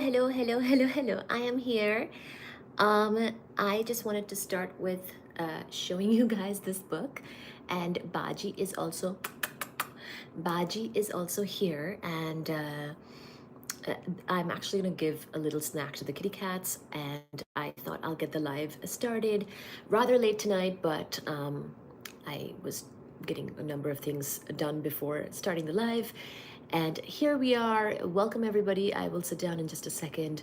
hello. I am here. I just wanted to start with showing you guys this book, and Baji is also here, and I'm actually gonna give a little snack to the kitty cats, and I thought I'll get the live started rather late tonight, but I was getting a number of things done before starting the live. And here we are. Welcome, everybody. I will sit down in just a second,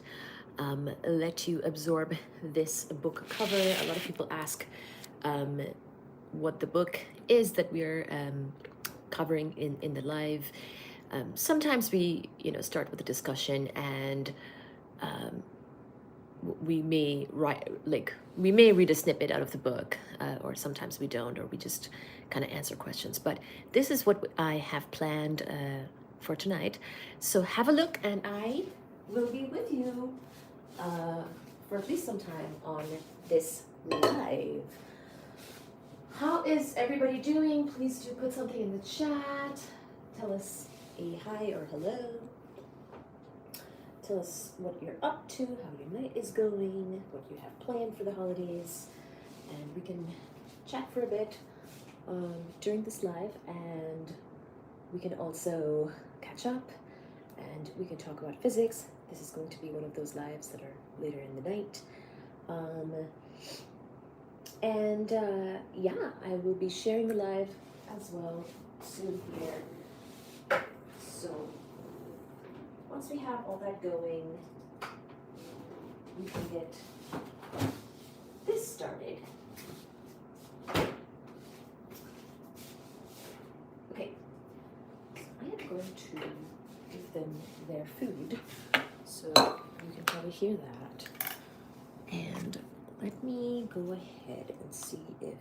let you absorb this book cover. A lot of people ask what the book is that we're covering in the live. Sometimes we, start with a discussion, and we may read a snippet out of the book, or sometimes we don't, or we just kind of answer questions. But this is what I have planned for tonight. So have a look, and I will be with you for at least some time on this live. How is everybody doing? Please do put something in the chat. Tell us a hi or hello. Tell us what you're up to, how your night is going, what you have planned for the holidays, and we can chat for a bit during this live, and we can also catch up, and we can talk about physics. This is going to be one of those lives that are later in the night. Yeah, I will be sharing the live as well soon here. So once we have all that going, we can get this started. Okay, I am going to give them their food, so you can probably hear that. And let me go ahead and see if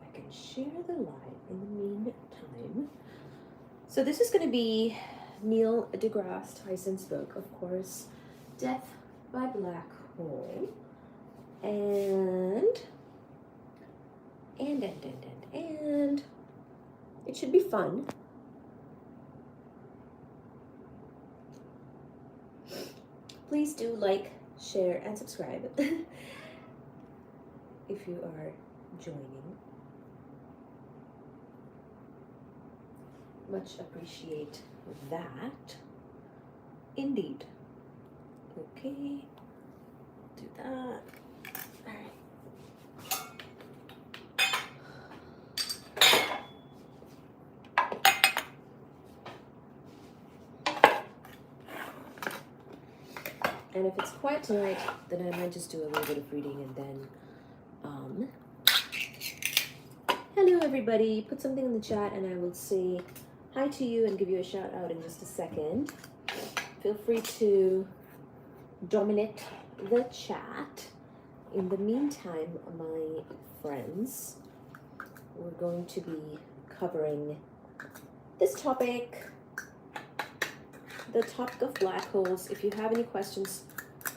I can share the live in the meantime. So this is going to be Neil deGrasse Tyson's book, of course, Death by Black Hole. And it should be fun. Please do like, share, and subscribe if you are joining. Much appreciate that. Aindeed. Okay, do that. All right. And if it's quiet tonight, then I might just do a little bit of reading, and then hello everybody, put something in the chat and I will say hi to you and give you a shout out in just a second. Feel free to dominate the chat. In the meantime, my friends, we're going to be covering this topic, the topic of black holes. If you have any questions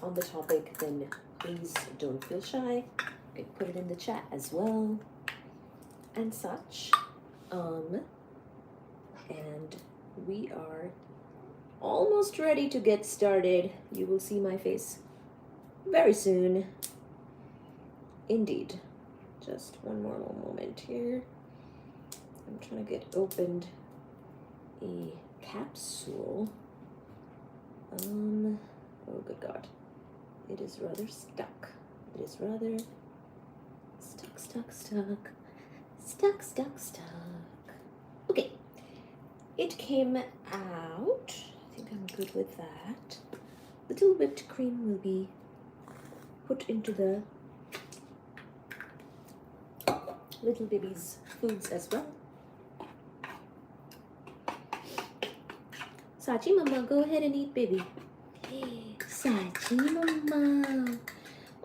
on the topic, then please don't feel shy. You can put it in the chat as well and such. And we are almost ready to get started. You will see my face very soon. Indeed. Just one more little moment here. I'm trying to get opened a capsule. Oh good God. It is rather stuck. It is rather stuck. Okay. It came out. I think I'm good with that. Little whipped cream will be put into the little baby's foods as well. Sachi Mama, go ahead and eat, baby. Hey, Sachi Mama.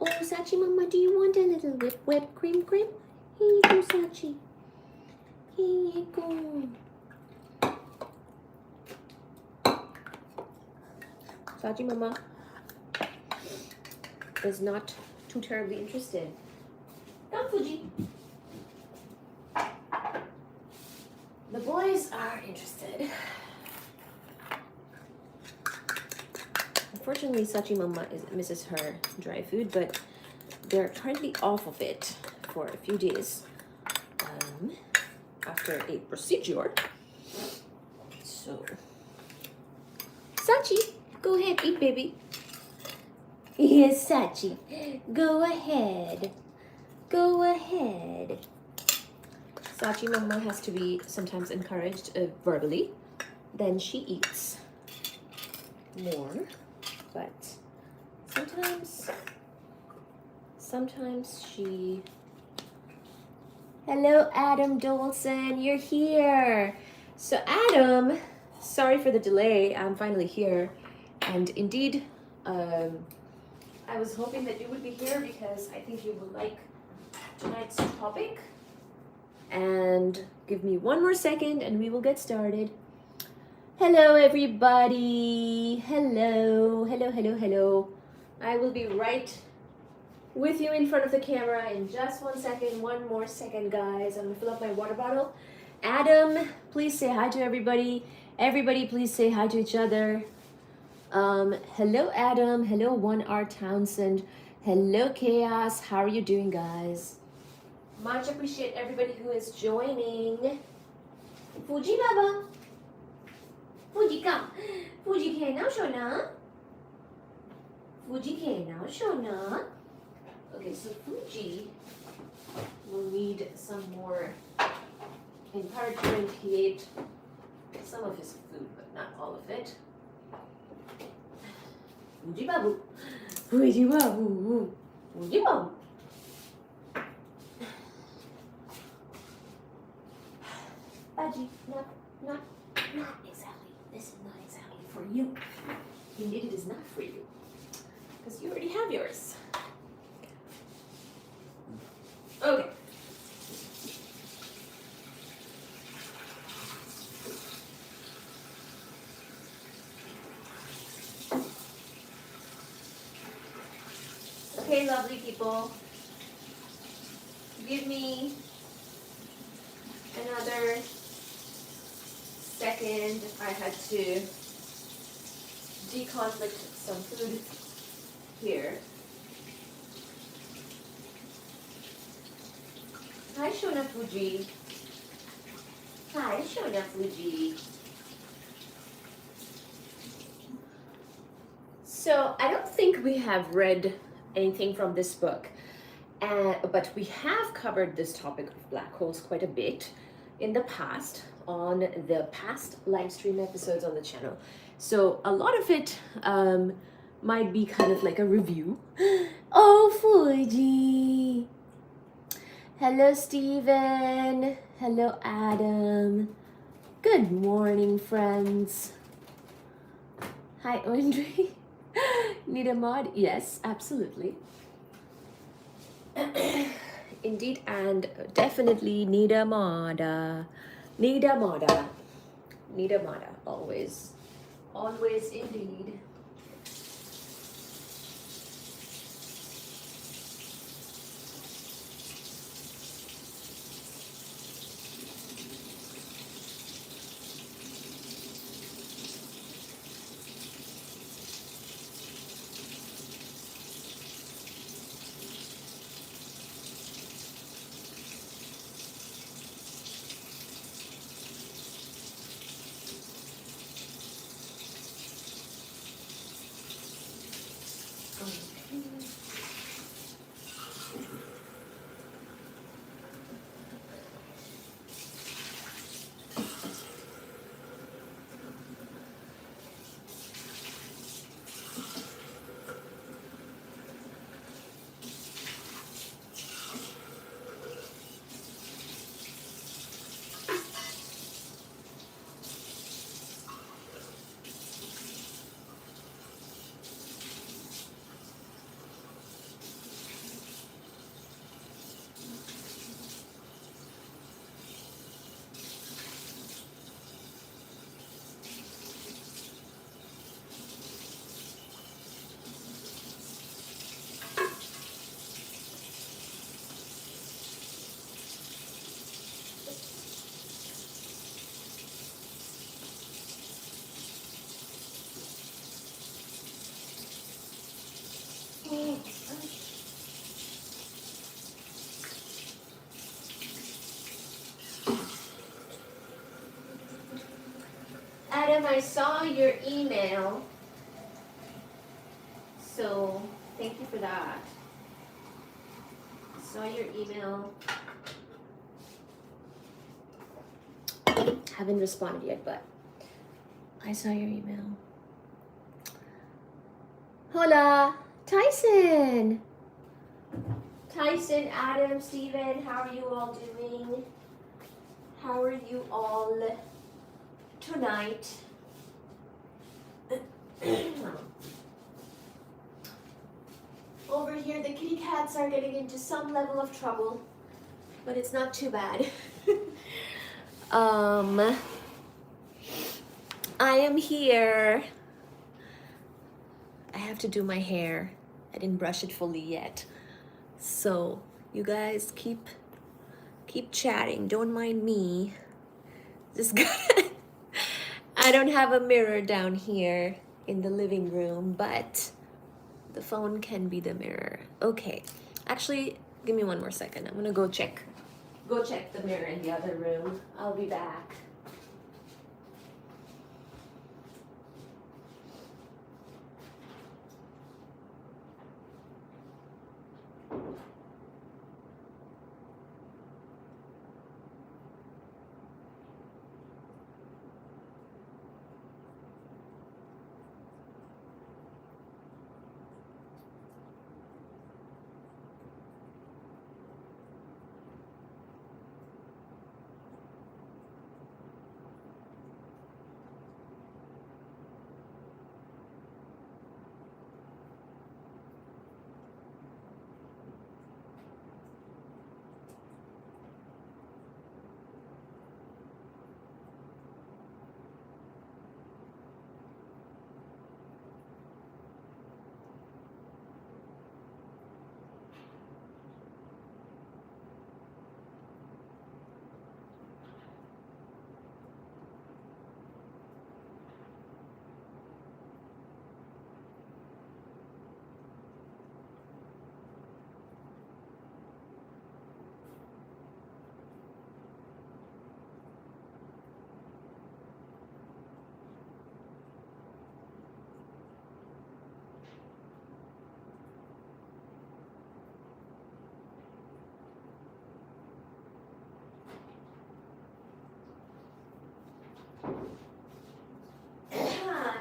Oh, Sachi Mama, do you want a little whipped cream? Here you go, Sachi. Here you go. Sachi Mama is not too terribly interested. Come, Fuji. The boys are interested. unfortunately, Sachi Mama misses her dry food, but they're currently off of it for a few days after a procedure. So, Sachi, go ahead, eat, baby. Yes, Sachi, go ahead. Go ahead. Sachi Mama has to be sometimes encouraged verbally. Then she eats more, but sometimes she... Hello, Adam Dolson, you're here. So Adam, sorry for the delay. I'm finally here. And indeed, I was hoping that you would be here because I think you would like tonight's topic. And give me one more second and we will get started. Hello, everybody. Hello, hello, hello, hello. I will be right with you in front of the camera in just 1 second. One more second, guys. I'm gonna fill up my water bottle. Adam, please say hi to everybody. Everybody, please say hi to each other. Hello, Adam. Hello, 1R Townsend. Hello, Chaos. How are you doing, guys? Much appreciate everybody who is joining. Fuji Baba. Fuji, come. Fuji, can now show na. Fuji, can now show na. Okay, so Fuji will need some more encouragement. He ate some of his food, but not all of it. Fuji Babu. Fuji Babu. Fuji Babu. Baji, not exactly. This is not exactly for you. Indeed, it is not for you. Because you already have yours. Okay. Okay, lovely people. Give me another second. I had to deconflict some food here. Hi, Shona Fuji. Hi, Shona Fuji. So I don't think we have read anything from this book, but we have covered this topic of black holes quite a bit in the past on the past live stream episodes on the channel. So a lot of it might be kind of like a review. Oh, Fuji. Hello, Steven. Hello, Adam. Good morning, friends. Hi, Andre. Need a mod? Yes, absolutely. Indeed, and definitely need a mod. Need a mod. Need a mod. Always. Always, indeed. Adam, I saw your email. So thank you for that. I saw your email. Haven't responded yet, but I saw your email. Hola, Tyson. Tyson, Adam, Steven, how are you all doing? How are you all tonight? Over here, the kitty cats are getting into some level of trouble, but it's not too bad. I am here. I have to do my hair. I didn't brush it fully yet. So you guys keep chatting. Don't mind me. Just I don't have a mirror down here in the living room, but the phone can be the mirror. Okay. Actually, give me one more second. I'm gonna go check the mirror in the other room. I'll be back.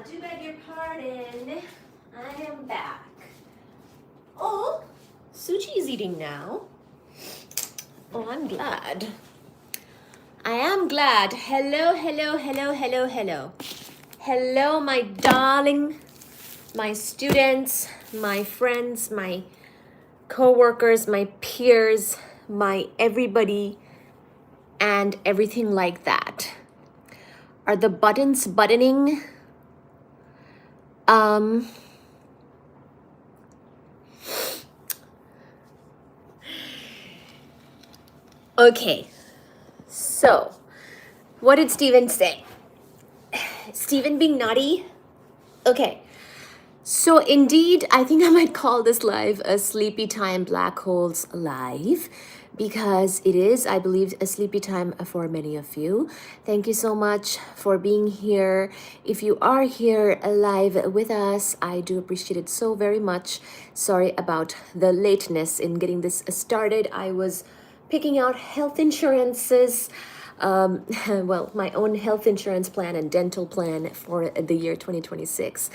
Do beg your pardon. I am back. Oh, Suchi is eating now. Oh, I'm glad. I am glad. Hello, hello, hello, hello, hello. Hello, my darling, my students, my friends, my co-workers, my peers, my everybody, and everything like that. Are the buttons buttoning? Okay, so what did Steven say? Steven being naughty? Okay, so indeed, I think I might call this live a Sleepy Time Black Holes Live, because it is, I believe, a sleepy time for many of you. Thank you so much for being here. If you are here live with us, I do appreciate it so very much. Sorry about the lateness in getting this started. I was picking out health insurances, well, my own health insurance plan and dental plan for the year 2026.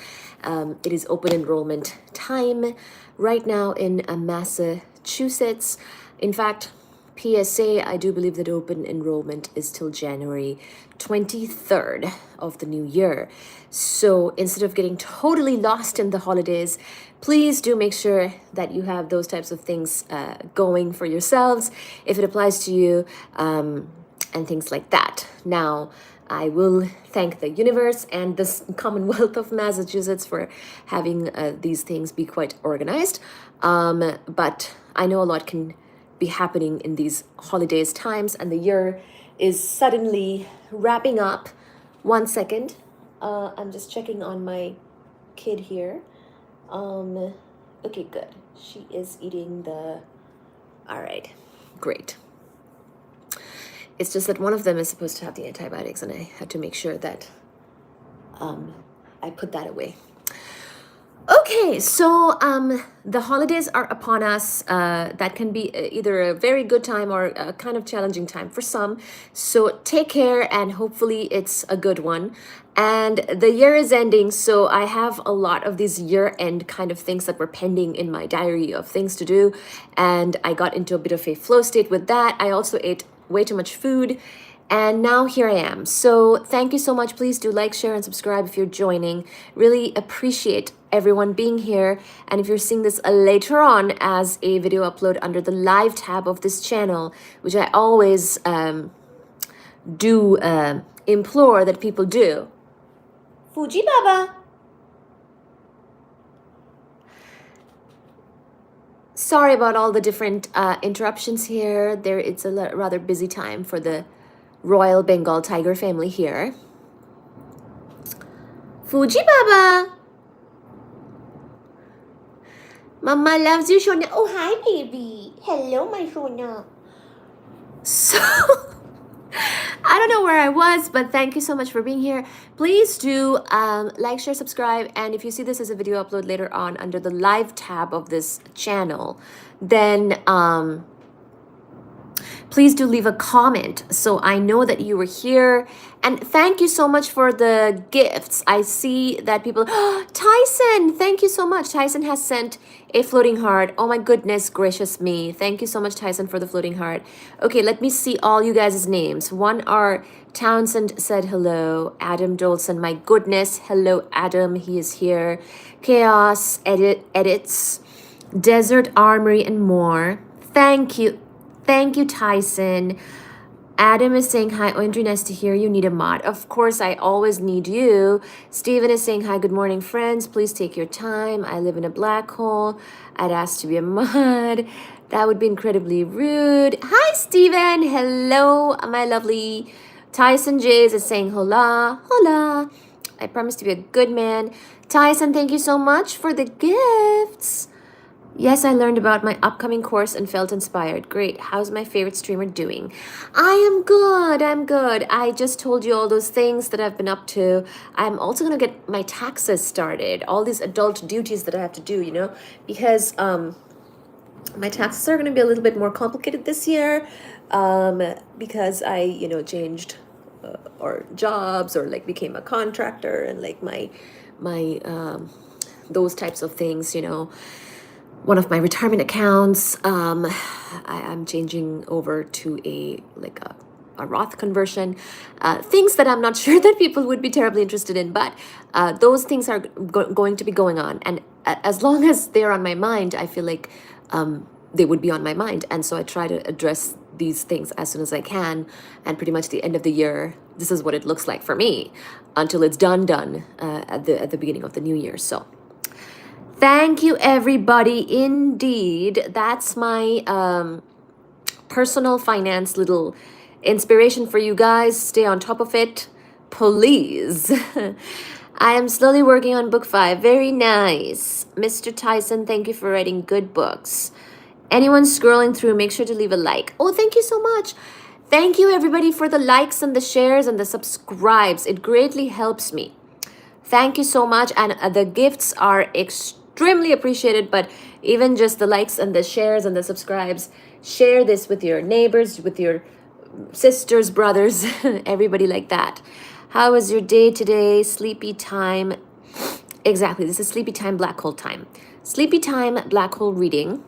It is open enrollment time right now in Massachusetts. In fact, PSA, I do believe that open enrollment is till January 23rd of the new year. So instead of getting totally lost in the holidays, please do make sure that you have those types of things going for yourselves if it applies to you, and things like that. Now, I will thank the universe and the Commonwealth of Massachusetts for having these things be quite organized. But I know a lot can be happening in these holidays times, and the year is suddenly wrapping up. 1 second. I'm just checking on my kid here. Okay, good. She is eating the... All right, great. It's just that one of them is supposed to have the antibiotics, and I had to make sure that I put that away. Okay, so the holidays are upon us. That can be either a very good time or a kind of challenging time for some. So take care, and hopefully it's a good one. And the year is ending, so I have a lot of these year-end kind of things that were pending in my diary of things to do, and I got into a bit of a flow state with that. I also ate way too much food. And now here I am. So thank you so much. Please do like, share, and subscribe if you're joining. Really appreciate everyone being here. And if you're seeing this later on as a video upload under the live tab of this channel, which I always do implore that people do. Fuji Baba. Sorry about all the different interruptions here. It's a rather busy time for the Royal Bengal tiger family here. Fuji Baba. Mama loves you, Shona. Oh, hi, baby. Hello, my Shona. So, I don't know where I was, but thank you so much for being here. Please do like, share, subscribe. And if you see this as a video upload later on under the live tab of this channel, then please do leave a comment so I know that you were here. And thank you so much for the gifts. I see that people, Tyson, thank you so much. Tyson has sent a floating heart. Oh my goodness gracious me. Thank you so much, Tyson, for the floating heart. Okay, let me see all you guys' names. One are Townsend said hello. Adam Dolson, my goodness. Hello, Adam, he is here. Chaos edits. Desert Armory and more. Thank you. Thank you, Tyson. Adam is saying hi. Oindri, nice to hear you. Need a mod. Of course, I always need you. Stephen is saying hi. Good morning, friends. Please take your time. I live in a black hole. I'd ask to be a mod. That would be incredibly rude. Hi, Stephen. Hello, my lovely. Tyson Jays is saying hola. Hola. I promise to be a good man. Tyson, thank you so much for the gifts. Yes, I learned about my upcoming course and felt inspired. Great. How's my favorite streamer doing? I am good. I'm good. I just told you all those things that I've been up to. I'm also going to get my taxes started. All these adult duties that I have to do, you know, because my taxes are going to be a little bit more complicated this year because I, you know, changed or jobs or like became a contractor and like my those types of things, you know. One of my retirement accounts, I'm changing over to a Roth conversion, things that I'm not sure that people would be terribly interested in, but those things are going to be going on. And as long as they're on my mind, I feel like they would be on my mind. And so I try to address these things as soon as I can. And pretty much the end of the year, this is what it looks like for me until it's done at the beginning of the new year. So thank you, everybody. Indeed, that's my personal finance little inspiration for you guys. Stay on top of it, please. I am slowly working on book 5. Very nice. Mr. Tyson, thank you for writing good books. Anyone scrolling through, make sure to leave a like. Oh, thank you so much. Thank you, everybody, for the likes and the shares and the subscribes. It greatly helps me. Thank you so much. And the gifts are extremely appreciated, but even just the likes and the shares and the subscribes, share this with your neighbors, with your sisters, brothers, everybody like that. How was your day today? Sleepy time. Exactly, this is sleepy time, black hole time. Sleepy time, black hole reading.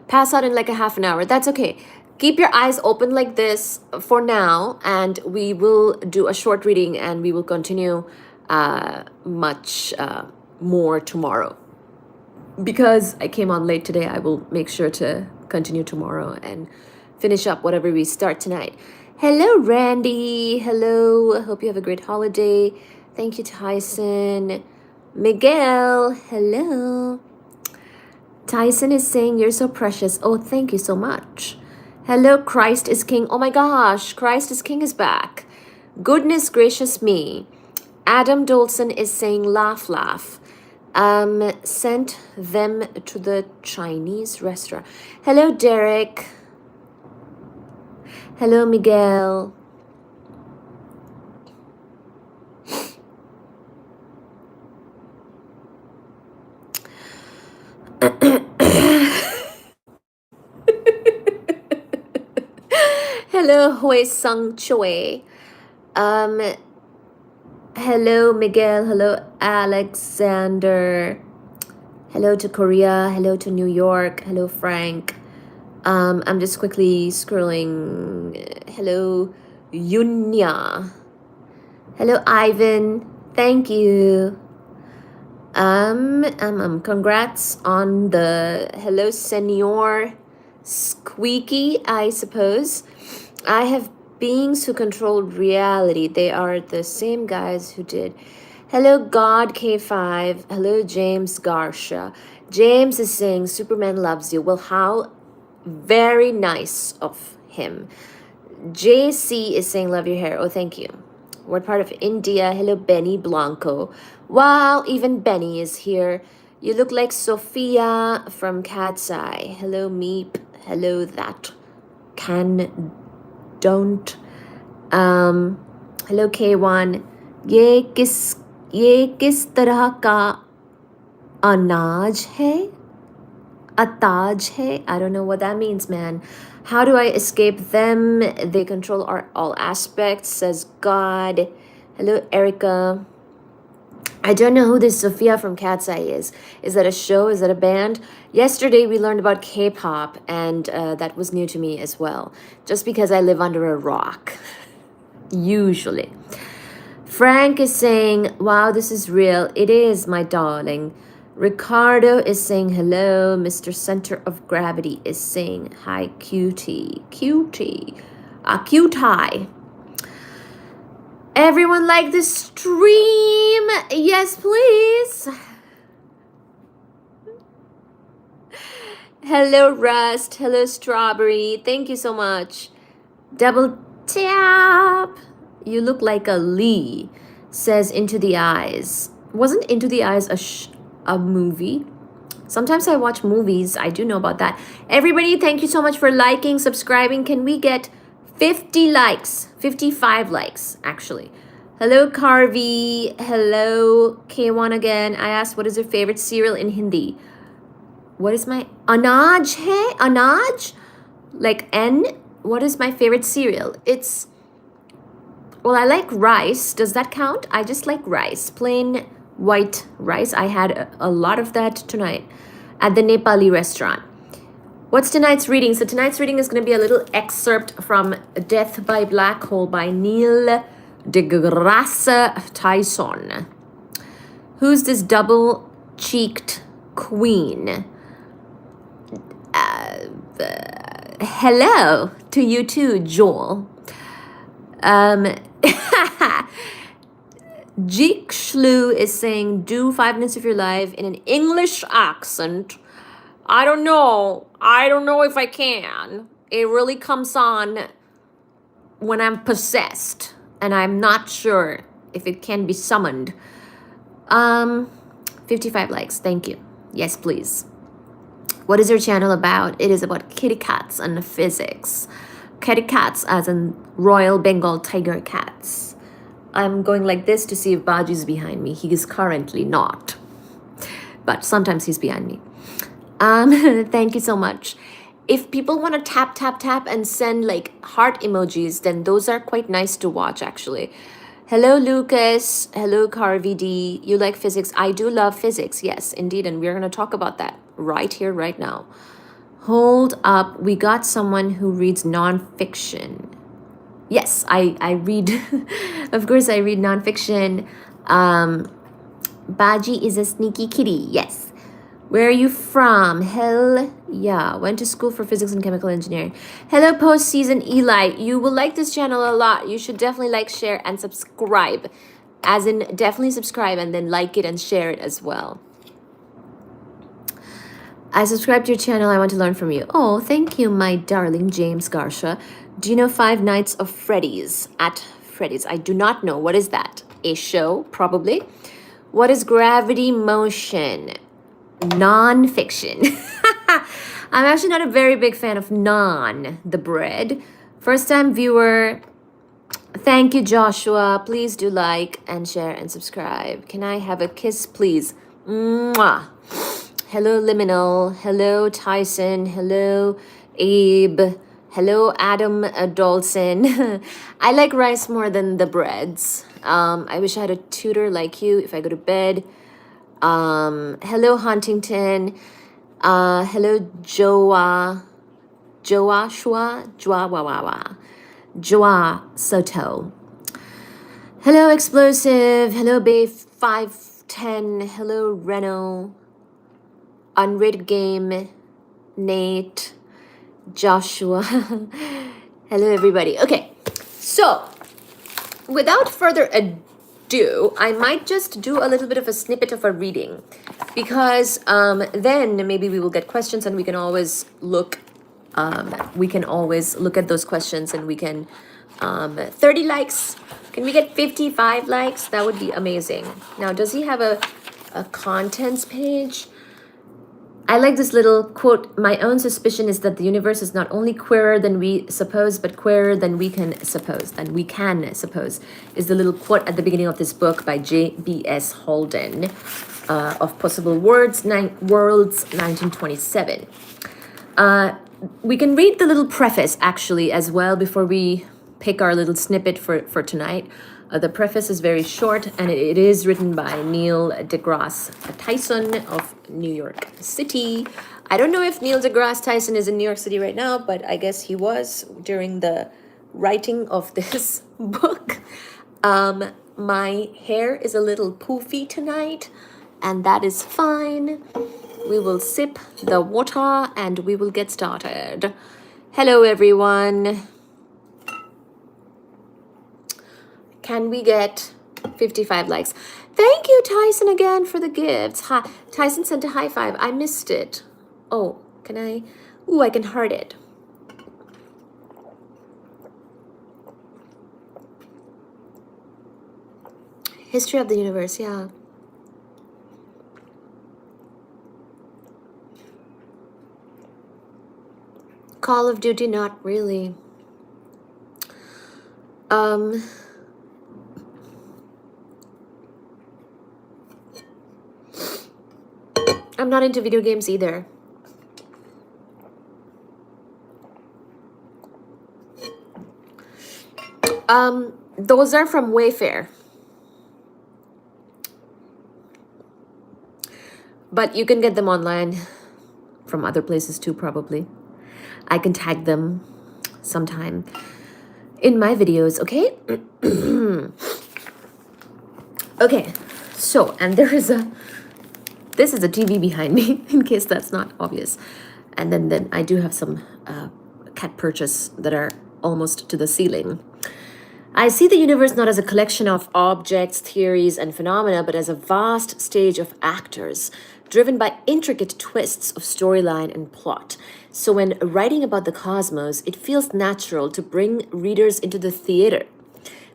Pass out in like a half an hour. That's okay. Keep your eyes open like this for now, and we will do a short reading and we will continue much more tomorrow. Because I came on late today, I will make sure to continue tomorrow and finish up whatever we start tonight. Hello, Randy. Hello. I hope you have a great holiday. Thank you, Tyson. Miguel. Hello. Tyson is saying you're so precious. Oh, thank you so much. Hello, Christ is King. Oh my gosh, Christ is King is back. Goodness gracious me. Adam Dolson is saying laugh, laugh. Sent them to the Chinese restaurant. Hello, Derek. Hello, Miguel. Hello, Hui Sung Choi. Um, Hello, Miguel. Hello, Alexander. Hello to Korea. Hello to New York. Hello, Frank. I'm just quickly scrolling. Hello, Yunya. Hello, Ivan. Thank you. Congrats on the hello, Senor Squeaky, I suppose. I have beings who control reality. They are the same guys who did. Hello, God K5. Hello, James Garsha. James is saying Superman loves you. Well, how very nice of him. JC is saying love your hair. Oh, thank you. What part of India? Hello, Benny Blanco. Wow, even Benny is here. You look like Sophia from Cat's Eye. Hello, Meep. Hello, that can don't. Hello, K1. ये किस तरह का अनाज है? Ataj hai? I don't know what that means, man. How do I escape them? They control all aspects, says God. Hello, Erica. I don't know who this Sophia from Cat's Eye is. Is that a show? Is that a band? Yesterday we learned about K-pop, and that was new to me as well. Just because I live under a rock. Usually. Frank is saying, wow, this is real. It is, my darling. Ricardo is saying hello. Mr. Center of Gravity is saying hi, cutie. Cutie. Cutie. Everyone like the stream? Yes, please. Hello, Rust. Hello, Strawberry. Thank you so much. Double tap. You look like a Lee, says Into the Eyes. Wasn't Into the Eyes a movie? Sometimes I watch movies. I do know about that. Everybody, thank you so much for liking, subscribing. Can we get 50 likes? 55 likes, actually. Hello, Carvey. Hello, K1 again. I asked, what is your favorite cereal in Hindi? What is my... Anaj hai? Anaj? Like N? What is my favorite cereal? It's... Well, I like rice. Does that count? I just like rice. Plain white rice. I had a lot of that tonight at the Nepali restaurant. What's tonight's reading? So tonight's reading is going to be a little excerpt from Death by Black Hole by Neil deGrasse Tyson. Who's this double-cheeked queen? Hello to you too, Joel. Jikshlu is saying, do 5 minutes of your life in an English accent. I don't know. I don't know if I can. It really comes on when I'm possessed, and I'm not sure if it can be summoned. 55 likes. Thank you. Yes, please. What is your channel about? It is about kitty cats and physics. Kitty cats as in Royal Bengal tiger cats. I'm going like this to see if Baji is behind me. He is currently not. But sometimes he's behind me. Thank you so much. If people want to tap, tap, tap and send like heart emojis, then those are quite nice to watch actually. Hello, Lucas. Hello, Carvey D. You like physics? I do love physics. Yes, indeed. And we're going to talk about that right here, right now. Hold up. We got someone who reads nonfiction. Yes, I read. Of course, I read nonfiction. Baji is a sneaky kitty. Yes. Where are you from? Hell yeah. Went to school for physics and chemical engineering. Hello, postseason Eli. You will like this channel a lot. You should definitely like, share, and subscribe. As in, definitely subscribe and then like it and share it as well. I subscribe to your channel. I want to learn from you. Oh, thank you, my darling James Garsha. Do you know 5 Nights of Freddy's at Freddy's? I do not know. What is that? A show, probably. What is gravity motion? Non-fiction. I'm actually not a very big fan of naan, the bread. First time viewer. Thank you, Joshua. Please do like and share and subscribe. Can I have a kiss, please? Mwah. Hello, Liminal. Hello, Tyson. Hello, Abe. Hello, Adam Dolson. I like rice more than the breads. I wish I had a tutor like you if I go to bed. Hello, Huntington. Hello, Joa Soto. Hello, Explosive. Hello, Bay 510. Hello, Reno. Unrated Game. Nate. Joshua. Hello, everybody. Okay, so without further ado, I might just do a little bit of a snippet of a reading because then maybe we will get questions and we can always look at those questions and we can 30 likes. Can we get 55 likes? That would be amazing. Now, does he have a contents page? I like this little quote. My own suspicion is that the universe is not only queerer than we suppose, but queerer than we can suppose. Is the little quote at the beginning of this book by J.B.S. Holden of Possible Worlds, 1927. We can read the little preface actually as well before we pick our little snippet for tonight. The preface is very short and it is written by Neil deGrasse Tyson of New York City. I don't know if Neil deGrasse Tyson is in New York City right now, but I guess he was during the writing of this book. My hair is a little poofy tonight, and that is fine. We will sip the water and we will get started. Hello, everyone. Can we get 55 likes? Thank you, Tyson, again for the gifts. Hi. Tyson sent a high five. I missed it. Oh, can I? Ooh, I can heart it. History of the universe, yeah. Call of Duty, not really. I'm not into video games either. Those are from Wayfair. But you can get them online from other places too, probably. I can tag them sometime in my videos, okay? Okay, so, and this is a TV behind me, in case that's not obvious. And then I do have some cat purchase that are almost to the ceiling. I see the universe not as a collection of objects, theories, and phenomena, but as a vast stage of actors, driven by intricate twists of storyline and plot. So when writing about the cosmos, it feels natural to bring readers into the theater,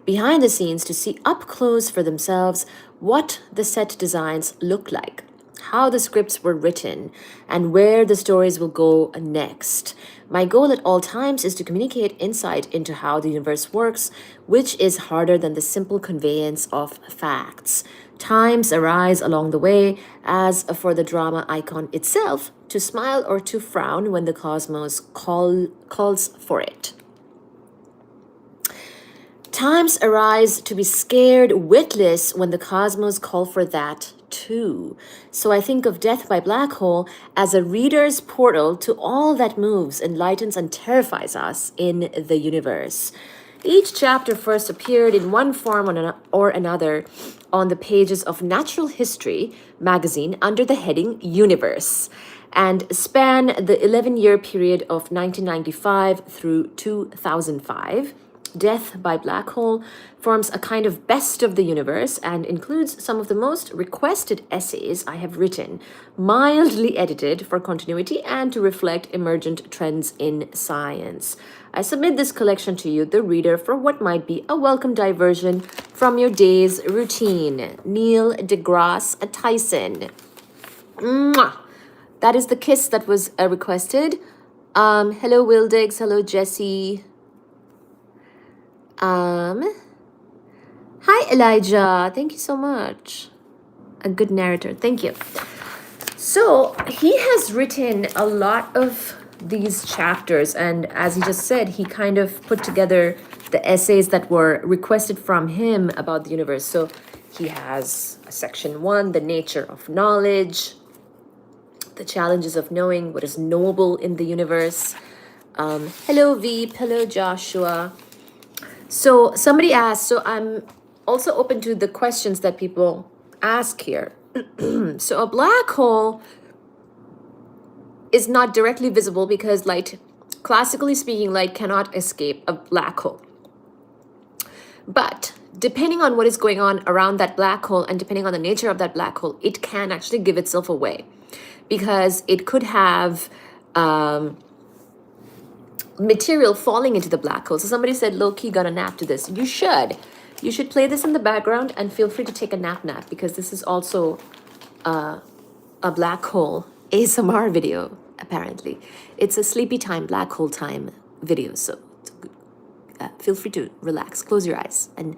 behind the scenes, to see up close for themselves what the set designs look like, how the scripts were written, and where the stories will go next. My goal at all times is to communicate insight into how the universe works, which is harder than the simple conveyance of facts. Times arise along the way, as for the drama icon itself, to smile or to frown when the cosmos calls for it. Times arise to be scared witless when the cosmos call for that too. So I think of Death by Black Hole as a reader's portal to all that moves, enlightens, and terrifies us in the universe. Each chapter first appeared in one form or another on the pages of Natural History magazine under the heading Universe, and span the 11-year period of 1995 through 2005. Death by Black Hole forms a kind of best of the universe and includes some of the most requested essays I have written, mildly edited for continuity and to reflect emergent trends in science. I submit this collection to you, the reader, for what might be a welcome diversion from your day's routine. Neil deGrasse Tyson. Mwah! That is the kiss that was requested. Hello, Will Diggs. Hello, Jesse. Hi, Elijah. Thank you so much. A good narrator. Thank you. So he has written a lot of these chapters, and as he just said, he kind of put together the essays that were requested from him about the universe. So he has a section 1, the nature of knowledge, the challenges of knowing, what is knowable in the universe. Hello Veep, hello Joshua. So somebody asked, so I'm also open to the questions that people ask here. So a black hole is not directly visible because light, classically speaking, light cannot escape a black hole. But depending on what is going on around that black hole and depending on the nature of that black hole, it can actually give itself away because it could have material falling into the black hole. So somebody said, low-key gonna nap to this. You should. You should play this in the background and feel free to take a nap because this is also a black hole ASMR video, apparently. It's a sleepy time, black hole time video. So feel free to relax, close your eyes, and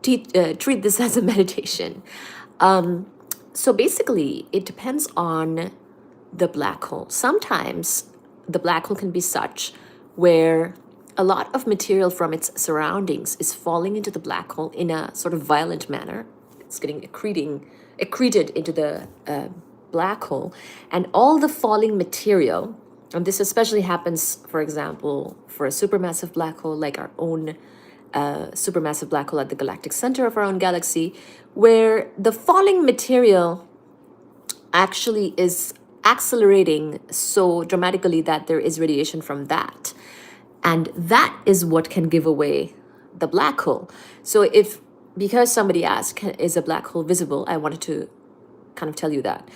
treat this as a meditation. So basically, it depends on the black hole. Sometimes the black hole can be such where a lot of material from its surroundings is falling into the black hole in a sort of violent manner. It's getting accreted into the black hole, and all the falling material, and this especially happens, for example, for a supermassive black hole like our own supermassive black hole at the galactic center of our own galaxy, where the falling material actually is accelerating so dramatically that there is radiation from that. And that is what can give away the black hole. So because somebody asked, is a black hole visible? I wanted to kind of tell you that.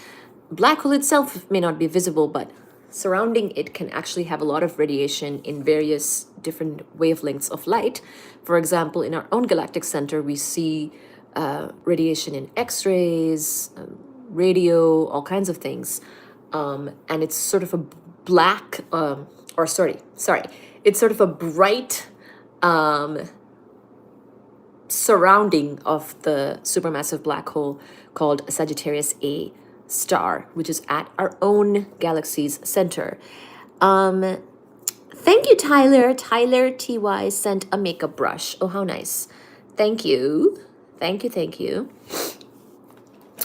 Black hole itself may not be visible, but surrounding it can actually have a lot of radiation in various different wavelengths of light. For example, in our own galactic center, we see radiation in X-rays, radio, all kinds of things. And it's sort of a black, it's sort of a bright surrounding of the supermassive black hole called Sagittarius A star, which is at our own galaxy's center. Thank you, Tyler. Tyler TY sent a makeup brush. Oh, how nice. Thank you. Thank you.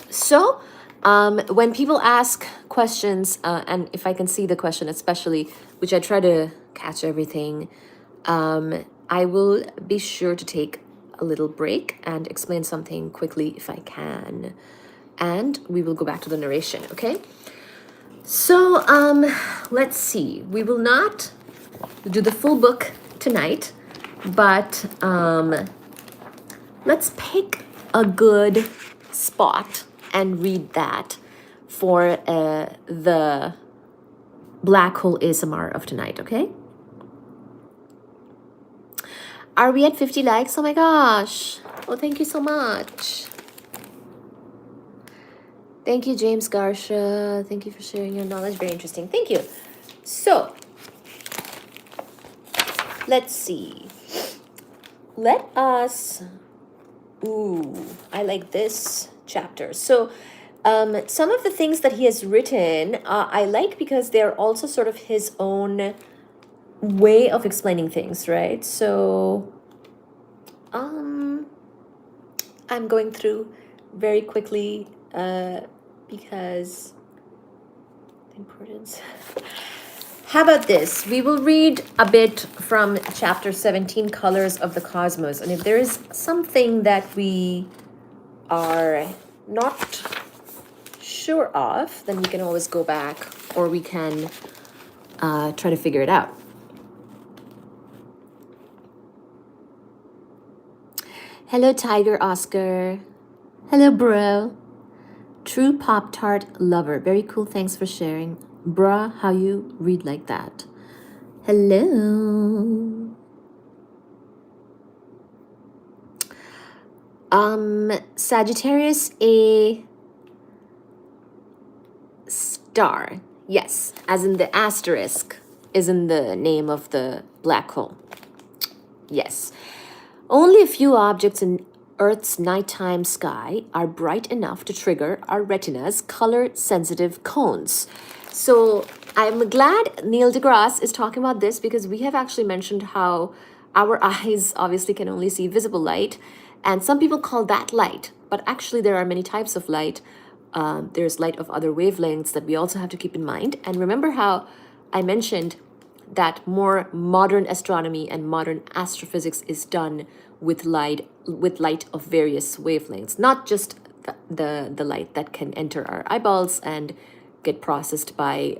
So, when people ask questions, and if I can see the question especially, which I try to catch everything, I will be sure to take a little break and explain something quickly if I can. And we will go back to the narration, okay? So, let's see. We will not do the full book tonight, but let's pick a good spot and read that for the black hole ASMR of tonight, okay? Are we at 50 likes? Oh my gosh. Oh, thank you so much. Thank you, James Garcia. Thank you for sharing your knowledge. Very interesting. Thank you. So, let's see. Let us... Ooh, I like this chapter. So, some of the things that he has written, I like because they're also sort of his own way of explaining things, right? So, I'm going through very quickly because the importance. How about this? We will read a bit from chapter 17, Colors of the Cosmos. And if there is something that we are not sure of, then we can always go back or we can try to figure it out. Hello, Tiger Oscar. Hello, bro. True Pop-Tart lover. Very cool. Thanks for sharing. Bruh, how you read like that? Hello. Sagittarius A star. Yes, as in the asterisk is in the name of the black hole. Yes. Only a few objects in Earth's nighttime sky are bright enough to trigger our retina's color-sensitive cones. So I'm glad Neil deGrasse is talking about this because we have actually mentioned how our eyes obviously can only see visible light, and some people call that light, but actually there are many types of light. There's light of other wavelengths that we also have to keep in mind. And remember how I mentioned that more modern astronomy and modern astrophysics is done with light of various wavelengths, not just the light that can enter our eyeballs and get processed by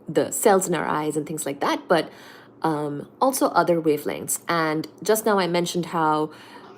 the cells in our eyes and things like that, but also other wavelengths. And just now I mentioned how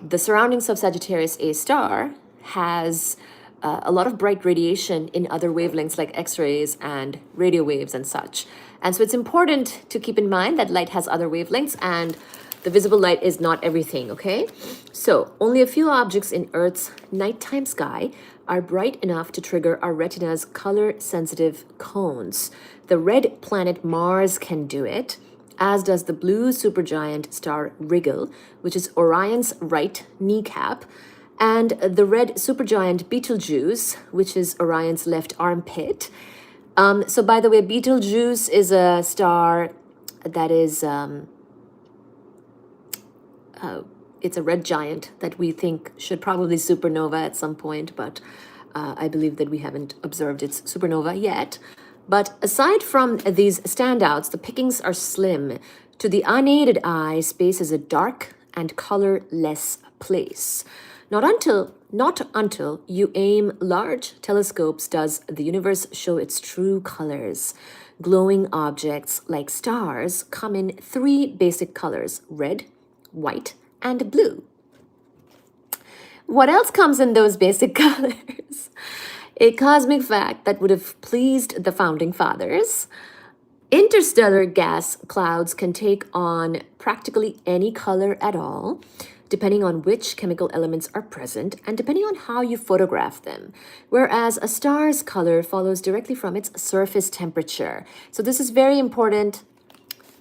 the surroundings of Sagittarius A star has a lot of bright radiation in other wavelengths like X-rays and radio waves and such. And so it's important to keep in mind that light has other wavelengths and the visible light is not everything, okay? So only a few objects in Earth's nighttime sky are bright enough to trigger our retina's color-sensitive cones. The red planet Mars can do it, as does the blue supergiant star Rigel, which is Orion's right kneecap, and the red supergiant Betelgeuse, which is Orion's left armpit. So by the way, Betelgeuse is a star that is, it's a red giant that we think should probably supernova at some point, but I believe that we haven't observed its supernova yet. But aside from these standouts, the pickings are slim. To the unaided eye, space is a dark and colorless place. Not until you aim large telescopes does the universe show its true colors. Glowing objects like stars come in three basic colors: red, white, and blue. What else comes in those basic colors? A cosmic fact that would have pleased the founding fathers. Interstellar gas clouds can take on practically any color at all, depending on which chemical elements are present and depending on how you photograph them, whereas a star's color follows directly from its surface temperature. So this is very important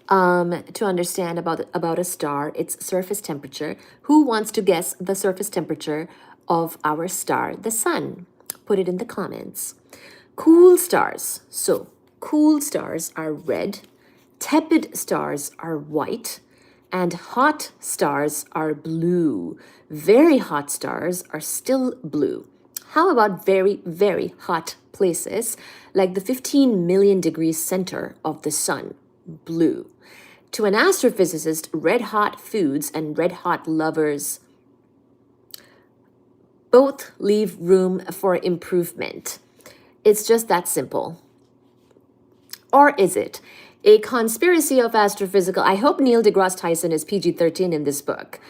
to understand about a star, its surface temperature. Who wants to guess the surface temperature of our star, the sun? Put it in the comments. Cool stars. So cool stars are red, tepid stars are white, and hot stars are blue. Very hot stars are still blue. How about very, very hot places like the 15 million degrees center of the sun? Blue. To an astrophysicist, red hot foods and red hot lovers both leave room for improvement. It's just that simple. Or is it? A conspiracy of astrophysical, I hope Neil deGrasse Tyson is PG-13 in this book.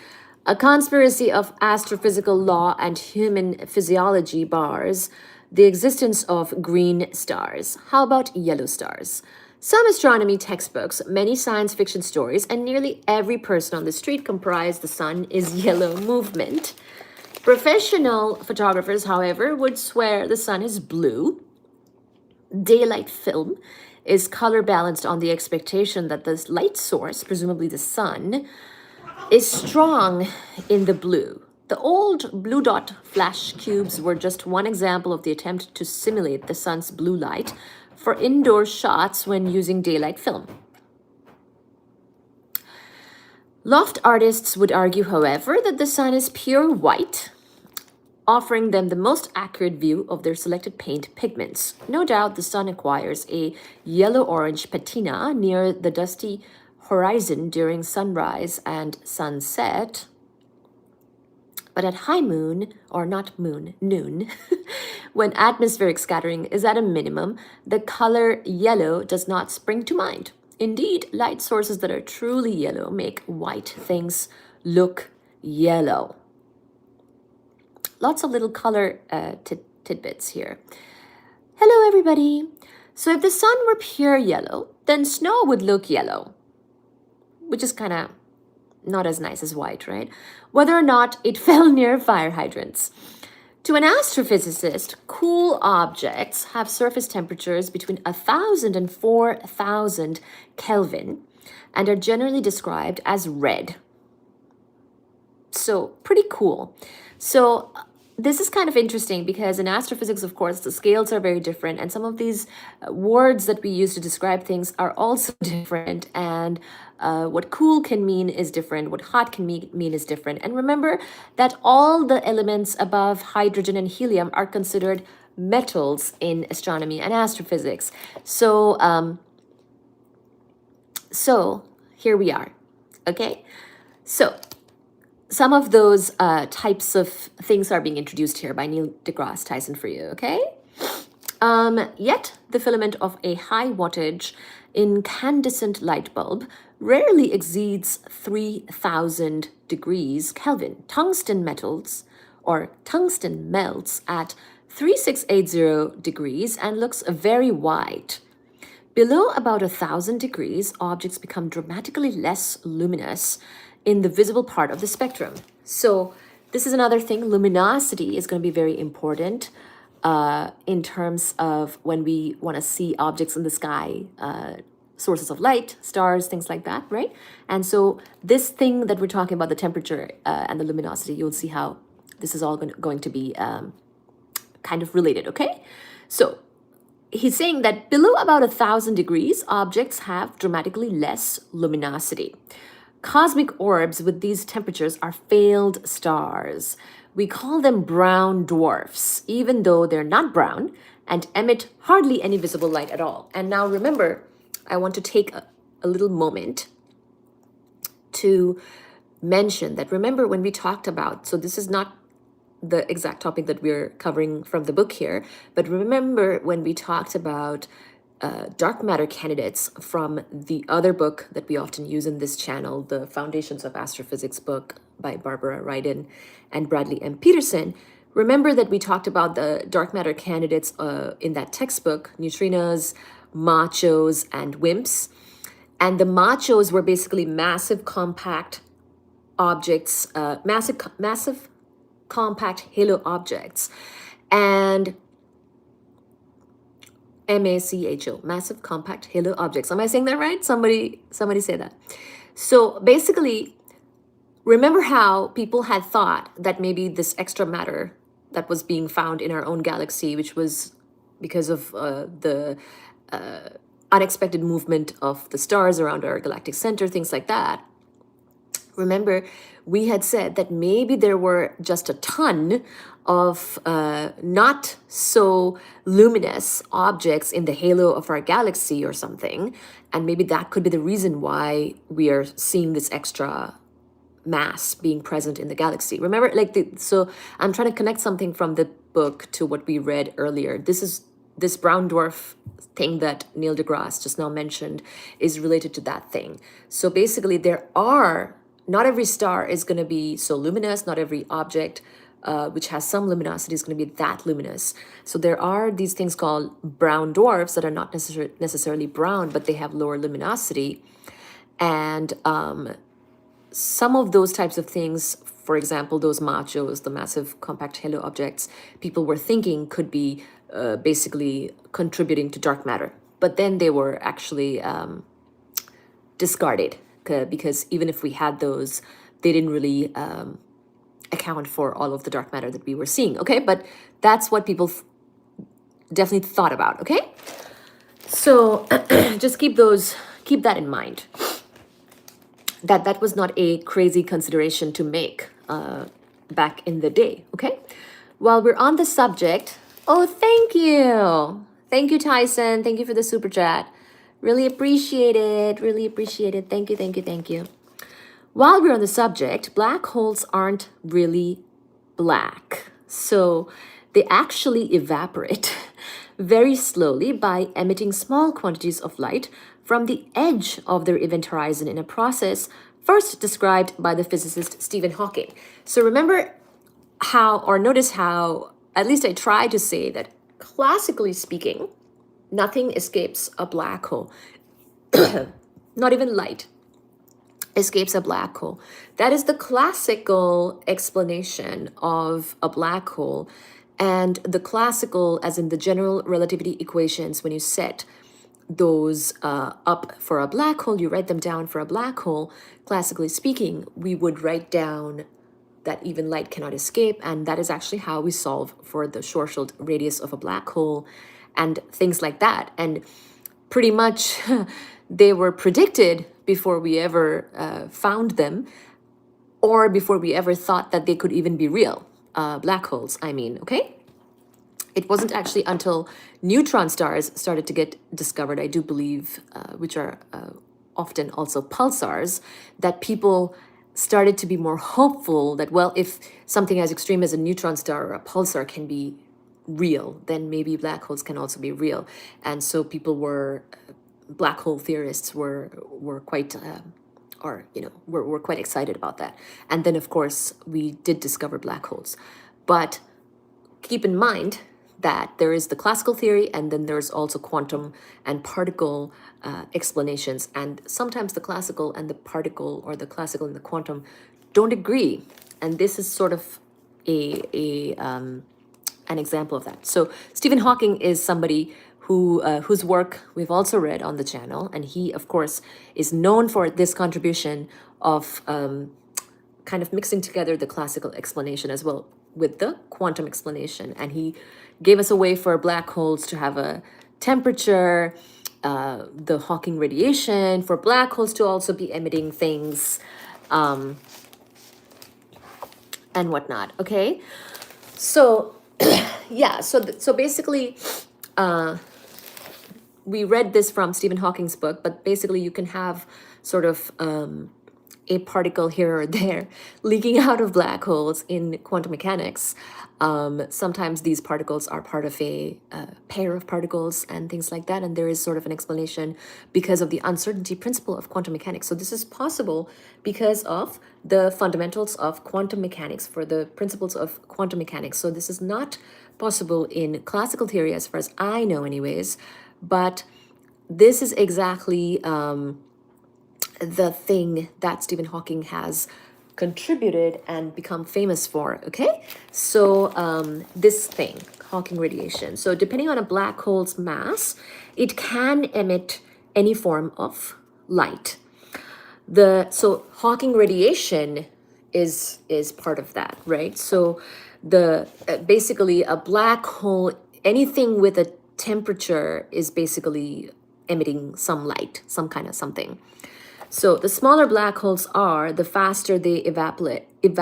A conspiracy of astrophysical law and human physiology bars the existence of green stars. How about yellow stars? Some astronomy textbooks, many science fiction stories, and nearly every person on the street comprise the sun is yellow movement. Professional photographers, however, would swear the sun is blue. Daylight film is color balanced on the expectation that the light source, presumably the sun, is strong in the blue. The old blue dot flash cubes were just one example of the attempt to simulate the sun's blue light for indoor shots when using daylight film. Loft artists would argue, however, that the sun is pure white, offering them the most accurate view of their selected paint pigments. No doubt the sun acquires a yellow-orange patina near the dusty horizon during sunrise and sunset. But at high moon, or not moon, noon, when atmospheric scattering is at a minimum, the color yellow does not spring to mind. Indeed, light sources that are truly yellow make white things look yellow. Lots of little color tidbits here. Hello, everybody. So if the sun were pure yellow, then snow would look yellow, which is kind of not as nice as white, right? Whether or not it fell near fire hydrants. To an astrophysicist, cool objects have surface temperatures between 1,000 and 4,000 Kelvin and are generally described as red. So pretty cool. So this is kind of interesting because in astrophysics, of course, the scales are very different, and some of these words that we use to describe things are also different. And what cool can mean is different, what hot can mean is different. And remember that all the elements above hydrogen and helium are considered metals in astronomy and astrophysics. So here we are. Okay, so some of those types of things are being introduced here by Neil deGrasse Tyson for you, okay? Yet the filament of a high wattage incandescent light bulb rarely exceeds 3000 degrees Kelvin. Tungsten melts at 3680 degrees and looks very white. Below about 1000 degrees, objects become dramatically less luminous in the visible part of the spectrum. So this is another thing. Luminosity is going to be very important in terms of when we want to see objects in the sky, sources of light, stars, things like that, right? And so this thing that we're talking about, the temperature and the luminosity, you'll see how this is all going to be kind of related, okay? So he's saying that below about 1000 degrees, objects have dramatically less luminosity. Cosmic orbs with these temperatures are failed stars. We call them brown dwarfs, even though they're not brown and emit hardly any visible light at all. And now remember, I want to take a little moment to mention that, remember when we talked about, so this is not the exact topic that we're covering from the book here, but remember when we talked about dark matter candidates from the other book that we often use in this channel, the Foundations of Astrophysics book by Barbara Ryden and Bradley M. Peterson. Remember that we talked about the dark matter candidates in that textbook, neutrinos, machos, and WIMPs. And the machos were basically massive compact objects, massive compact halo objects, and MACHO, massive compact halo objects. Am I saying that right? Somebody say that. So basically, remember how people had thought that maybe this extra matter that was being found in our own galaxy, which was because of the unexpected movement of the stars around our galactic center, things like that. Remember, we had said that maybe there were just a ton of not so luminous objects in the halo of our galaxy or something. And maybe that could be the reason why we are seeing this extra mass being present in the galaxy. Remember, so I'm trying to connect something from the book to what we read earlier. This brown dwarf thing that Neil deGrasse just now mentioned is related to that thing. So basically not every star is going to be so luminous. Not every object which has some luminosity is going to be that luminous. So there are these things called brown dwarfs that are not necessarily brown, but they have lower luminosity. And some of those types of things, for example, those machos, the massive compact halo objects, people were thinking could be basically contributing to dark matter. But then they were actually discarded, because even if we had those, they didn't really account for all of the dark matter that we were seeing, okay? But that's what people definitely thought about, okay? So just keep that in mind. That was not a crazy consideration to make back in the day, okay? While we're on the subject, thank you. Thank you, Tyson. Thank you for the super chat. Really appreciate it. Really appreciate it. Thank you, thank you, thank you. While we're on the subject, black holes aren't really black. So they actually evaporate very slowly by emitting small quantities of light from the edge of their event horizon in a process first described by the physicist Stephen Hawking. So notice how, at least I try to say that classically speaking, nothing escapes a black hole. Not even light escapes a black hole. That is the classical explanation of a black hole. And the classical, as in the general relativity equations, when you set those up for a black hole, you write them down for a black hole. Classically speaking, we would write down that even light cannot escape, and that is actually how we solve for the Schwarzschild radius of a black hole and things like that. And pretty much they were predicted before we ever found them, or before we ever thought that they could even be real. Black holes, I mean, okay? It wasn't actually until neutron stars started to get discovered, I do believe, which are often also pulsars, that people started to be more hopeful that, well, if something as extreme as a neutron star or a pulsar can be real, then maybe black holes can also be real. And so people were, black hole theorists were quite, were quite excited about that. And then, of course, we did discover black holes. But keep in mind that there is the classical theory, and then there's also quantum and particle explanations. And sometimes the classical and the particle, or the classical and the quantum, don't agree. And this is sort of an example of that. So Stephen Hawking is somebody whose work we've also read on the channel, and he, of course, is known for this contribution of kind of mixing together the classical explanation as well with the quantum explanation. And he gave us a way for black holes to have a temperature, the Hawking radiation, for black holes to also be emitting things, and whatnot. Okay, so yeah, so basically, we read this from Stephen Hawking's book, but basically you can have sort of a particle here or there leaking out of black holes in quantum mechanics. Sometimes these particles are part of a pair of particles and things like that, and there is sort of an explanation because of the uncertainty principle of quantum mechanics. So this is possible because of the fundamentals of quantum mechanics, for the principles of quantum mechanics. So this is not possible in classical theory, as far as I know anyways, but this is exactly the thing that Stephen Hawking has contributed and become famous for. Okay, so this thing, Hawking radiation. So depending on a black hole's mass, it can emit any form of light. So Hawking radiation is part of that, right? So the basically a black hole, anything with a temperature, is basically emitting some light, some kind of something. So the smaller black holes are, the faster they evaporate. The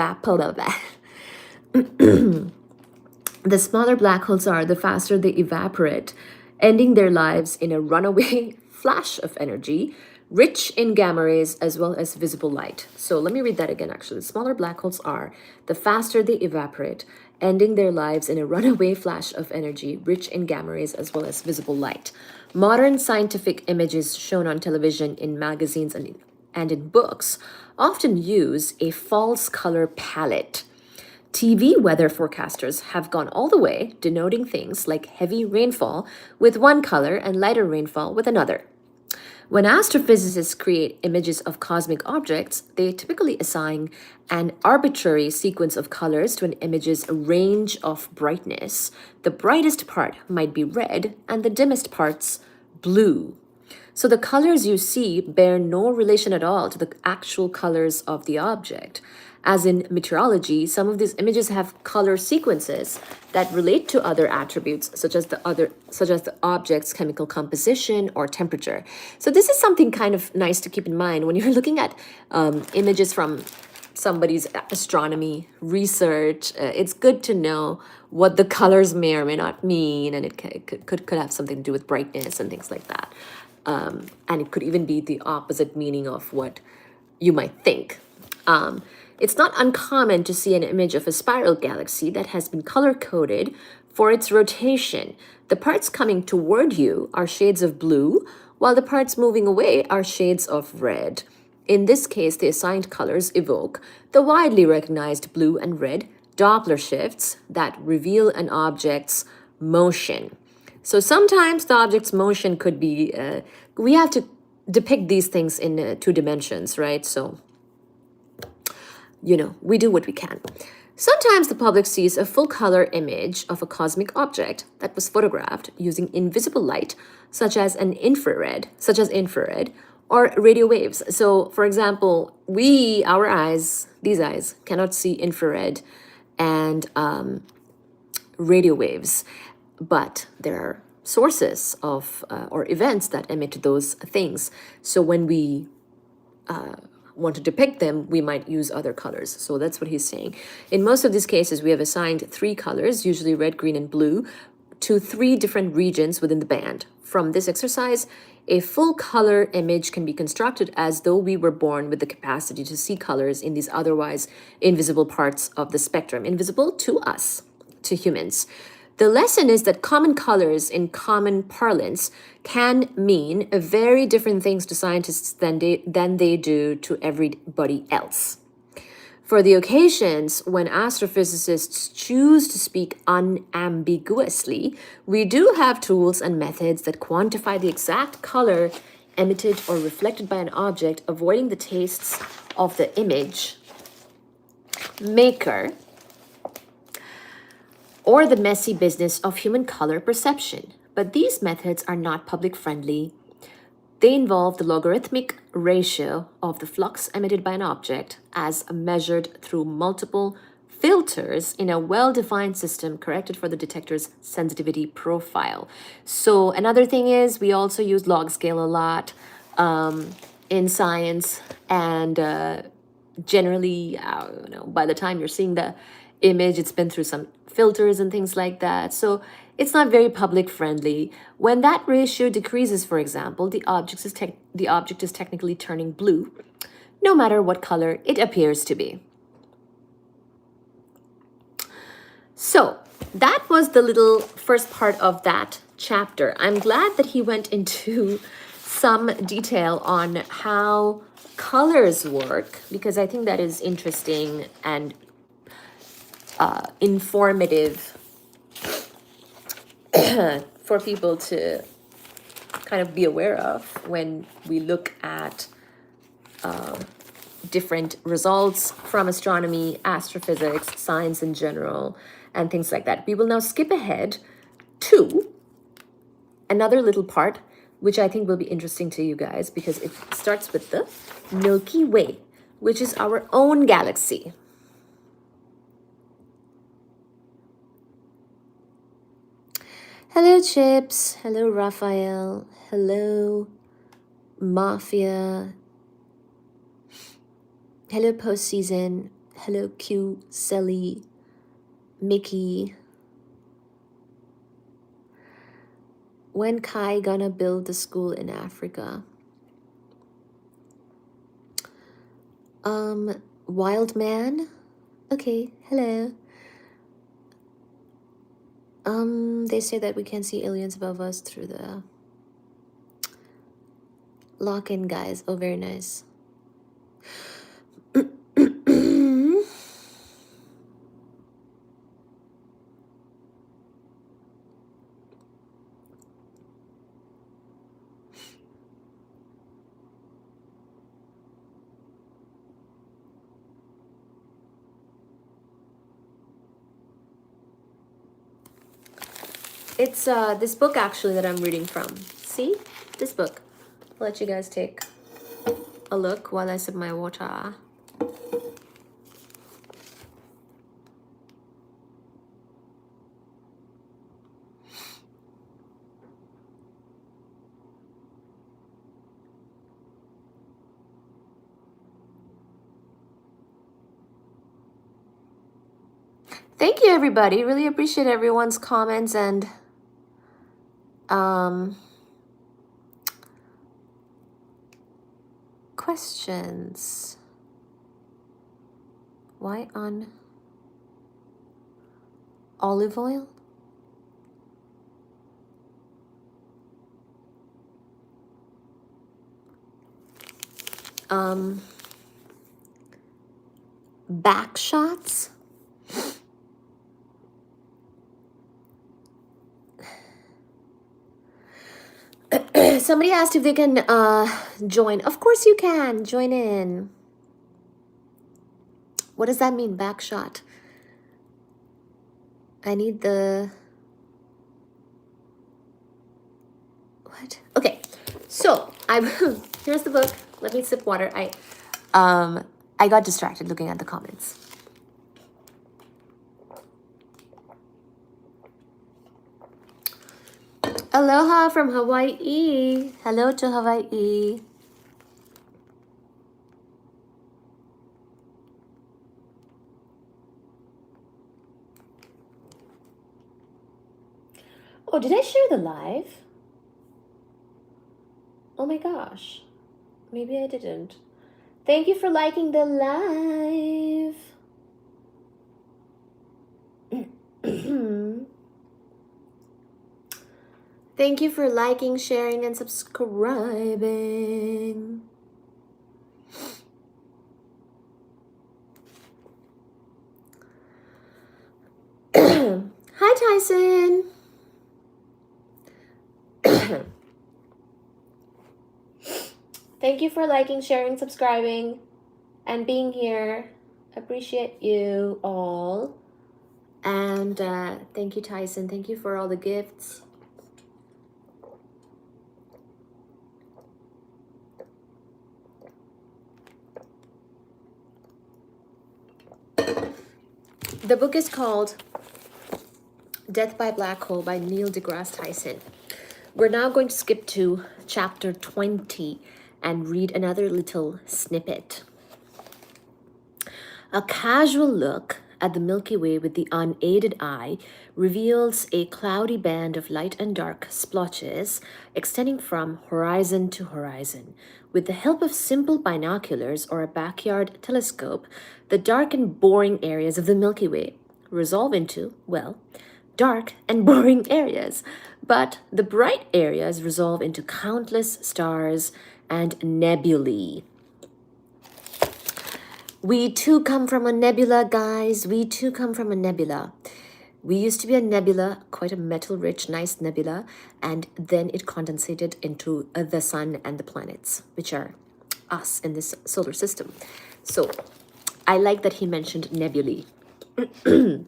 smaller black holes are, the faster they evaporate, ending their lives in a runaway flash of energy, rich in gamma rays as well as visible light. So let me read that again, actually. The smaller black holes are, the faster they evaporate, ending their lives in a runaway flash of energy, rich in gamma rays as well as visible light. Modern scientific images shown on television, in magazines, and in books often use a false color palette. TV weather forecasters have gone all the way, denoting things like heavy rainfall with one color and lighter rainfall with another. When astrophysicists create images of cosmic objects, they typically assign an arbitrary sequence of colors to an image's range of brightness. The brightest part might be red and the dimmest parts blue. So the colors you see bear no relation at all to the actual colors of the object. As in meteorology, some of these images have color sequences that relate to other attributes, such as the object's chemical composition or temperature. So this is something kind of nice to keep in mind when you're looking at images from somebody's astronomy research. It's good to know what the colors may or may not mean, and it could have something to do with brightness and things like that. And it could even be the opposite meaning of what you might think. It's not uncommon to see an image of a spiral galaxy that has been color-coded for its rotation. The parts coming toward you are shades of blue, while the parts moving away are shades of red. In this case, the assigned colors evoke the widely recognized blue and red Doppler shifts that reveal an object's motion. So sometimes the object's motion could be, we have to depict these things in 2 dimensions, right? So, we do what we can. Sometimes the public sees a full color image of a cosmic object that was photographed using invisible light, such as infrared, or radio waves. So for example, our eyes, these eyes, cannot see infrared and radio waves, but there are sources of or events that emit those things. So when we want to depict them, we might use other colors. So that's what he's saying. In most of these cases, we have assigned 3 colors, usually red, green, and blue, to 3 different regions within the band. From this exercise, a full color image can be constructed as though we were born with the capacity to see colors in these otherwise invisible parts of the spectrum, invisible to us, to humans. The lesson is that common colors in common parlance can mean very different things to scientists than they do to everybody else. For the occasions when astrophysicists choose to speak unambiguously, we do have tools and methods that quantify the exact color emitted or reflected by an object, avoiding the tastes of the image maker or the messy business of human color perception. But these methods are not public friendly. They involve the logarithmic ratio of the flux emitted by an object as measured through multiple filters in a well-defined system corrected for the detector's sensitivity profile. So another thing is we also use log scale a lot in science, and generally, by the time you're seeing the image, it's been through some filters and things like that. So it's not very public friendly. When that ratio decreases, for example, the object is technically turning blue, no matter what color it appears to be. So that was the little first part of that chapter. I'm glad that he went into some detail on how colors work, because I think that is interesting and informative for people to kind of be aware of when we look at different results from astronomy, astrophysics, science in general, and things like that. We will now skip ahead to another little part, which I think will be interesting to you guys, because it starts with the Milky Way, which is our own galaxy. Hello, Chips. Hello, Raphael. Hello, Mafia. Hello, Postseason. Hello, Q, Selly, Mickey. When Kai gonna build the school in Africa? Wild Man. Okay, hello. They say that we can see aliens above us through the lock-in, guys. Oh, very nice. It's this book actually that I'm reading from. See? This book. I'll let you guys take a look while I sip my water. Thank you, everybody. Really appreciate everyone's comments and questions. Why on olive oil? Back shots? Somebody asked if they can join. Of course you can. Join in. What does that mean, back shot? I need the... What? Okay, so I'm Here's the book. Let me sip water. I got distracted looking at the comments. Aloha from Hawaii. Hello to Hawaii. Oh, did I share the live? Oh my gosh. Maybe I didn't. Thank you for liking the live. Thank you for liking, sharing, and subscribing. Hi, Tyson. Thank you for liking, sharing, subscribing, and being here. Appreciate you all. And thank you, Tyson. Thank you for all the gifts. The book is called Death by Black Hole by Neil deGrasse Tyson. We're now going to skip to chapter 20 and read another little snippet. A casual look at the Milky Way with the unaided eye reveals a cloudy band of light and dark splotches extending from horizon to horizon. With the help of simple binoculars or a backyard telescope, the dark and boring areas of the Milky Way resolve into, well, dark and boring areas. But the bright areas resolve into countless stars and nebulae. We too come from a nebula, guys. We too come from a nebula. We used to be a nebula, quite a metal-rich, nice nebula, and then it condensated into the sun and the planets, which are us in this solar system. So I like that he mentioned nebulae. In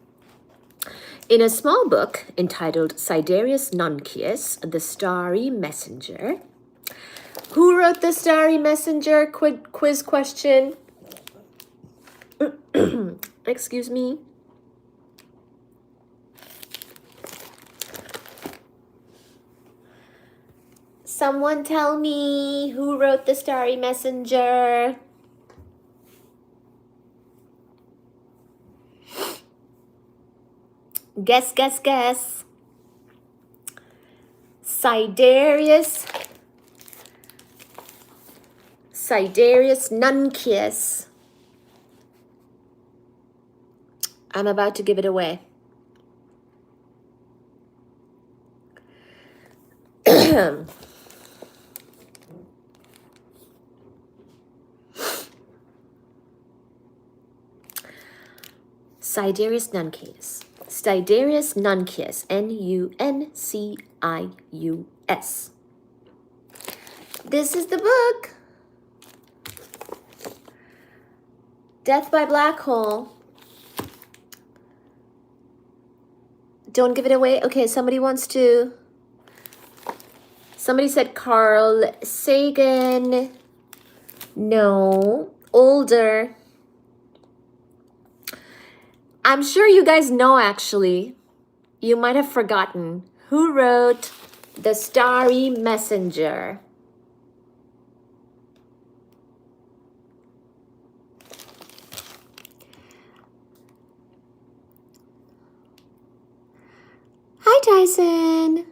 a small book entitled Sidereus Nuncius, The Starry Messenger. Who wrote The Starry Messenger? Quiz question. Excuse me. Someone tell me who wrote The Starry Messenger? Guess, guess, guess. Sidereus Nuncius. I'm about to give it away. Sidereus Nuncius. Sidereus Nuncius. Nuncius. This is the book. Death by Black Hole. Don't give it away. Okay, somebody wants to. Somebody said Carl Sagan. No. Older. I'm sure you guys know, actually. You might have forgotten. Who wrote The Starry Messenger? Hi, Tyson.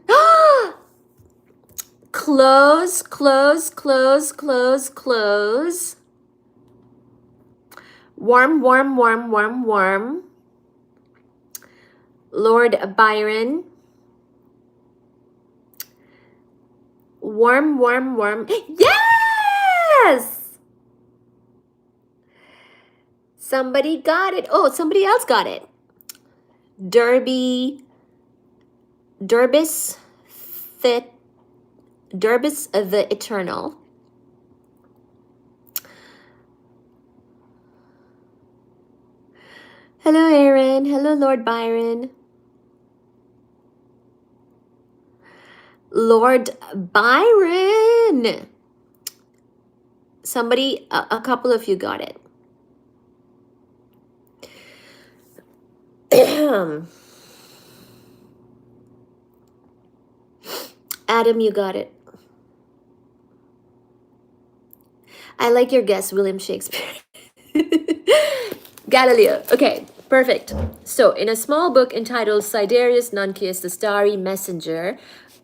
Close, close, close, close, close. Warm, warm, warm, warm, warm. Lord Byron. Warm, warm, warm. Yes! Somebody got it. Oh, somebody else got it. Derbis the Eternal. Hello, Aaron. Hello, Lord Byron. Lord Byron. Somebody, a couple of you got it. Adam, you got it. I like your guess, William Shakespeare. Galileo. Okay, perfect. So, in a small book entitled Sidereus Nuncius, the Starry Messenger,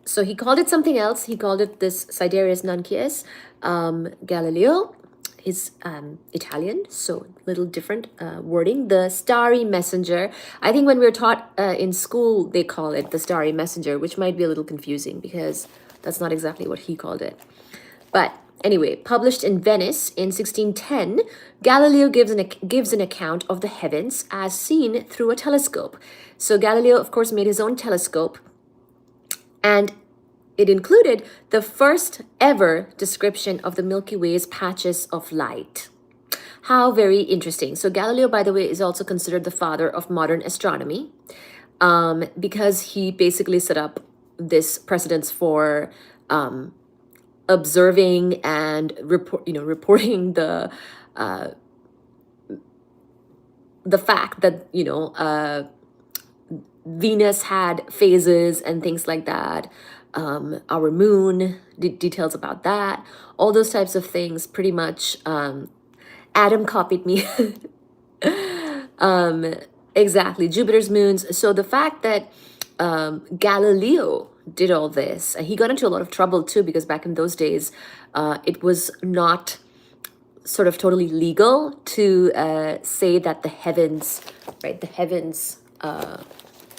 so he called it something else. He called it this Sidereus Nuncius. Galileo is Italian, so little different wording. The Starry Messenger. I think when we were taught in school, they call it the Starry Messenger, which might be a little confusing because that's not exactly what he called it. But anyway, published in Venice in 1610, Galileo gives an account of the heavens as seen through a telescope. So Galileo, of course, made his own telescope, and it included the first ever description of the Milky Way's patches of light. How very interesting. So Galileo, by the way, is also considered the father of modern astronomy, because he basically set up this precedence for observing and reporting the fact that Venus had phases and things like that. Our moon, details about that, all those types of things. Pretty much, Adam copied me. Exactly, Jupiter's moons. So the fact that Galileo did all this, and he got into a lot of trouble too, because back in those days, it was not sort of totally legal to say that the heavens, right, the heavens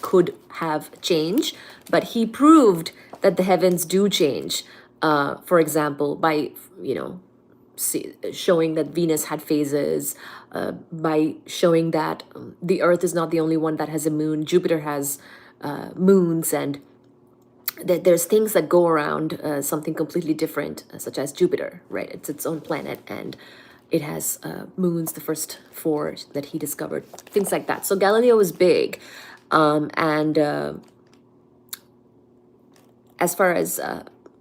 could have change, but he proved that the heavens do change. For example, by showing that Venus had phases, by showing that the Earth is not the only one that has a moon. Jupiter has moons, and that there's things that go around something completely different, such as Jupiter, right? It's its own planet, and it has moons, the first 4 that he discovered, things like that. So Galileo was big, and as far as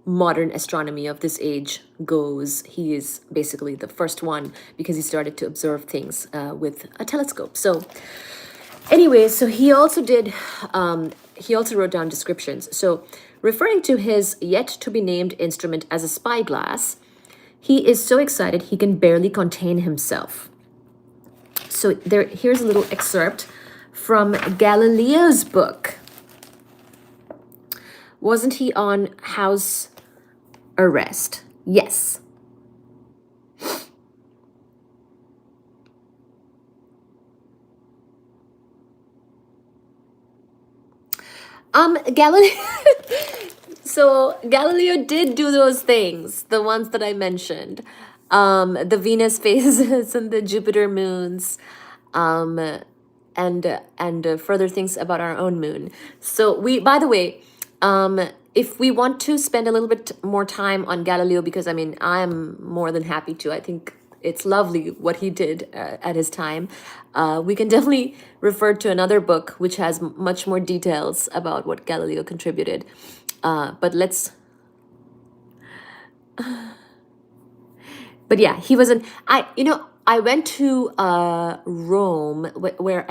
modern astronomy of this age goes, he is basically the first one, because he started to observe things with a telescope. So anyway, so he also wrote down descriptions. So referring to his yet to be named instrument as a spyglass, he is so excited he can barely contain himself. So here's a little excerpt from Galileo's book. Wasn't he on house arrest? Yes. Galileo. So Galileo did do those things, the ones that I mentioned, the Venus phases and the Jupiter moons, and further things about our own moon. So by the way, if we want to spend a little bit more time on Galileo, because I mean, I'm more than happy to. I think it's lovely what he did at his time. We can definitely refer to another book which has much more details about what Galileo contributed. But yeah, he was I went to Rome, where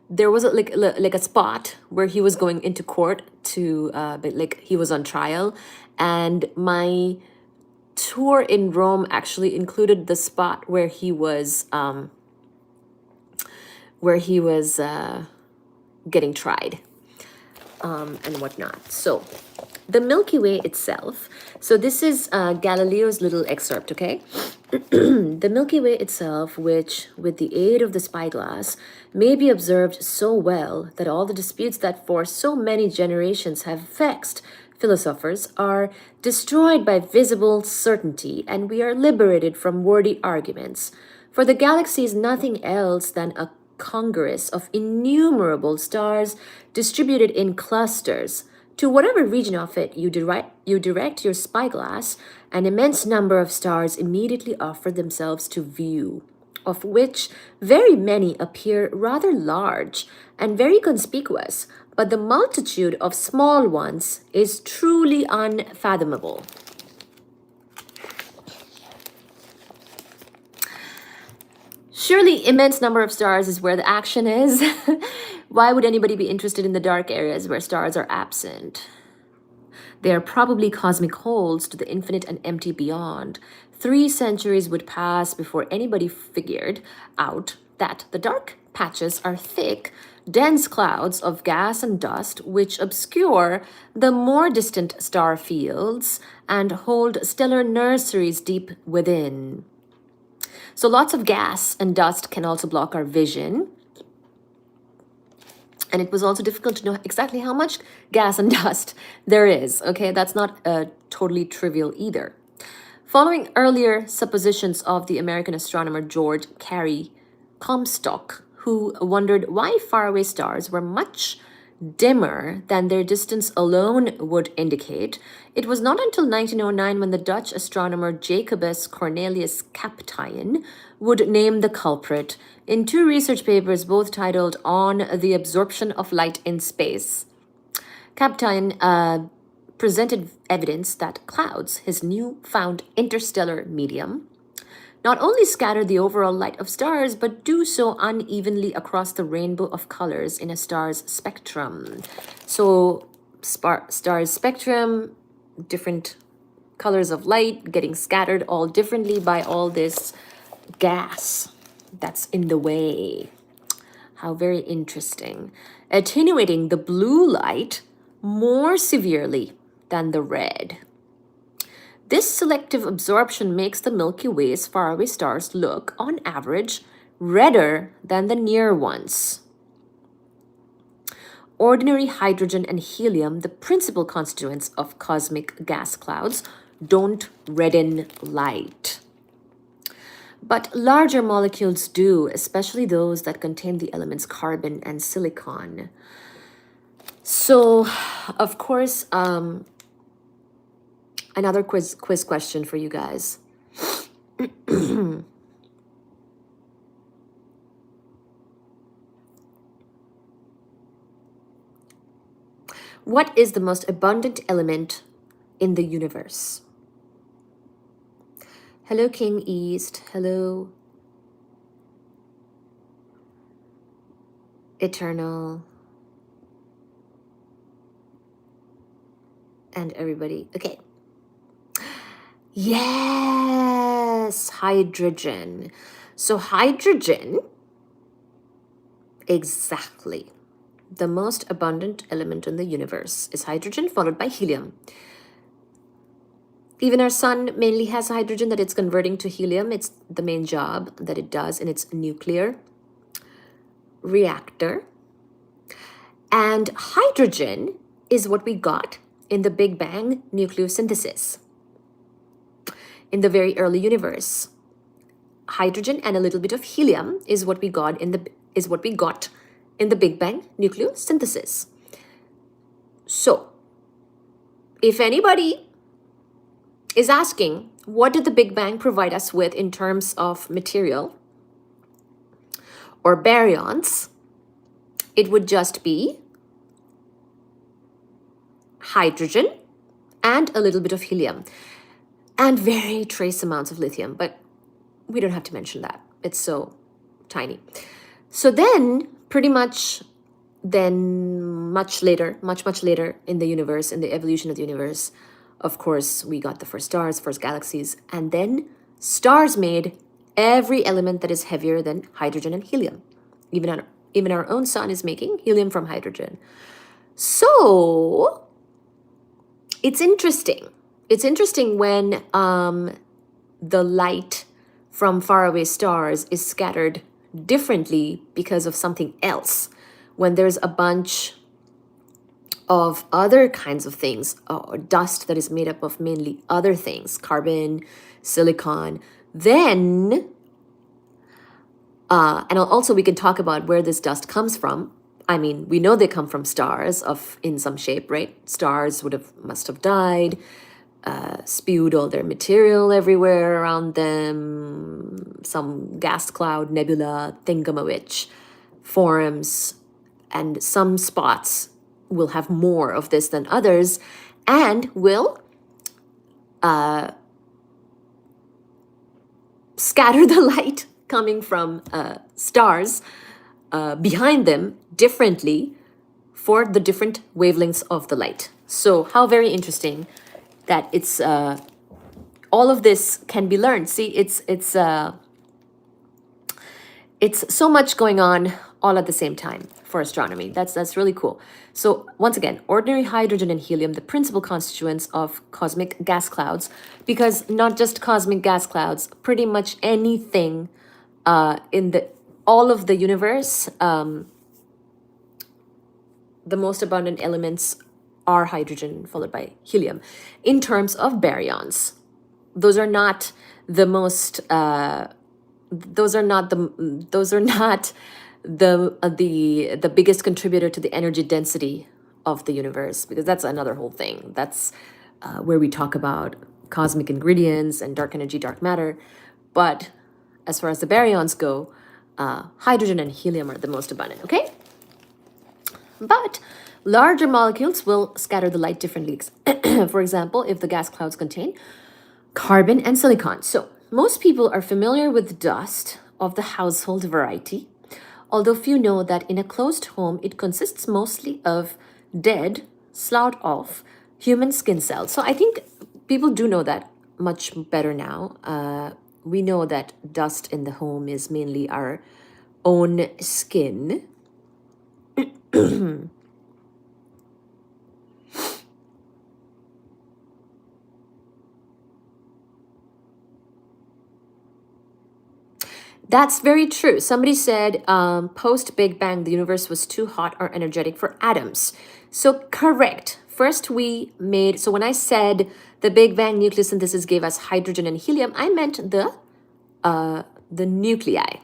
there was like a spot where he was going into court to but like he was on trial, and my tour in Rome actually included the spot where he was getting tried, and whatnot. So the Milky Way itself. So this is Galileo's little excerpt, okay? The Milky Way itself, which, with the aid of the spyglass, may be observed so well that all the disputes that for so many generations have vexed philosophers are destroyed by visible certainty, and we are liberated from wordy arguments. For the galaxy is nothing else than a congress of innumerable stars distributed in clusters. To whatever region of it you direct your spyglass, an immense number of stars immediately offer themselves to view, of which very many appear rather large and very conspicuous, but the multitude of small ones is truly unfathomable. Surely immense number of stars is where the action is. Why would anybody be interested in the dark areas where stars are absent? They are probably cosmic holes to the infinite and empty beyond. 3 centuries would pass before anybody figured out that the dark patches are thick, dense clouds of gas and dust which obscure the more distant star fields and hold stellar nurseries deep within. So lots of gas and dust can also block our vision. And it was also difficult to know exactly how much gas and dust there is. Okay, that's not totally trivial either. Following earlier suppositions of the American astronomer George Carey Comstock, who wondered why faraway stars were much dimmer than their distance alone would indicate, it was not until 1909 when the Dutch astronomer Jacobus Cornelius Kapteyn would name the culprit in 2 research papers, both titled On the Absorption of Light in Space. Kapteyn presented evidence that clouds, his new-found interstellar medium, not only scatter the overall light of stars, but do so unevenly across the rainbow of colors in a star's spectrum. So, star's spectrum, different colors of light getting scattered all differently by all this gas that's in the way. How very interesting. Attenuating the blue light more severely than the red. This selective absorption makes the Milky Way's faraway stars look, on average, redder than the near ones. Ordinary hydrogen and helium, the principal constituents of cosmic gas clouds, don't redden light. But larger molecules do, especially those that contain the elements carbon and silicon. So, of course, another quiz question for you guys. What is the most abundant element in the universe? Hello, King East. Hello, Eternal. And everybody. Okay. Yes, hydrogen. So hydrogen, exactly. The most abundant element in the universe is hydrogen, followed by helium. Even our sun mainly has hydrogen that it's converting to helium. It's the main job that it does in its nuclear reactor. And hydrogen is what we got in the Big Bang nucleosynthesis. In the very early universe, hydrogen and a little bit of helium is what we got in the Big Bang nucleosynthesis. So, if anybody is asking, what did the Big Bang provide us with in terms of material or baryons, it would just be hydrogen and a little bit of helium and very trace amounts of lithium, but we don't have to mention that. It's so tiny. So then pretty much much later in the universe, in the evolution of the universe, of course, we got the first stars, first galaxies, and then stars made every element that is heavier than hydrogen and helium. Even our own sun is making helium from hydrogen. So it's interesting. It's interesting when the light from faraway stars is scattered differently because of something else. When there's a bunch of other kinds of things, dust that is made up of mainly other things, carbon, silicon, then, and also we can talk about where this dust comes from. I mean, we know they come from stars in some shape, right? Stars must have died, spewed all their material everywhere around them, some gas cloud, nebula, thingamawitch forms, and some spots will have more of this than others and will scatter the light coming from stars behind them differently for the different wavelengths of the light. So how very interesting that it's all of this can be learned. See, it's so much going on all at the same time for astronomy. That's really cool. So once again, ordinary hydrogen and helium, the principal constituents of cosmic gas clouds, because not just cosmic gas clouds, pretty much anything in the all of the universe, the most abundant elements are hydrogen followed by helium. In terms of baryons, those are not the most those are not the biggest contributor to the energy density of the universe, because that's another whole thing. That's where we talk about cosmic ingredients and dark energy, dark matter. But as far as the baryons go, hydrogen and helium are the most abundant. Okay, but larger molecules will scatter the light differently. For example, if the gas clouds contain carbon and silicon. So most people are familiar with dust of the household variety, although few know that in a closed home, it consists mostly of dead, sloughed off human skin cells. So I think people do know that much better now. We know that dust in the home is mainly our own skin. That's very true. Somebody said post Big Bang, the universe was too hot or energetic for atoms. So correct. First we made, so when I said the Big Bang nucleosynthesis gave us hydrogen and helium, I meant the nuclei.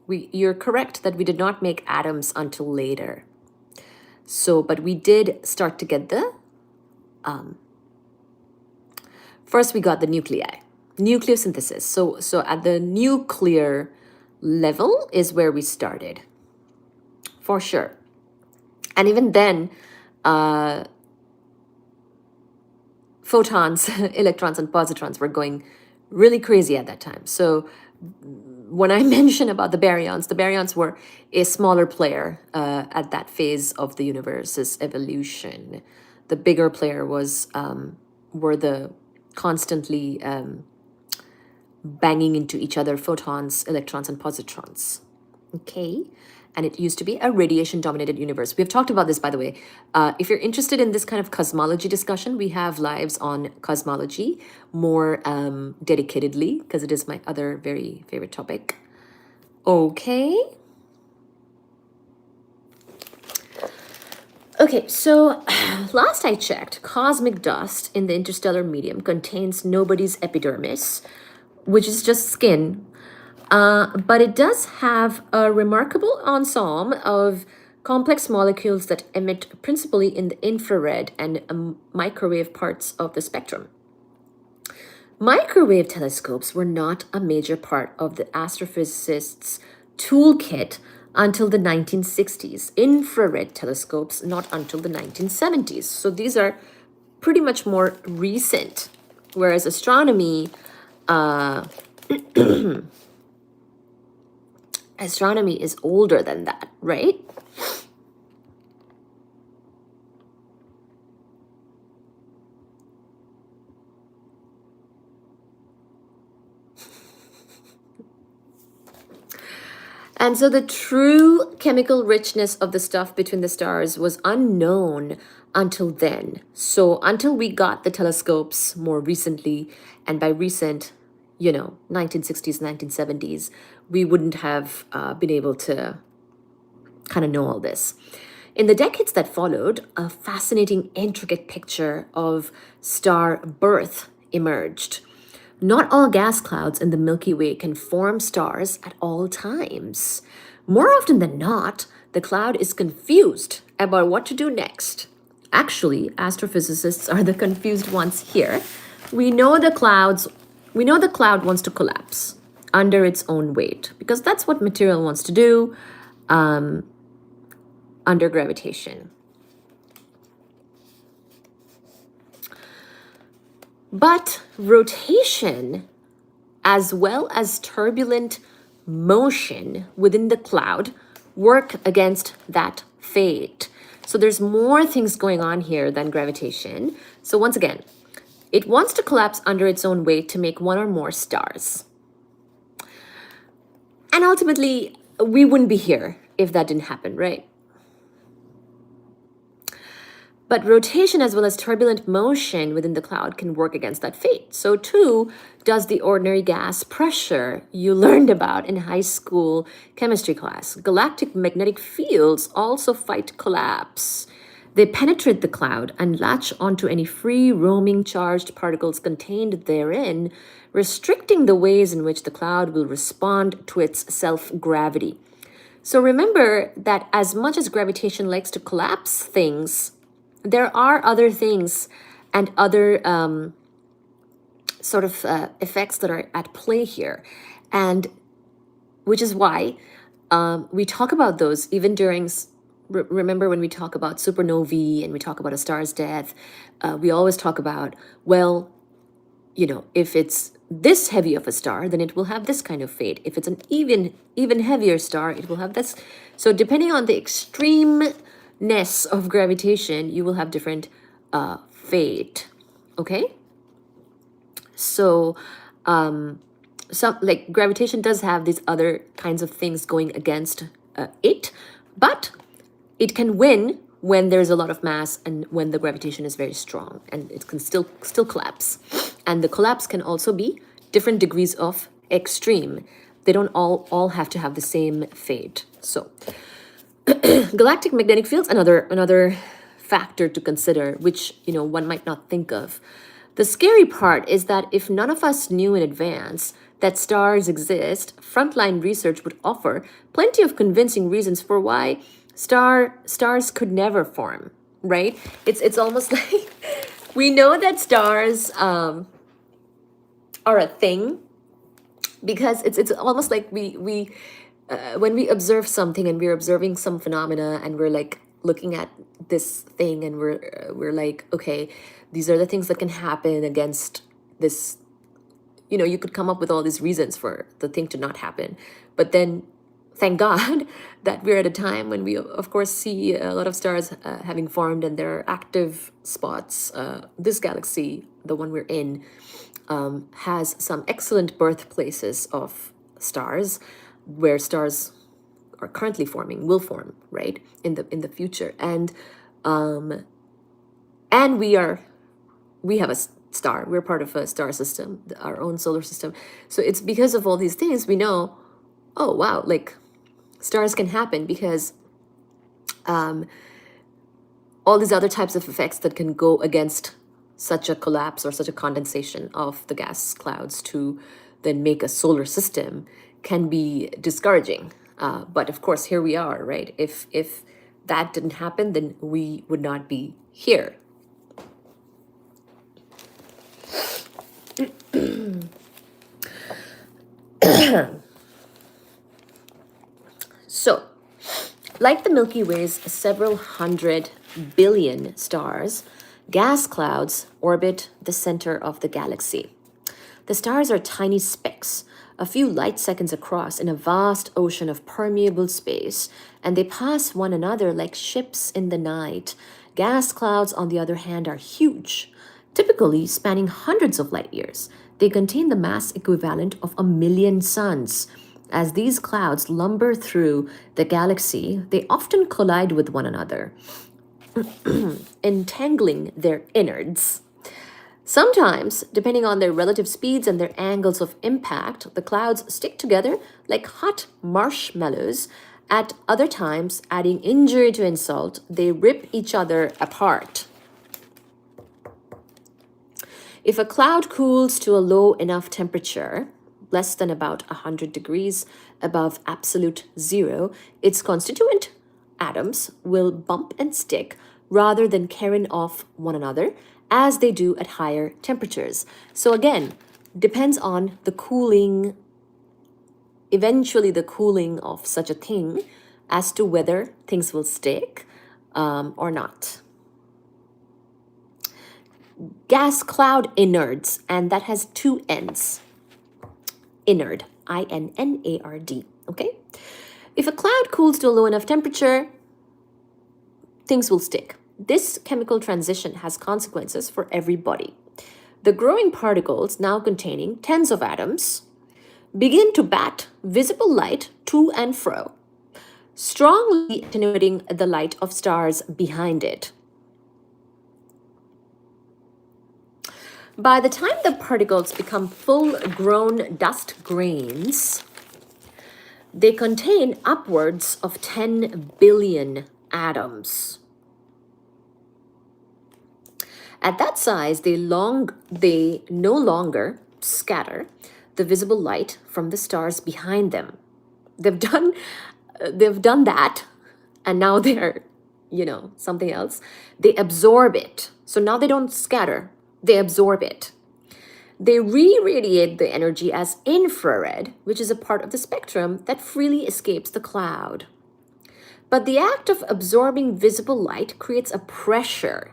You're correct that we did not make atoms until later. So, but we did start to get the, first we got the nuclei, nucleosynthesis. So at the nuclear level is where we started, for sure. And even then, photons, electrons, and positrons were going really crazy at that time. So when I mention about the baryons were a smaller player at that phase of the universe's evolution. The bigger player was were the constantly banging into each other photons, electrons, and positrons. Okay. And it used to be a radiation-dominated universe. We've talked about this, by the way. If you're interested in this kind of cosmology discussion, we have lives on cosmology more dedicatedly, because it is my other very favorite topic. Okay. Okay, so last I checked, cosmic dust in the interstellar medium contains nobody's epidermis, which is just skin. But it does have a remarkable ensemble of complex molecules that emit principally in the infrared and microwave parts of the spectrum. Microwave telescopes were not a major part of the astrophysicists' toolkit until the 1960s. Infrared telescopes, not until the 1970s. So these are pretty much more recent, whereas astronomy, astronomy is older than that, right? And so the true chemical richness of the stuff between the stars was unknown until then. So until we got the telescopes more recently, and by recent, 1960s, 1970s, we wouldn't have been able to kind of know all this. In the decades that followed, a fascinating, intricate picture of star birth emerged. Not all gas clouds in the Milky Way can form stars at all times. More often than not, the cloud is confused about what to do next. Actually, astrophysicists are the confused ones here. We know the cloud wants to collapse under its own weight, because that's what material wants to do under gravitation. But rotation, as well as turbulent motion within the cloud work against that fate? So there's more things going on here than gravitation. So once again, it wants to collapse under its own weight to make one or more stars. And ultimately, we wouldn't be here if that didn't happen, right? But rotation as well as turbulent motion within the cloud can work against that fate. So too does the ordinary gas pressure you learned about in high school chemistry class. Galactic magnetic fields also fight collapse. They penetrate the cloud and latch onto any free roaming charged particles contained therein, restricting the ways in which the cloud will respond to its self-gravity. So remember that as much as gravitation likes to collapse things, there are other things and other effects that are at play here. And which is why we talk about those even during, remember when we talk about supernovae and we talk about a star's death, we always talk about, well, you know, if it's this heavy of a star, then it will have this kind of fate. If it's an even heavier star, it will have this. So depending on the extremeness of gravitation, you will have different fate. Okay. So some like gravitation does have these other kinds of things going against it, but it can win when there's a lot of mass and when the gravitation is very strong, and it can still collapse. And the collapse can also be different degrees of extreme. They don't all have to have the same fate. So galactic magnetic fields, another factor to consider, which, you know, one might not think of. The scary part is that if none of us knew in advance that stars exist, frontline research would offer plenty of convincing reasons for why stars could never form, right? It's almost like we know that stars are a thing because it's almost like we when we observe something and we're observing some phenomena and we're like looking at this thing and we're like, okay, these are the things that can happen against this. You know, you could come up with all these reasons for the thing to not happen, but then thank God that we're at a time when we, of course, see a lot of stars having formed and there are active spots. This galaxy, the one we're in, has some excellent birthplaces of stars where stars are currently forming, will form, right, in the future. And we have a star. We're part of a star system, our own solar system. So it's because of all these things we know, oh wow, like stars can happen because all these other types of effects that can go against such a collapse or such a condensation of the gas clouds to then make a solar system can be discouraging. But of course, here we are, right? If that didn't happen, then we would not be here. So, like the Milky Way's several hundred billion stars, gas clouds orbit the center of the galaxy. The stars are tiny specks, a few light seconds across in a vast ocean of permeable space, and they pass one another like ships in the night. Gas clouds, on the other hand, are huge, typically spanning hundreds of light years. They contain the mass equivalent of 1,000,000 suns. As these clouds lumber through the galaxy, they often collide with one another, entangling their innards. Sometimes, depending on their relative speeds and their angles of impact, the clouds stick together like hot marshmallows. At other times, adding injury to insult, they rip each other apart. If a cloud cools to a low enough temperature, less than about 100 degrees above absolute zero, its constituent atoms will bump and stick rather than carrying off one another as they do at higher temperatures. So again, depends on the cooling, eventually the cooling of such a thing as to whether things will stick or not. Gas cloud innards, and that has two ends. Innard. INNARD, okay? If a cloud cools to a low enough temperature, things will stick. This chemical transition has consequences for everybody. The growing particles, now containing tens of atoms, begin to bat visible light to and fro, strongly attenuating the light of stars behind it. By the time the particles become full-grown dust grains, they contain upwards of 10 billion atoms. At that size, they no longer scatter the visible light from the stars behind them. They've done that, and now they're, something else. They absorb it. So now they don't scatter, they absorb it. They re-radiate the energy as infrared, which is a part of the spectrum that freely escapes the cloud. But the act of absorbing visible light creates a pressure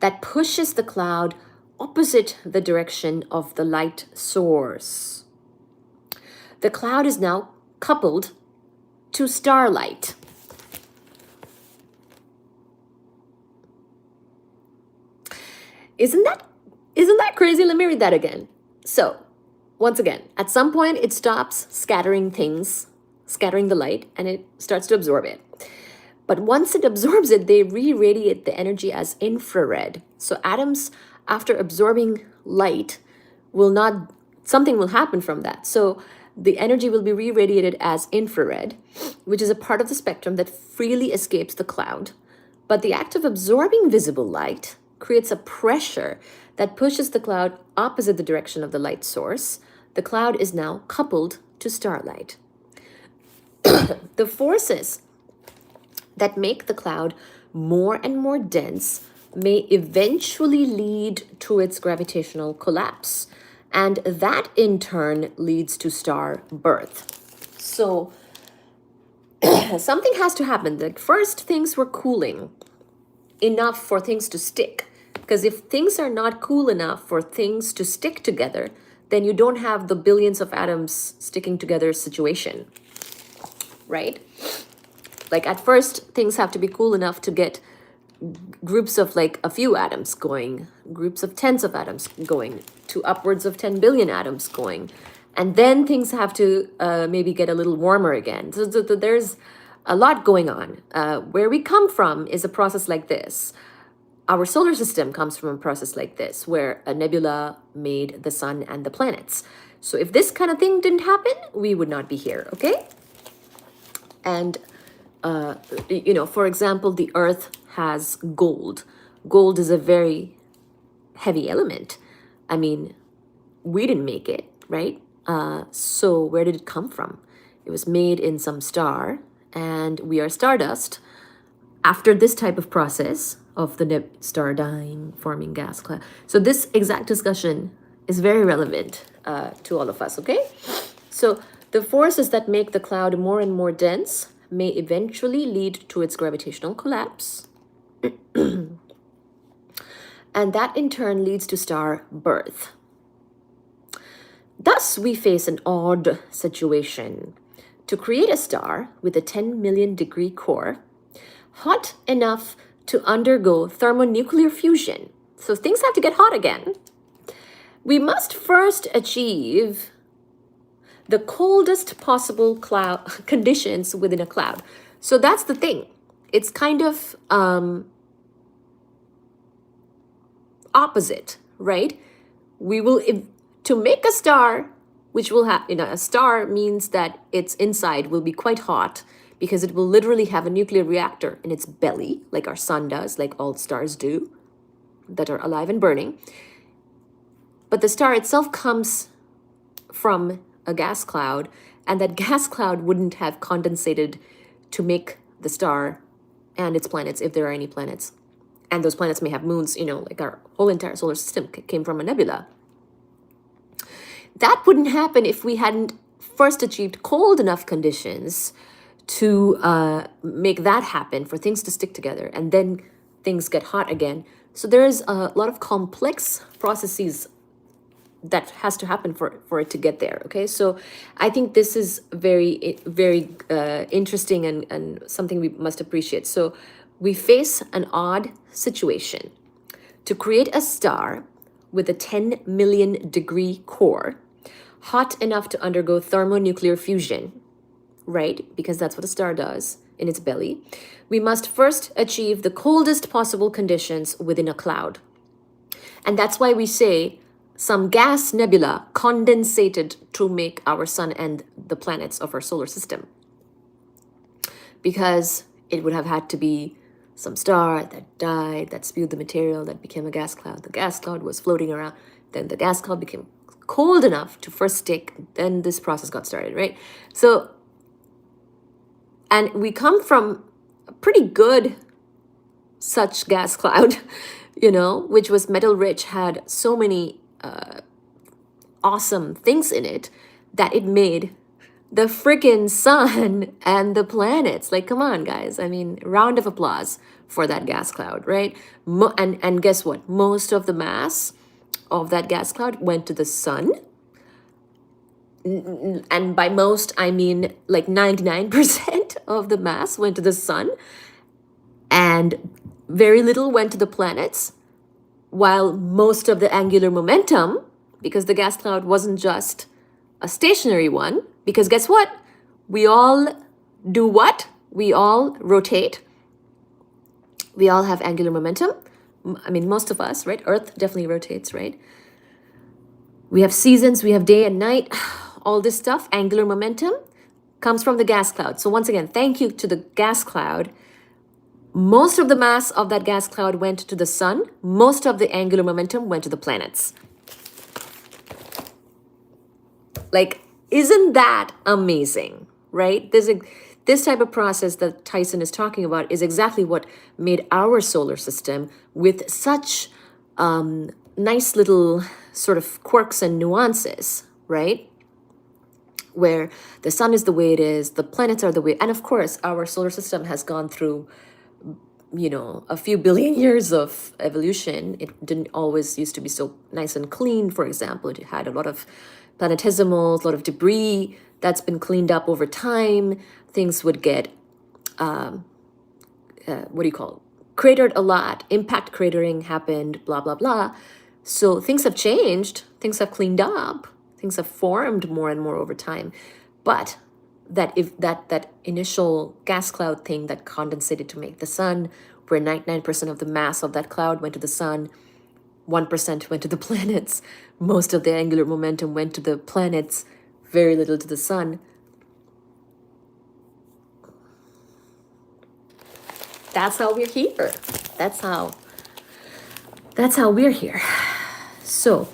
that pushes the cloud opposite the direction of the light source. The cloud is now coupled to starlight. Isn't that crazy? Let me read that again. So, once again, at some point it stops scattering the light, and it starts to absorb it. But once it absorbs it, they re-radiate the energy as infrared. So atoms, after absorbing light, something will happen from that. So the energy will be re-radiated as infrared, which is a part of the spectrum that freely escapes the cloud. But the act of absorbing visible light creates a pressure that pushes the cloud opposite the direction of the light source. The cloud is now coupled to starlight. The forces that make the cloud more and more dense may eventually lead to its gravitational collapse. And that in turn leads to star birth. So something has to happen. Like first, things were cooling enough for things to stick. Because if things are not cool enough for things to stick together, then you don't have the billions of atoms sticking together situation, right? Like at first, things have to be cool enough to get groups of like a few atoms going, groups of tens of atoms going, to upwards of 10 billion atoms going. And then things have to maybe get a little warmer again. So there's a lot going on. Where we come from is a process like this. Our solar system comes from a process like this, where a nebula made the sun and the planets. So if this kind of thing didn't happen, we would not be here, okay? And for example, the earth has gold. Gold is a very heavy element. I mean, we didn't make it, right? So where did it come from? It was made in some star, and we are stardust. After this type of process of the star dying, forming gas cloud. So this exact discussion is very relevant to all of us, okay? So the forces that make the cloud more and more dense may eventually lead to its gravitational collapse. And that in turn leads to star birth. Thus, we face an odd situation. To create a star with a 10 million degree core, hot enough to undergo thermonuclear fusion, so things have to get hot again, we must first achieve the coldest possible cloud conditions within a cloud. So that's the thing. It's kind of opposite, right? We will, to make a star, which will have, a star means that its inside will be quite hot because it will literally have a nuclear reactor in its belly, like our sun does, like all stars do, that are alive and burning. But the star itself comes from a gas cloud, and that gas cloud wouldn't have condensated to make the star and its planets, if there are any planets. And those planets may have moons, like our whole entire solar system came from a nebula. That wouldn't happen if we hadn't first achieved cold enough conditions to make that happen, for things to stick together, and then things get hot again. So there is a lot of complex processes that has to happen for it to get there. Okay, so I think this is very interesting and something we must appreciate. So we face an odd situation to create a star with a 10 million degree core, hot enough to undergo thermonuclear fusion, right? Because that's what a star does in its belly. We must first achieve the coldest possible conditions within a cloud. And that's why we say some gas nebula condensated to make our sun and the planets of our solar system. Because it would have had to be some star that died, that spewed the material, that became a gas cloud. The gas cloud was floating around. Then the gas cloud became cold enough to first stick. Then this process got started, right? So, and we come from a pretty good such gas cloud, which was metal rich, had so many awesome things in it that it made the freaking sun and the planets. Like, come on, guys. I mean, round of applause for that gas cloud, right? And guess what? Most of the mass of that gas cloud went to the sun. And by most, I mean like 99% of the mass went to the sun. And very little went to the planets, while most of the angular momentum, because the gas cloud wasn't just a stationary one, because guess what? We all do what? We all rotate. We all have angular momentum. I mean, most of us, right? Earth definitely rotates, right? We have seasons, we have day and night, all this stuff, angular momentum comes from the gas cloud. So once again, thank you to the gas cloud. Most of the mass of that gas cloud went to the sun. Most of the angular momentum went to the planets. Like, isn't that amazing, right? This type of process that TYSON is talking about is exactly what made our solar system, with such nice little sort of quirks and nuances, right? Where the sun is the way it is, the planets are the way, and of course, our solar system has gone through a few billion years of evolution. It didn't always used to be so nice and clean. For example, it had a lot of planetesimals, a lot of debris that's been cleaned up over time. Things would get, cratered a lot. Impact cratering happened, blah, blah, blah. So things have changed. Things have cleaned up. Things have formed more and more over time. But that initial gas cloud thing that condensated to make the sun, where 99% of the mass of that cloud went to the sun, 1% went to the planets, most of the angular momentum went to the planets, very little to the sun. That's how we're here. That's how we're here. So,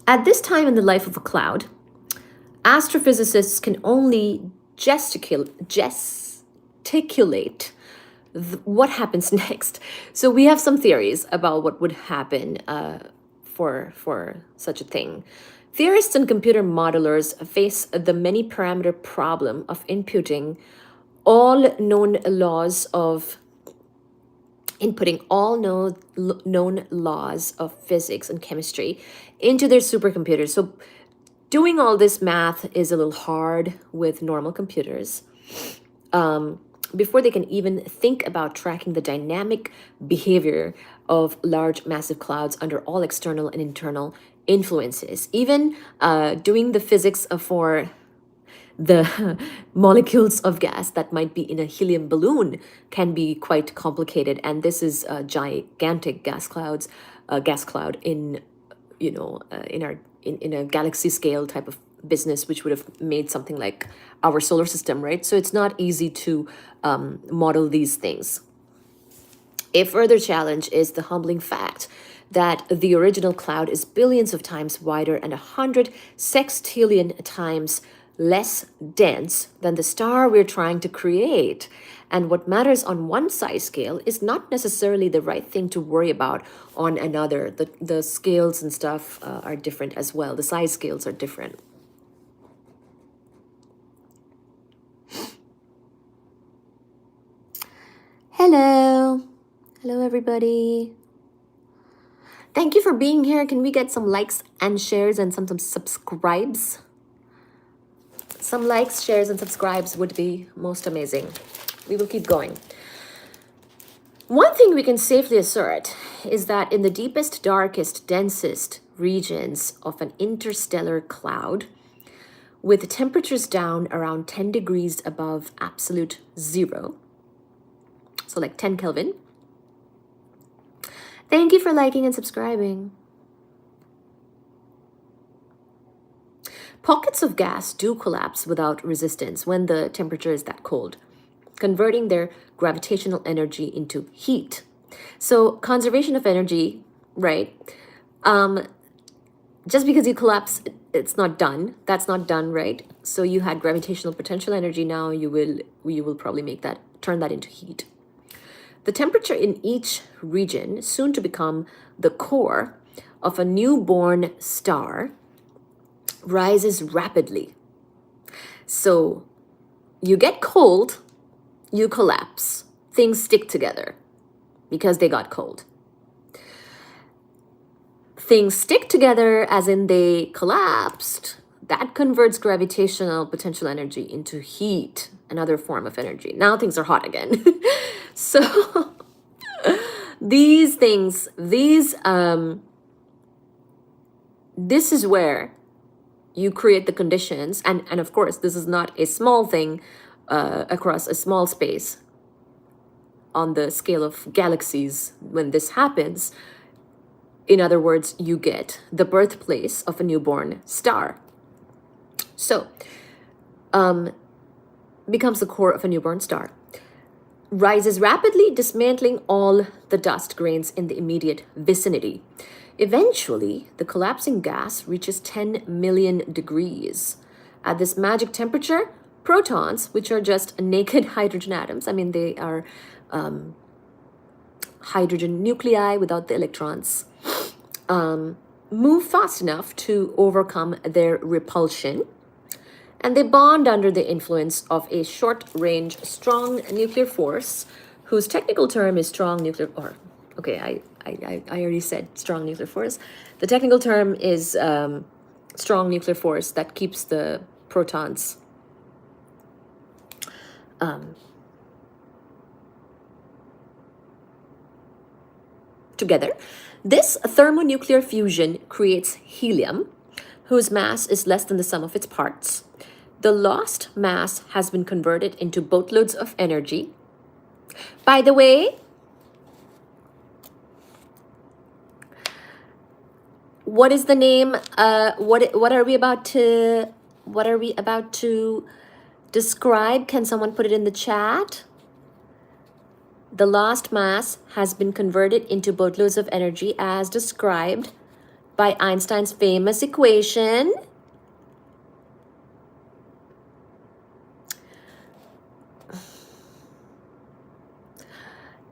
at this time in the life of a cloud, astrophysicists can only gesticulate what happens next. So we have some theories about what would happen for such a thing. Theorists and computer modelers face the many parameter problem of inputting all known laws of inputting all known laws of physics and chemistry into their supercomputers. So doing all this math is a little hard with normal computers. Before they can even think about tracking the dynamic behavior of large, massive clouds under all external and internal influences. Even doing the physics for the molecules of gas that might be in a helium balloon can be quite complicated. And this is a gigantic gas cloud in in a galaxy scale type of business, which would have made something like our solar system, right? So it's not easy to model these things. A further challenge is the humbling fact that the original cloud is billions of times wider and 100 sextillion times less dense than the star we're trying to create. And what matters on one size scale is not necessarily the right thing to worry about on another. The scales and stuff are different as well. The size scales are different. Hello. Hello, everybody. Thank you for being here. Can we get some likes and shares and some subscribes? Some likes, shares, and subscribes would be most amazing. We will keep going. One thing we can safely assert is that in the deepest, darkest, densest regions of an interstellar cloud, with temperatures down around 10 degrees above absolute zero, so like 10 Kelvin. Thank you for liking and subscribing. Pockets of gas do collapse without resistance when the temperature is that cold, converting their gravitational energy into heat. So conservation of energy, right? Just because you collapse, it's not done. That's not done, right? So you had gravitational potential energy. Now you will probably turn that into heat. The temperature in each region, soon to become the core of a newborn star, rises rapidly. So you get cold, you collapse. Things stick together because they got cold. Things stick together as in they collapsed. That converts gravitational potential energy into heat, another form of energy. Now things are hot again. So these things, this is where you create the conditions. And of course, this is not a small thing across a small space on the scale of galaxies when this happens. In other words, you get the birthplace of a newborn star. So, becomes the core of a newborn star. Rises rapidly, dismantling all the dust grains in the immediate vicinity. Eventually, the collapsing gas reaches 10 million degrees. At this magic temperature, protons, which are just naked hydrogen atoms, I mean, they are hydrogen nuclei without the electrons, move fast enough to overcome their repulsion, and they bond under the influence of a short-range strong nuclear force, whose technical term is strong nuclear, or, okay, I already said strong nuclear force. The technical term is strong nuclear force that keeps the protons together. This thermonuclear fusion creates helium, whose mass is less than the sum of its parts. The lost mass has been converted into boatloads of energy. By the way, what is the name? What are we about to describe? Can someone put it in the chat? The lost mass has been converted into boatloads of energy as described by Einstein's famous equation.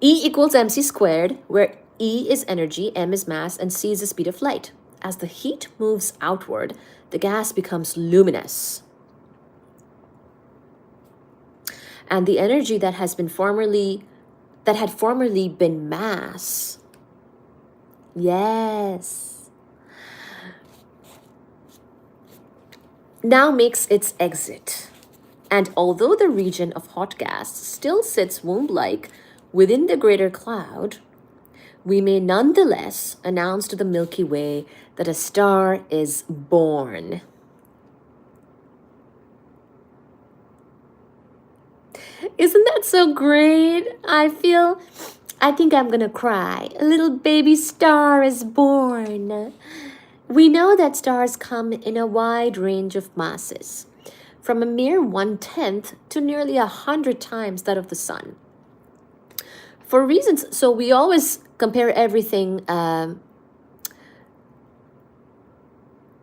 E equals mc squared, where E is energy, m is mass, and c is the speed of light. As the heat moves outward, the gas becomes luminous. And the energy that had formerly been mass, yes, now makes its exit. And although the region of hot gas still sits womb-like within the greater cloud, we may nonetheless announce to the Milky Way that a star is born. Isn't that so great? I think I'm gonna cry. A little baby star is born. We know that stars come in a wide range of masses, from a mere 1/10 to nearly 100 times that of the sun. For reasons, so we always compare everything.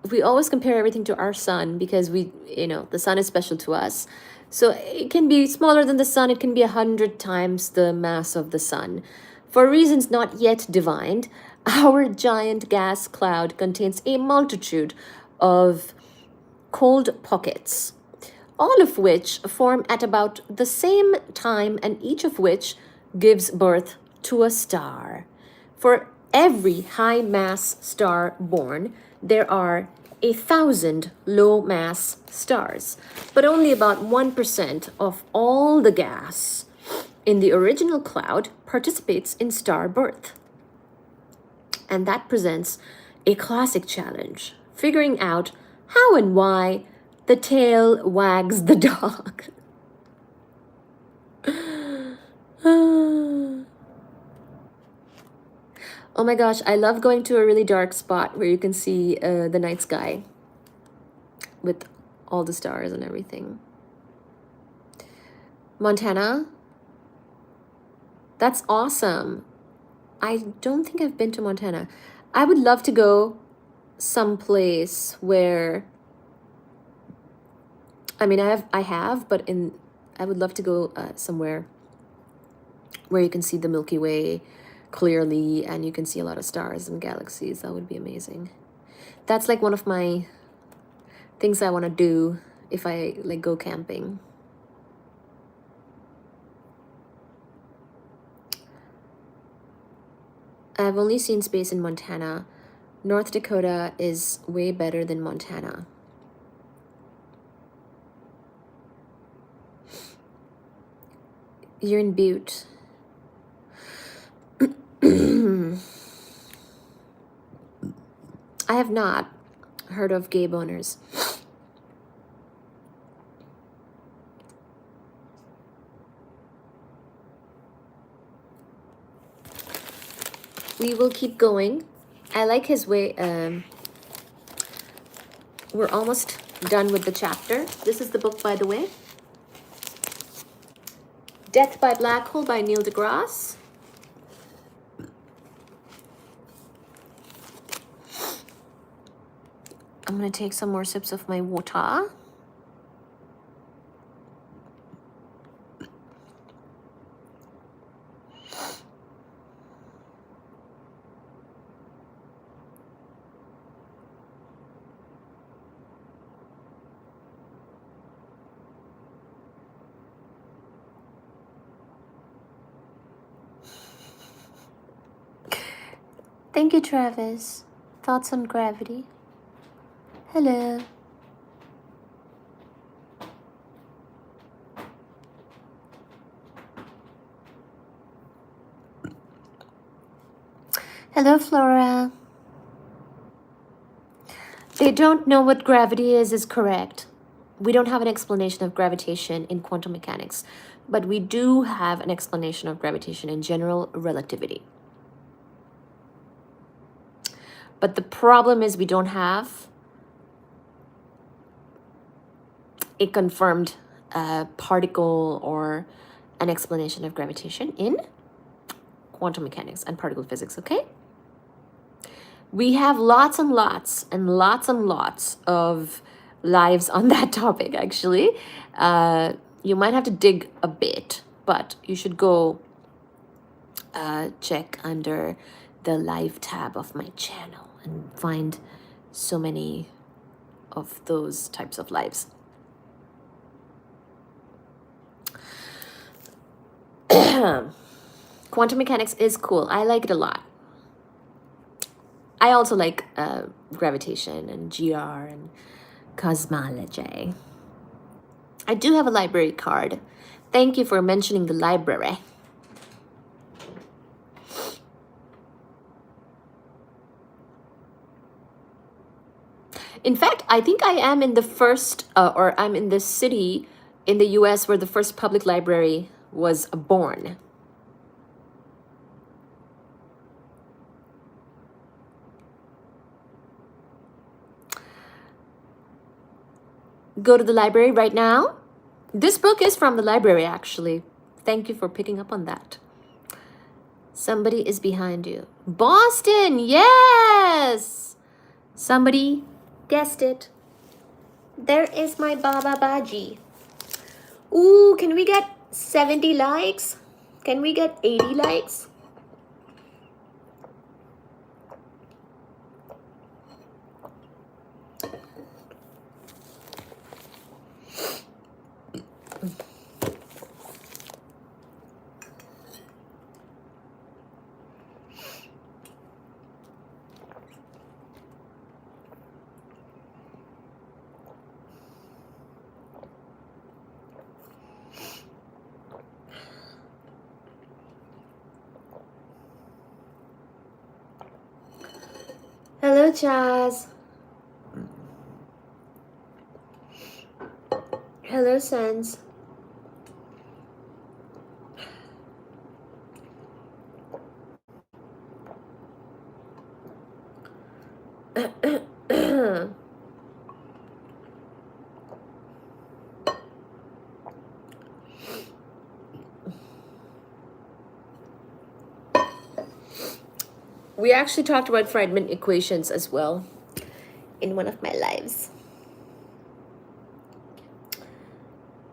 We always compare everything to our sun because the sun is special to us. So it can be smaller than the sun. It can be 100 times the mass of the sun. For reasons not yet divined, our giant gas cloud contains a multitude of cold pockets, all of which form at about the same time and each of which gives birth to a star. For every high mass star born, there are 1,000 low mass stars, but only about 1% of all the gas in the original cloud participates in star birth. And that presents a classic challenge, figuring out how and why the tail wags the dog. Oh my gosh, I love going to a really dark spot where you can see the night sky with all the stars and everything. Montana? That's awesome. I don't think I've been to Montana. I would love to go someplace where, I mean, I have, but I would love to go somewhere where you can see the Milky Way clearly and you can see a lot of stars and galaxies. That would be amazing. That's like one of my things I want to do if I like go camping. I've only seen space in Montana. North Dakota is way better than Montana. You're in Butte. I have not heard of gay boners. We will keep going. I like his way. We're almost done with the chapter. This is the book, by the way. Death by Black Hole by Neil deGrasse. I'm going to take some more sips of my water. Thank you, Travis. Thoughts on gravity? Hello. Hello, Flora. They don't know what gravity is correct. We don't have an explanation of gravitation in quantum mechanics, but we do have an explanation of gravitation in general relativity. But the problem is we don't have a confirmed particle or an explanation of gravitation in quantum mechanics and particle physics, okay? We have lots and lots and lots and lots of lives on that topic, actually. You might have to dig a bit, but you should go check under the live tab of my channel and find so many of those types of lives. Quantum mechanics is cool. I like it a lot. I also like gravitation and GR and cosmology. I do have a library card. Thank you for mentioning the library. In fact, I think I am in the first, or I'm in the city in the US where the first public library was born. Go to the library right now. This book is from the library, actually. Thank you for picking up on that. Somebody is behind you. Boston, yes! Somebody guessed it. There is my Baba Baji. Ooh, can we get 70 likes? Can we get 80 likes? Hello, Chaz. Hello, Sense. We actually talked about Friedman equations as well in one of my lives.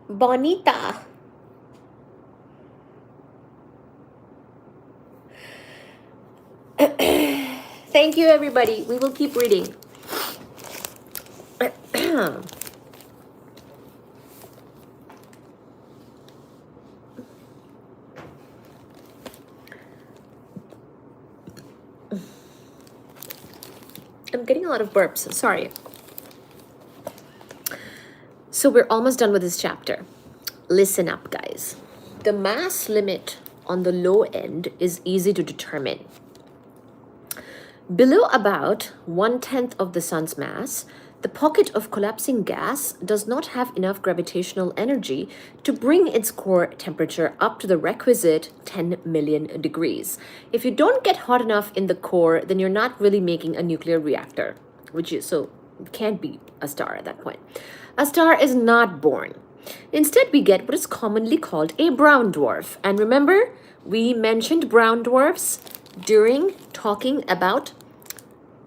Bonita. Thank you, everybody. We will keep reading. I'm getting a lot of burps. Sorry. So we're almost done with this chapter. Listen up, guys. The mass limit on the low end is easy to determine. Below about 1/10 of the sun's mass, the pocket of collapsing gas does not have enough gravitational energy to bring its core temperature up to the requisite 10 million degrees. If you don't get hot enough in the core, then you're not really making a nuclear reactor, so it can't be a star at that point. A star is not born. Instead, we get what is commonly called a brown dwarf. And remember, we mentioned brown dwarfs during talking about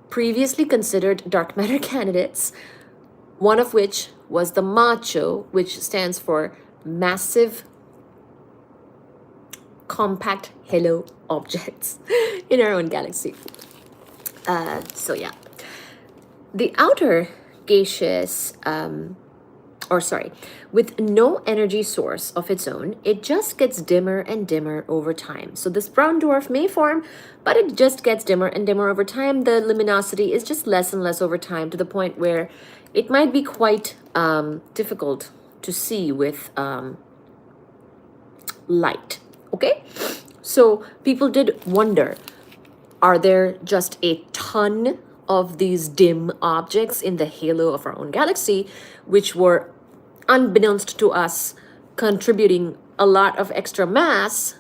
previously considered dark matter candidates, one of which was the MACHO, which stands for Massive Compact Halo Objects in our own galaxy. The outer gaseous, with no energy source of its own, it just gets dimmer and dimmer over time. So this brown dwarf may form, but it just gets dimmer and dimmer over time. The luminosity is just less and less over time, to the point where it might be quite difficult to see with light. Okay? So people did wonder, are there just a ton of these dim objects in the halo of our own galaxy, which were, unbeknownst to us, contributing a lot of extra mass,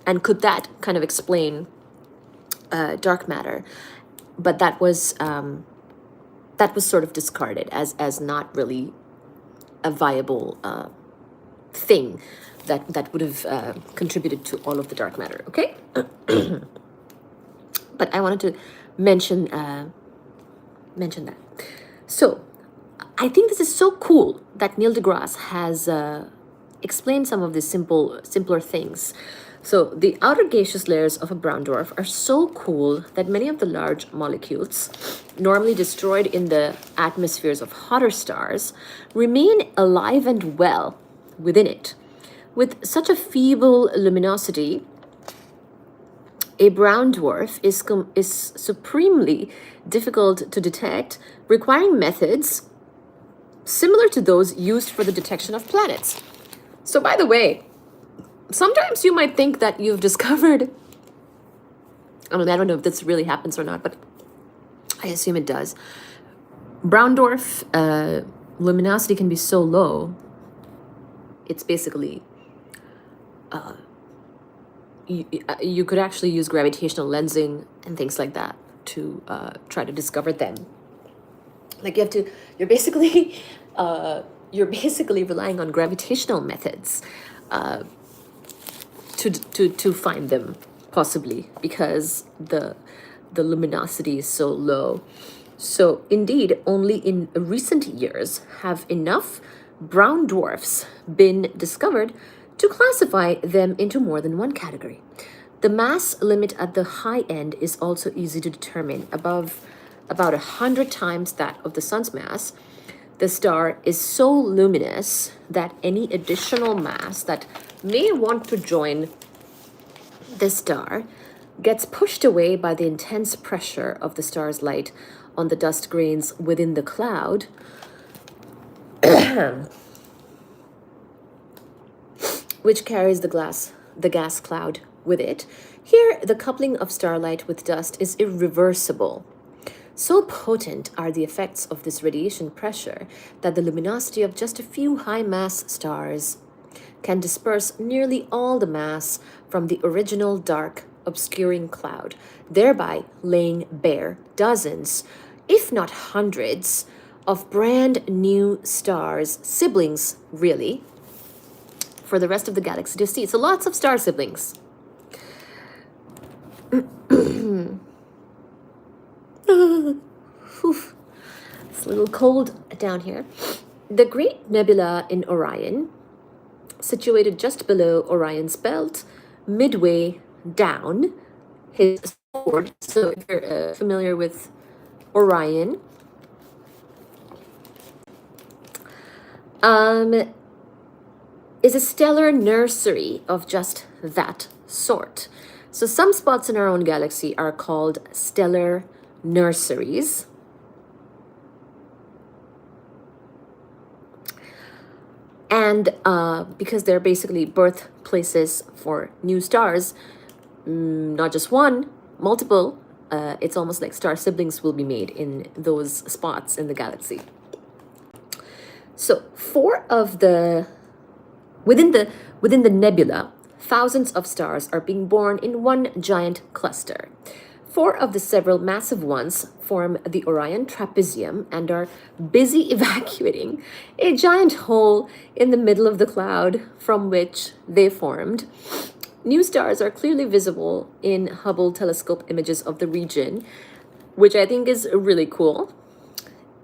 and could that kind of explain dark matter? But that was sort of discarded as not really a viable thing that would have contributed to all of the dark matter. Okay. But I wanted to mention that. So I think this is so cool that Neil deGrasse has explained some of these simpler things. So the outer gaseous layers of a brown dwarf are so cool that many of the large molecules, normally destroyed in the atmospheres of hotter stars, remain alive and well within it. With such a feeble luminosity, a brown dwarf is supremely difficult to detect, requiring methods similar to those used for the detection of planets. So, by the way, sometimes you might think that you've discovered, I don't know if this really happens or not, but I assume it does. Brown dwarf luminosity can be so low, it's basically, you could actually use gravitational lensing and things like that to try to discover them. Like you're basically relying on gravitational methods to find them, possibly, because the luminosity is so low. So indeed, only in recent years have enough brown dwarfs been discovered to classify them into more than one category. The mass limit at the high end is also easy to determine. Above about 100 times that of the sun's mass, the star is so luminous that any additional mass that may want to join the star gets pushed away by the intense pressure of the star's light on the dust grains within the cloud, which carries the gas cloud with it. Here, the coupling of starlight with dust is irreversible. So potent are the effects of this radiation pressure that the luminosity of just a few high-mass stars can disperse nearly all the mass from the original dark, obscuring cloud, thereby laying bare dozens, if not hundreds, of brand new stars, siblings, really, for the rest of the galaxy to see. So lots of star siblings. It's a little cold down here. The Great Nebula in Orion, situated just below Orion's belt, midway down his sword. So if you're familiar with Orion, is a stellar nursery of just that sort. So some spots in our own galaxy are called stellar nurseries. And because they're basically birthplaces for new stars, not just one, multiple, it's almost like star siblings will be made in those spots in the galaxy. So within the nebula, thousands of stars are being born in one giant cluster. 4 of the several massive ones form the Orion trapezium and are busy evacuating a giant hole in the middle of the cloud from which they formed. New stars are clearly visible in Hubble telescope images of the region, which I think is really cool.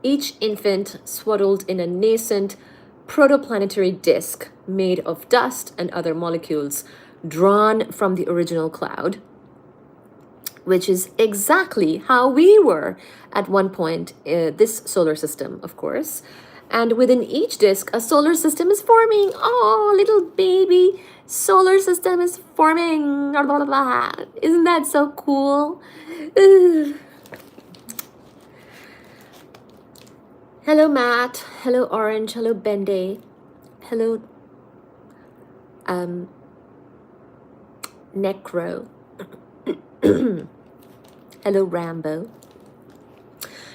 Each infant swaddled in a nascent protoplanetary disk made of dust and other molecules drawn from the original cloud, which is exactly how we were at one point, this solar system, of course. And within each disk, a solar system is forming. Oh, little baby solar system is forming. Blah, blah, blah. Isn't that so cool? Ugh. Hello, Matt. Hello, Orange. Hello, Bende. Hello, Necro. Hello, Rambo.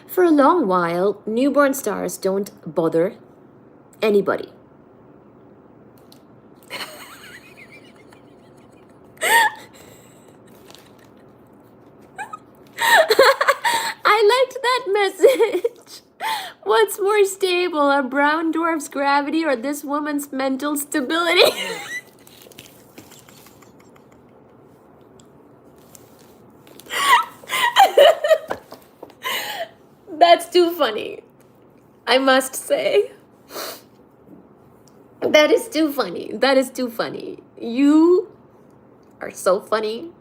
For a long while, newborn stars don't bother anybody. I liked that message. What's more stable, a brown dwarf's gravity or this woman's mental stability? That's too funny, I must say. That is too funny. That is too funny. You are so funny.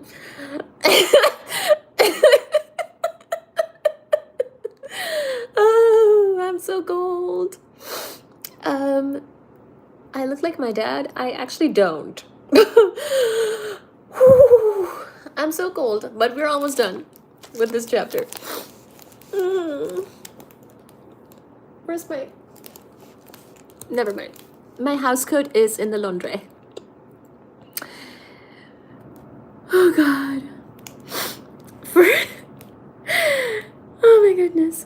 Oh, I'm so cold. I look like my dad. I actually don't. I'm so cold, but we're almost done with this chapter. Where's my... Never mind. My house coat is in the laundry. Oh, God. Oh, my goodness.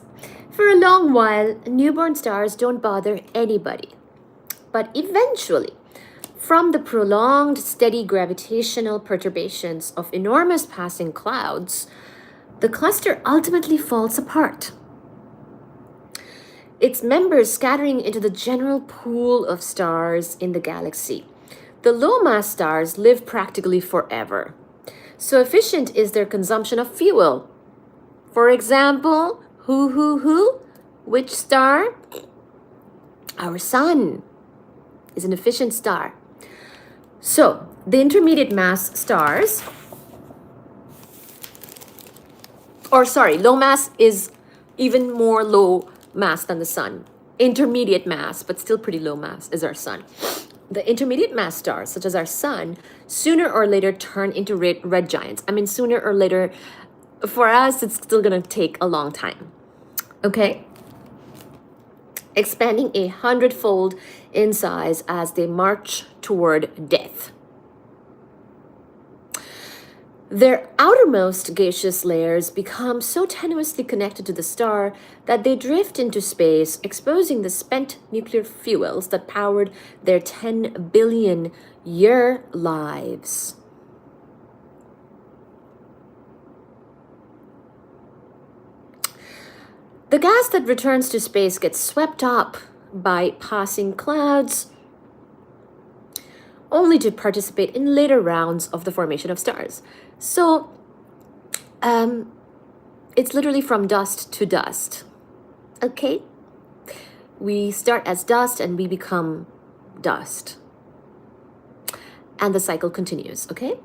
For a long while, newborn stars don't bother anybody. But eventually, from the prolonged, steady gravitational perturbations of enormous passing clouds, the cluster ultimately falls apart, its members scattering into the general pool of stars in the galaxy. The low-mass stars live practically forever. So efficient is their consumption of fuel. For example, who? Which star? Our sun is an efficient star. So the intermediate mass stars, low mass is even more low mass than the sun. Intermediate mass, but still pretty low mass, is our sun. The intermediate mass stars, such as our sun, sooner or later turn into red giants. I mean, sooner or later, for us, it's still gonna take a long time. Okay? Expanding 100-fold in size as they march toward death. Their outermost gaseous layers become so tenuously connected to the star that they drift into space, exposing the spent nuclear fuels that powered their 10 billion year lives. The gas that returns to space gets swept up by passing clouds, only to participate in later rounds of the formation of stars. So, it's literally from dust to dust. Okay? We start as dust and we become dust. And the cycle continues, okay?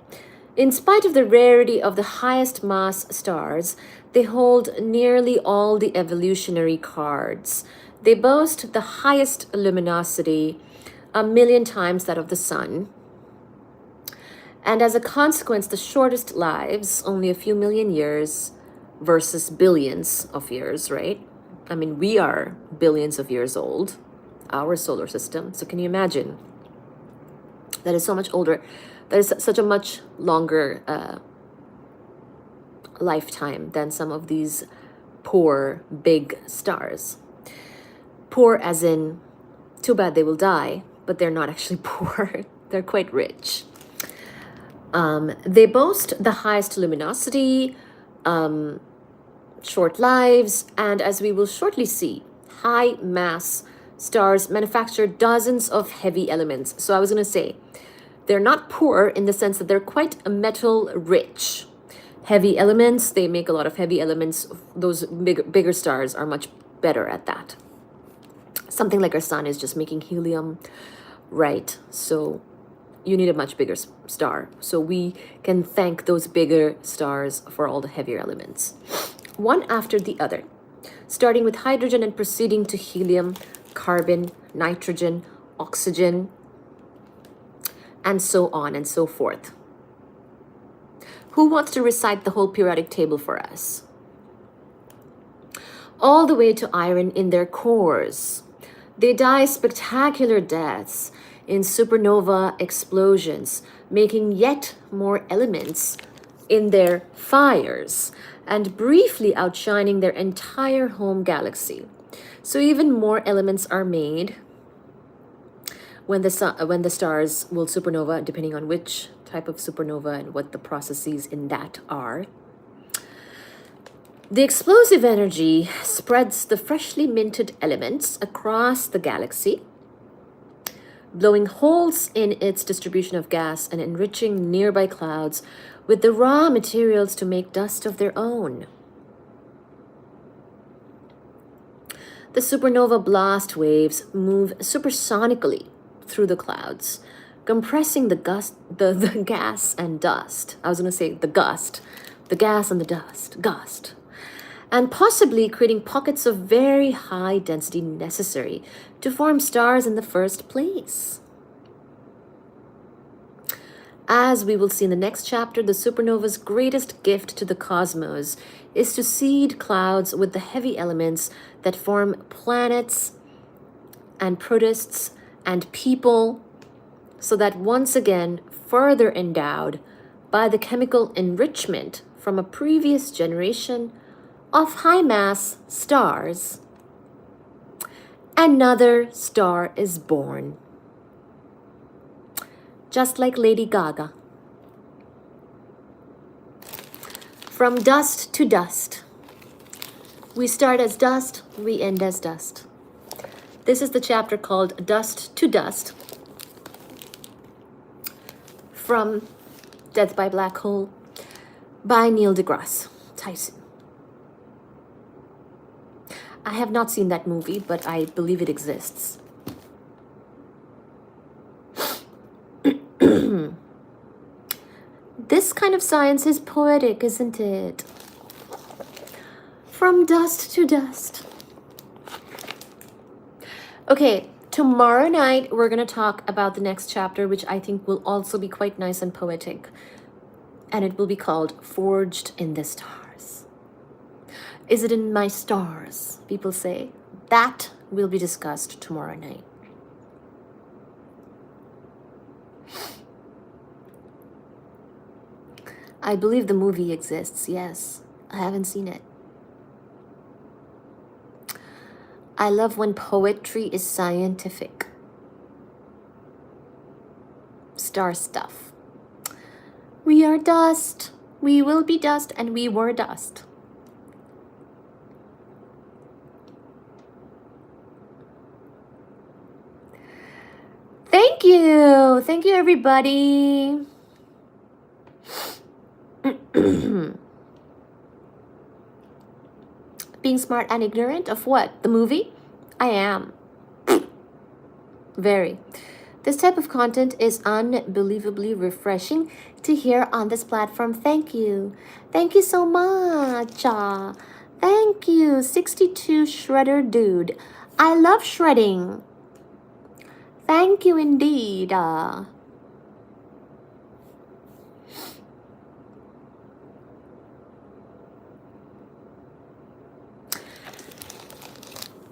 In spite of the rarity of the highest mass stars, they hold nearly all the evolutionary cards. They boast the highest luminosity, 1,000,000 times that of the sun. And as a consequence, the shortest lives, only a few million years versus billions of years, right? I mean, we are billions of years old, our solar system. So can you imagine? That is so much older. That is such a much longer lifetime than some of these poor big stars. Poor as in, too bad they will die, but they're not actually poor. They're quite rich. They boast the highest luminosity, short lives, and as we will shortly see, high mass stars manufacture dozens of heavy elements. So I was going to say, they're not poor in the sense that they're quite metal rich. Heavy elements, they make a lot of heavy elements. Those bigger stars are much better at that. Something like our sun is just making helium, right? So you need a much bigger star. So we can thank those bigger stars for all the heavier elements. One after the other, starting with hydrogen and proceeding to helium, carbon, nitrogen, oxygen, and so on and so forth. Who wants to recite the whole periodic table for us? All the way to iron in their cores. They die spectacular deaths in supernova explosions, making yet more elements in their fires and briefly outshining their entire home galaxy. So even more elements are made when the stars will supernova, depending on which type of supernova and what the processes in that are. The explosive energy spreads the freshly minted elements across the galaxy, blowing holes in its distribution of gas and enriching nearby clouds with the raw materials to make dust of their own. The supernova blast waves move supersonically through the clouds, compressing the gas and dust. I was going to say the gas and the dust, gust, and possibly creating pockets of very high density necessary to form stars in the first place. As we will see in the next chapter, the supernova's greatest gift to the cosmos is to seed clouds with the heavy elements that form planets and protists and people, so that once again, further endowed by the chemical enrichment from a previous generation of high mass stars, another star is born. Just like Lady Gaga. From dust to dust. We start as dust, we end as dust. This is the chapter called Dust to Dust, from Death by Black Hole by Neil deGrasse Tyson. I have not seen that movie, but I believe it exists. This kind of science is poetic, isn't it? From dust to dust. Okay, tomorrow night we're going to talk about the next chapter, which I think will also be quite nice and poetic. And it will be called Forged in the Stars. Is it in my stars? People say. That will be discussed tomorrow night. I believe the movie exists, yes. I haven't seen it. I love when poetry is scientific. Star stuff. We are dust. We will be dust, and we were dust. Thank you. Thank you, everybody. Being smart and ignorant of what? The movie? I am. Very. This type of content is unbelievably refreshing to hear on this platform. Thank you. Thank you so much. Thank you. 62 Shredder Dude. I love shredding. Thank you indeed.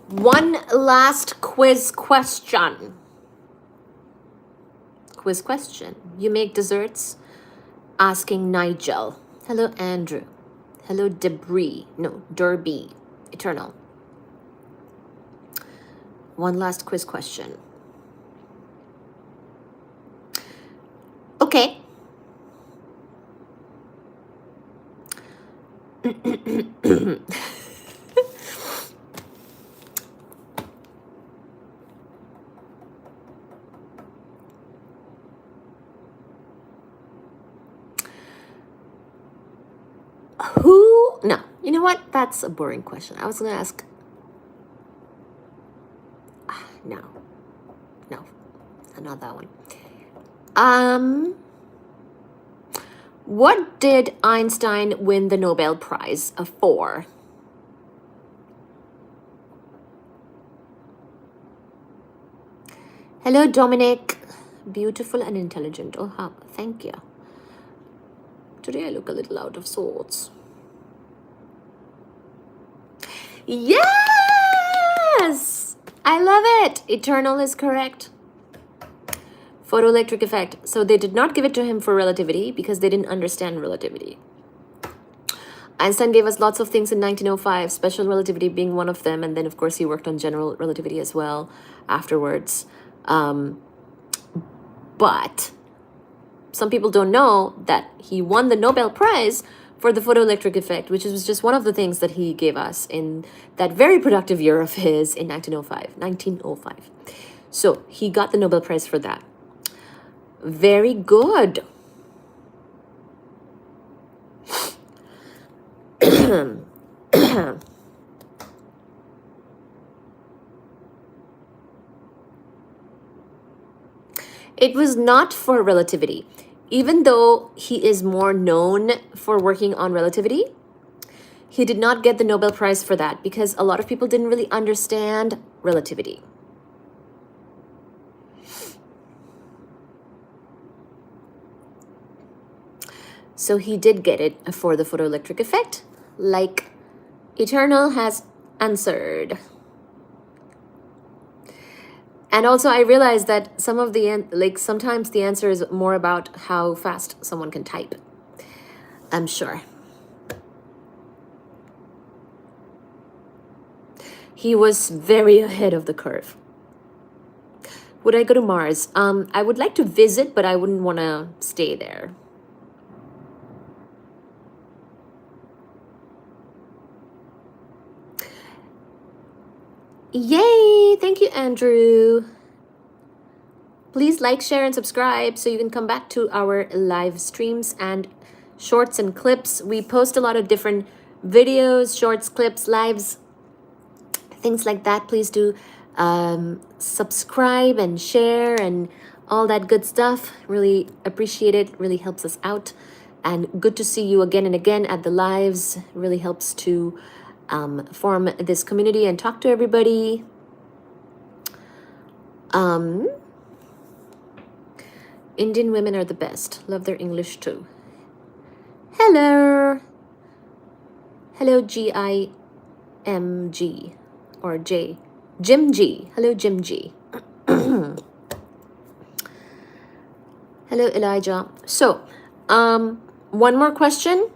One last quiz question. Quiz question. You make desserts? Asking Nigel. Hello, Andrew. Hello, Debris. No, Derby. Eternal. One last quiz question. Okay. Who? No. You know what? That's a boring question. I was going to ask. No. No. Not that one. What did Einstein win the Nobel Prize for? Hello, Dominic. Beautiful and intelligent. Oh, thank you. Today I look a little out of sorts. Yes! I love it. Eternal is correct. Photoelectric effect. So they did not give it to him for relativity because they didn't understand relativity. Einstein gave us lots of things in 1905, special relativity being one of them. And then, of course, he worked on general relativity as well afterwards. But some people don't know that he won the Nobel Prize for the photoelectric effect, which was just one of the things that he gave us in that very productive year of his in 1905. So he got the Nobel Prize for that. Very good. It was not for relativity. Even though he is more known for working on relativity, he did not get the Nobel Prize for that because a lot of people didn't really understand relativity. So he did get it for the photoelectric effect, like Eternal has answered. And also I realized that sometimes the answer is more about how fast someone can type. I'm sure. He was very ahead of the curve. Would I go to Mars? I would like to visit, but I wouldn't want to stay there. Yay! Thank you, Andrew. Please like, share, and subscribe so you can come back to our live streams and shorts and clips. We post a lot of different videos, shorts, clips, lives, things like that. Please do subscribe and share and all that good stuff. Really appreciate it. Really helps us out. And good to see you again and again at the lives. Really helps to form this community and talk to everybody. Indian women are the best. Love their English too. Hello. Hello, GIMG or J. Jim G. Hello, Jim G. Hello, Elijah. So, One more question.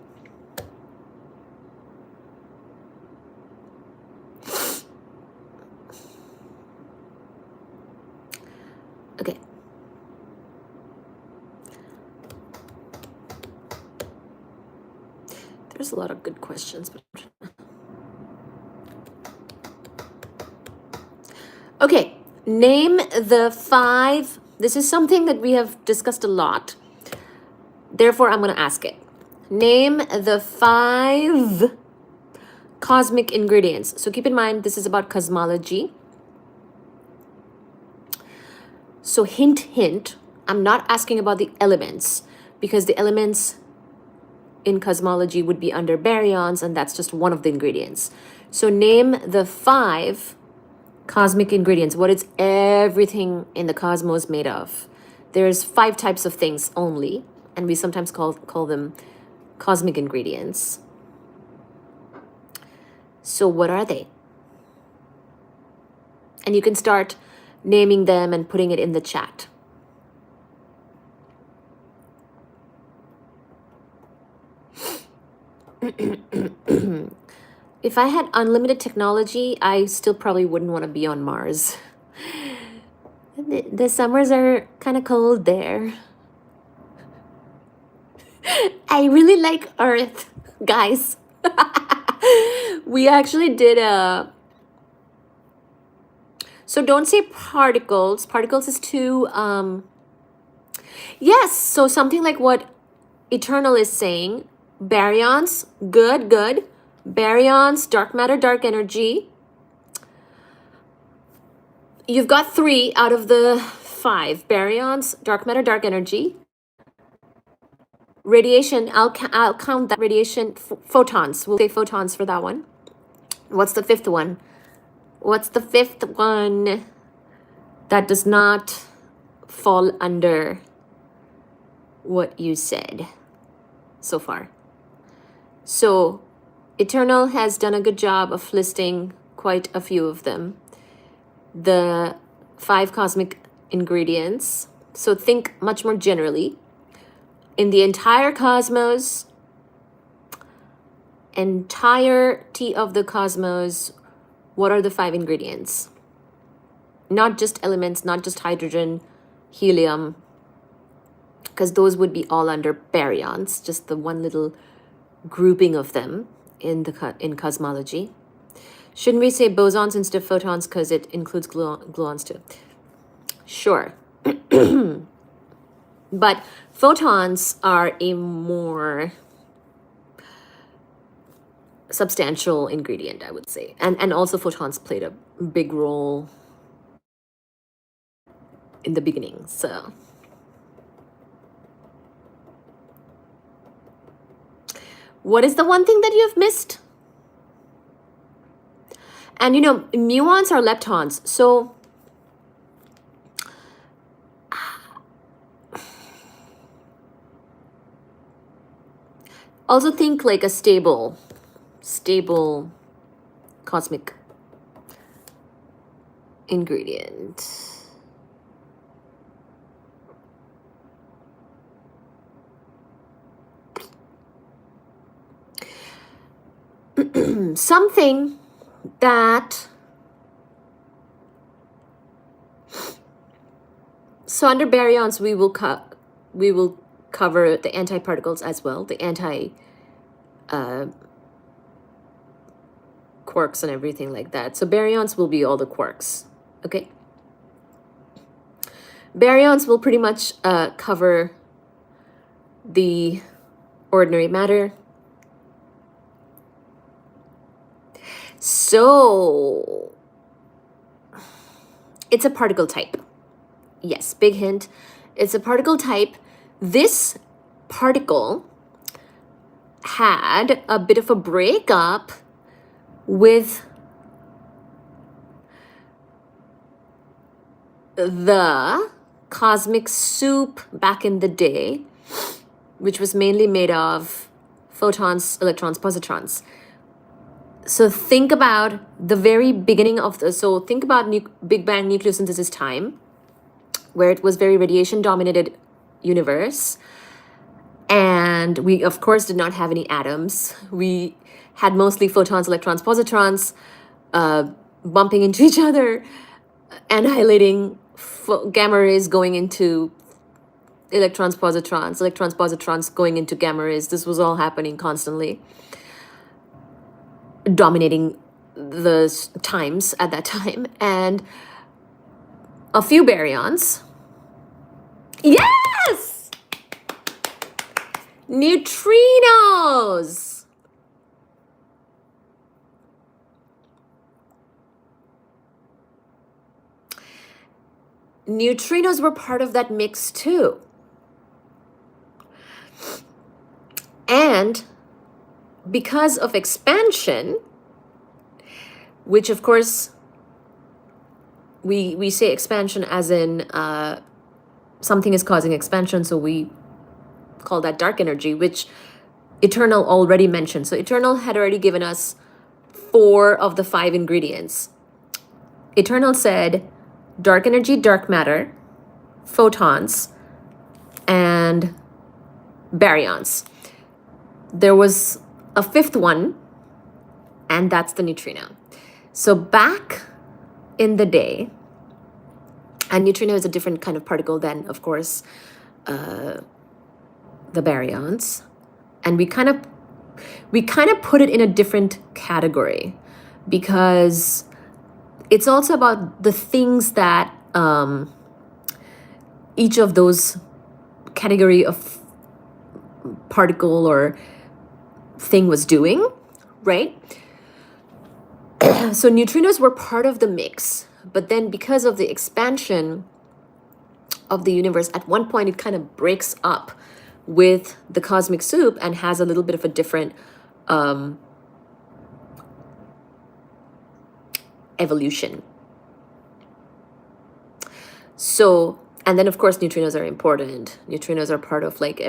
Okay. There's a lot of good questions. Okay, name the 5. This is something that we have discussed a lot. Therefore, I'm going to ask it. Name the 5 cosmic ingredients. So keep in mind, this is about cosmology. So hint, hint, I'm not asking about the elements, because the elements in cosmology would be under baryons, and that's just one of the ingredients. So name the 5 cosmic ingredients. What is everything in the cosmos made of? There's 5 types of things only, and we sometimes call them cosmic ingredients. So what are they? And you can start naming them and putting it in the chat. If I had unlimited technology, I still probably wouldn't want to be on Mars. The summers are kind of cold there. I really like Earth, guys. We actually did a... So don't say particles. Particles is too... Yes, so something like what Eternal is saying. Baryons, good, good. Baryons, dark matter, dark energy. You've got 3 out of the 5. Baryons, dark matter, dark energy. Radiation, I'll count that radiation. Photons, we'll say photons for that one. What's the 5th one? What's the 5th one that does not fall under what you said so far? So Eternal has done a good job of listing quite a few of them. The 5 cosmic ingredients. So think much more generally. In the entire cosmos, entirety of the cosmos, what are the 5 ingredients? Not just elements, not just hydrogen, helium, because those would be all under baryons, just the one little grouping of them in cosmology. Shouldn't we say bosons instead of photons because it includes gluons too? Sure. But photons are a more substantial ingredient, I would say. And also photons played a big role in the beginning, so. What is the one thing that you've missed? And you know, muons are leptons, so also think like a stable cosmic ingredient. Something that, so under baryons we will cover the antiparticles as well, the quarks and everything like that. So baryons will be all the quarks, okay? Baryons will pretty much cover the ordinary matter. So it's a particle type. Yes, big hint. It's a particle type. This particle had a bit of a breakup with the cosmic soup back in the day, which was mainly made of photons, electrons, positrons. So think about the very beginning of think about Big Bang nucleosynthesis time, where it was very radiation dominated universe. And we, of course, did not have any atoms. We had mostly photons, electrons, positrons bumping into each other, annihilating gamma rays going into electrons, positrons going into gamma rays. This was all happening constantly, dominating the times at that time. And a few baryons. Yes! Neutrinos! Neutrinos were part of that mix too. And because of expansion, which of course we say expansion as in something is causing expansion, so we call that dark energy, which Eternal already mentioned. So Eternal had already given us 4 of the 5 ingredients. Eternal said dark energy, dark matter, photons, and baryons. There was a 5th one, and that's the neutrino. So back in the day, and neutrino is a different kind of particle than, of course, the baryons, and we kind of put it in a different category because it's also about the things that each of those category of particle or thing was doing, right? So neutrinos were part of the mix, but then because of the expansion of the universe, at one point it kind of breaks up with the cosmic soup and has a little bit of a different evolution. So, and then of course neutrinos are important. Neutrinos are part of like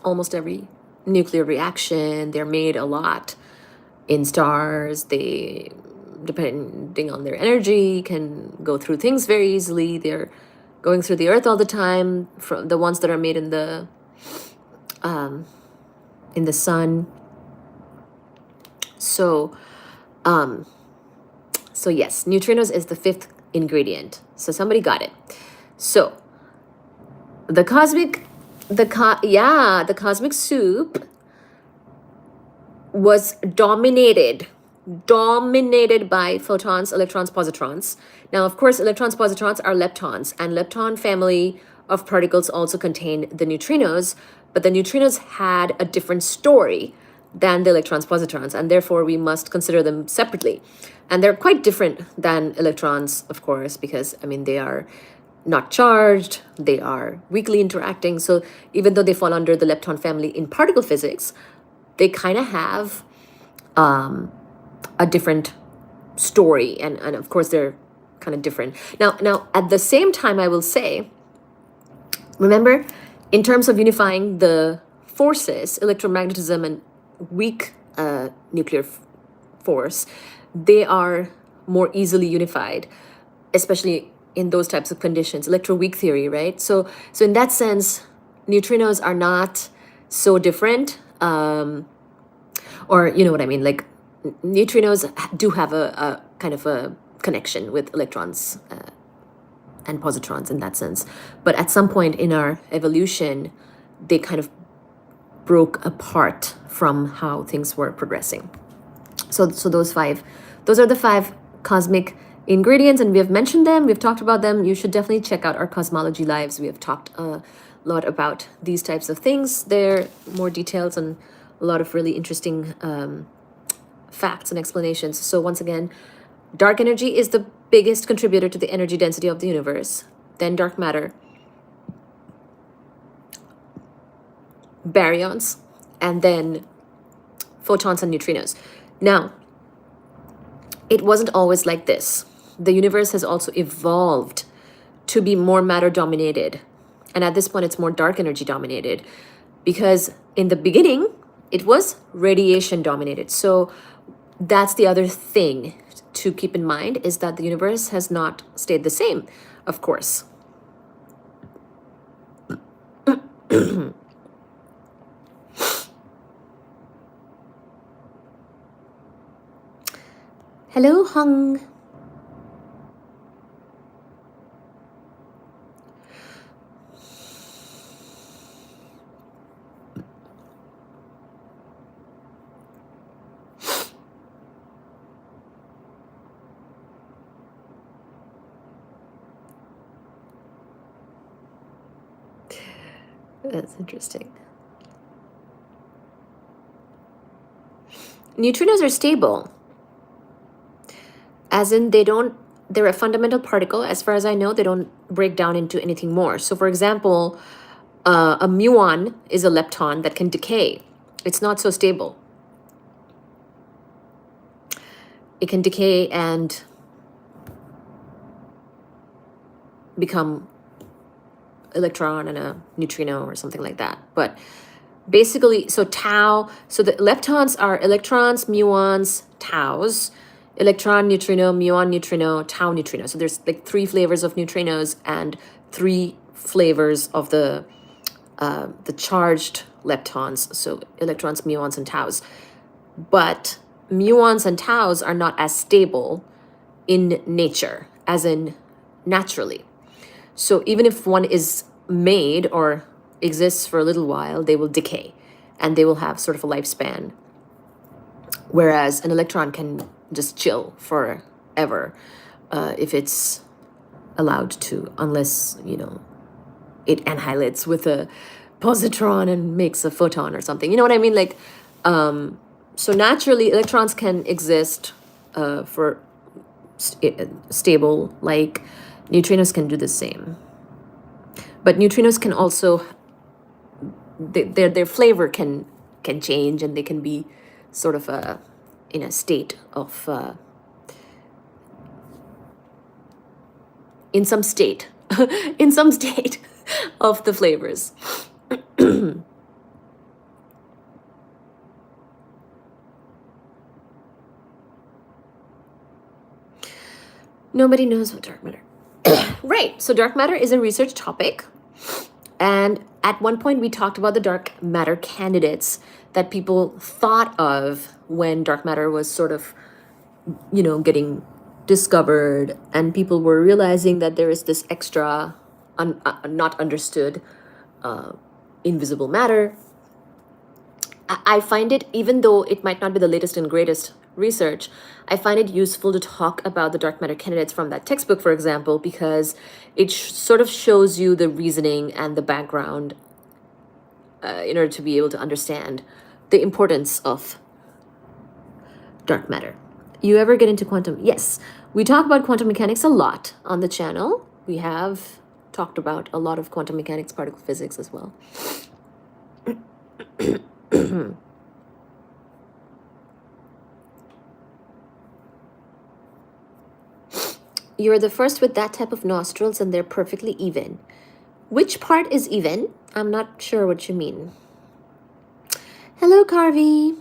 almost every nuclear reaction. They're made a lot in stars. They, depending on their energy, can go through things very easily. They're going through the earth all the time, from the ones that are made in the sun. So yes, neutrinos is the 5th ingredient. So somebody got it. So the cosmic soup was dominated by photons, electrons, positrons. Now, of course, electrons, positrons are leptons, and lepton family of particles also contain the neutrinos, but the neutrinos had a different story than the electrons, positrons, and therefore we must consider them separately. And they're quite different than electrons, of course, because, I mean, they are not charged, they are weakly interacting. So even though they fall under the lepton family in particle physics, they kind of have a different story, and of course they're kind of different. Now at the same time, I will say, remember, in terms of unifying the forces, electromagnetism and weak nuclear force, they are more easily unified, especially in those types of conditions, electroweak theory, right? So in that sense, neutrinos are not so different, or you know what I mean, like neutrinos do have a kind of a connection with electrons and positrons in that sense. But at some point in our evolution, they kind of broke apart from how things were progressing. So those are the 5 cosmic ingredients, and we have mentioned them, we've talked about them. You should definitely check out our cosmology lives. We have talked a lot about these types of things. There are more details and a lot of really interesting facts and explanations. So once again, dark energy is the biggest contributor to the energy density of the universe. Then dark matter, baryons, and then photons and neutrinos. Now, it wasn't always like this. The universe has also evolved to be more matter dominated. And at this point, it's more dark energy dominated, because in the beginning, it was radiation dominated. So that's the other thing to keep in mind, is that the universe has not stayed the same, of course. Hello, Hung. That's interesting. Neutrinos are stable, as in they're a fundamental particle. As far as I know, they don't break down into anything more. So for example, a muon is a lepton that can decay. It's not so stable. It can decay and become electron and a neutrino or something like that. But basically, so tau, so the leptons are electrons, muons, taus, electron, neutrino, muon, neutrino, tau, neutrino. So there's like 3 flavors of neutrinos and 3 flavors of the charged leptons. So electrons, muons, and taus. But muons and taus are not as stable in nature, as in naturally. So even if one is made or exists for a little while, they will decay and they will have sort of a lifespan. Whereas an electron can just chill forever if it's allowed to, unless, you know, it annihilates with a positron and makes a photon or something. You know what I mean? Like, so naturally electrons can exist for stable, like neutrinos can do the same. But neutrinos can also, their flavor can change, and they can be sort of in a state of, in some state of the flavors. Nobody knows what dark matter. Right. So dark matter is a research topic. And at one point we talked about the dark matter candidates that people thought of when dark matter was sort of, you know, getting discovered, and people were realizing that there is this extra not understood invisible matter. I find it, even though it might not be the latest and greatest research, I find it useful to talk about the dark matter candidates from that textbook, for example, because it sort of shows you the reasoning and the background in order to be able to understand the importance of dark matter. You ever get into quantum? Yes, we talk about quantum mechanics a lot on the channel. We have talked about a lot of quantum mechanics, particle physics as well. You're the first with that type of nostrils, and they're perfectly even. Which part is even? I'm not sure what you mean. Hello, Carvey.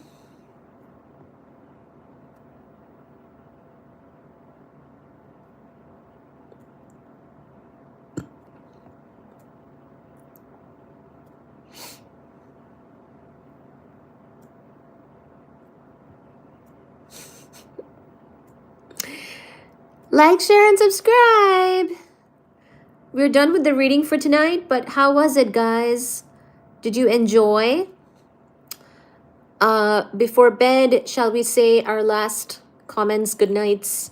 Like, share, and subscribe. We're done with the reading for tonight, but how was it, guys? Did you enjoy? Before bed, shall we say our last comments, good nights,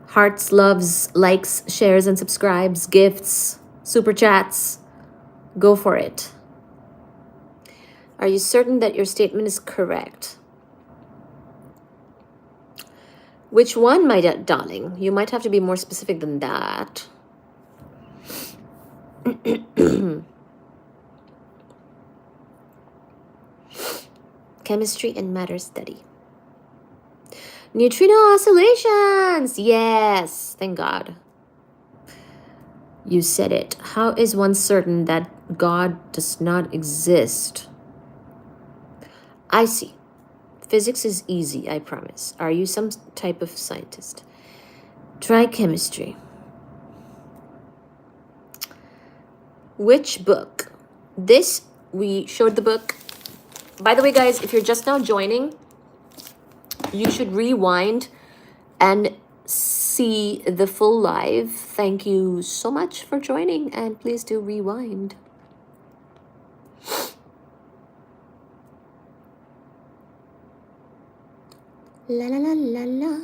hearts, loves, likes, shares, and subscribes, gifts, super chats? Go for it. Are you certain that your statement is correct? Which one, my darling? You might have to be more specific than that. Chemistry and matter study. Neutrino oscillations! Yes, thank God. You said it. How is one certain that God does not exist? I see. Physics is easy, I promise. Are you some type of scientist? Try chemistry. Which book? This, we showed the book. By the way, guys, if you're just now joining, you should rewind and see the full live, thank you so much for joining, and please do rewind. La la la la la.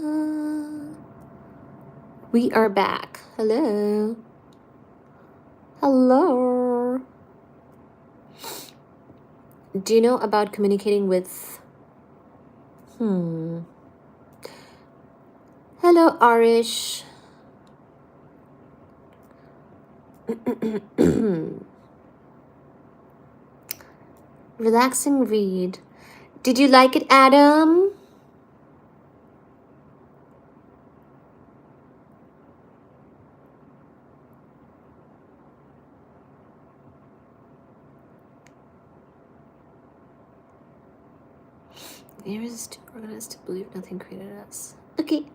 We are back. Hello. Hello. Do you know about communicating with... Hello, Arish. Relaxing read. Did you like it, Adam? The universe is too organized to believe nothing created us. Okay.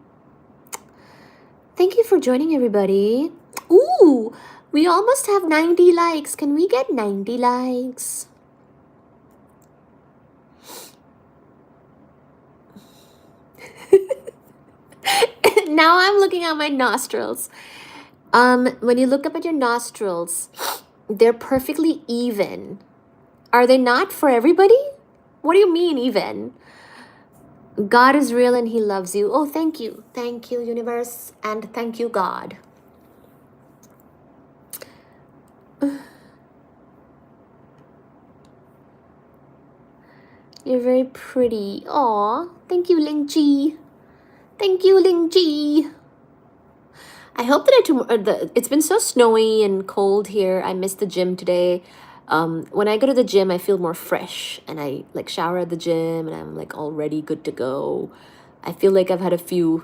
Thank you for joining, everybody. Ooh, we almost have 90 likes. Can we get 90 likes? Now I'm looking at my nostrils. When you look up at your nostrils, they're perfectly even. Are they not for everybody? What do you mean even? God is real and he loves you. Oh, thank you. Thank you, universe. And thank you, God. You're very pretty. Aw, thank you, Ling Ji. Thank you, Ling Ji. I hope that it's been so snowy and cold here. I missed the gym today. When I go to the gym, I feel more fresh, and I like shower at the gym, and I'm like already good to go. I feel like I've had a few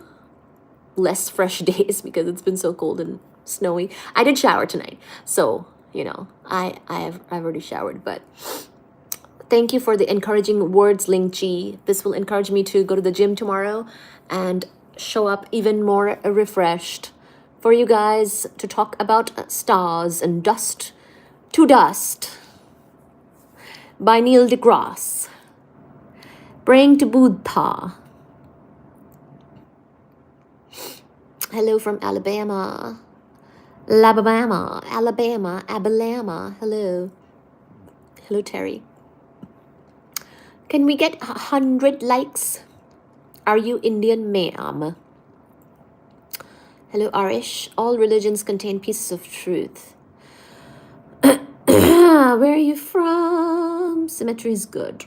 less fresh days because it's been so cold and snowy. I did shower tonight, so you know I've already showered. But thank you for the encouraging words, Ling Chi. This will encourage me to go to the gym tomorrow and show up even more refreshed for you guys to talk about stars and dust to dust by Neil deGrasse. Praying to Buddha. Hello from Alabama. Alabama. Hello. Hello, Terry. Can we get 100 likes? Are you Indian, ma'am? Hello, Arish. All religions contain pieces of truth. Where are you from? Symmetry is good.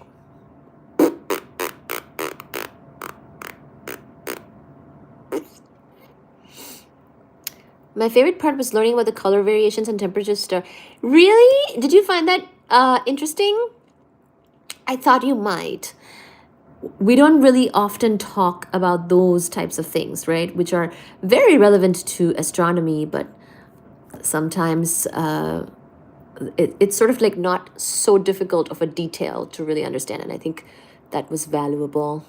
My favorite part was learning about the color variations and temperatures. Really? Did you find that interesting? I thought you might. We don't really often talk about those types of things, right? Which are very relevant to astronomy, but sometimes it's sort of like not so difficult of a detail to really understand. And I think that was valuable.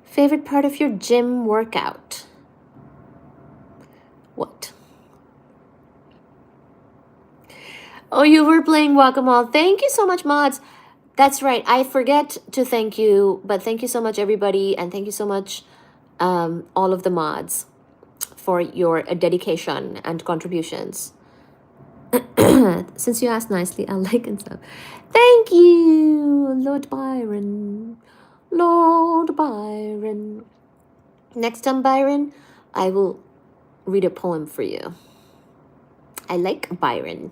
Favorite part of your gym workout? What? Oh, you were playing Whack-A-Mole. Thank you so much, mods. That's right. I forget to thank you, but thank you so much, everybody. And thank you so much, all of the mods, for your dedication and contributions. Since you asked nicely, I'll like and stuff. Thank you, Lord Byron. Lord Byron. Next time, Byron, I will read a poem for you. I like Byron.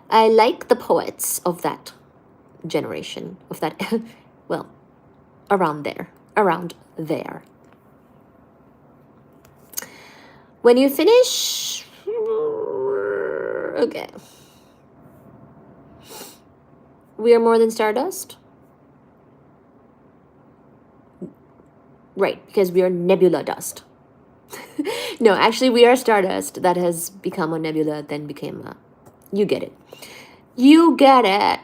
I like the poets of that generation, of that, well, around there. When you finish, okay. We are more than stardust? Right, because we are nebula dust. No, actually, we are stardust that has become a nebula, then became a... You get it. You get it.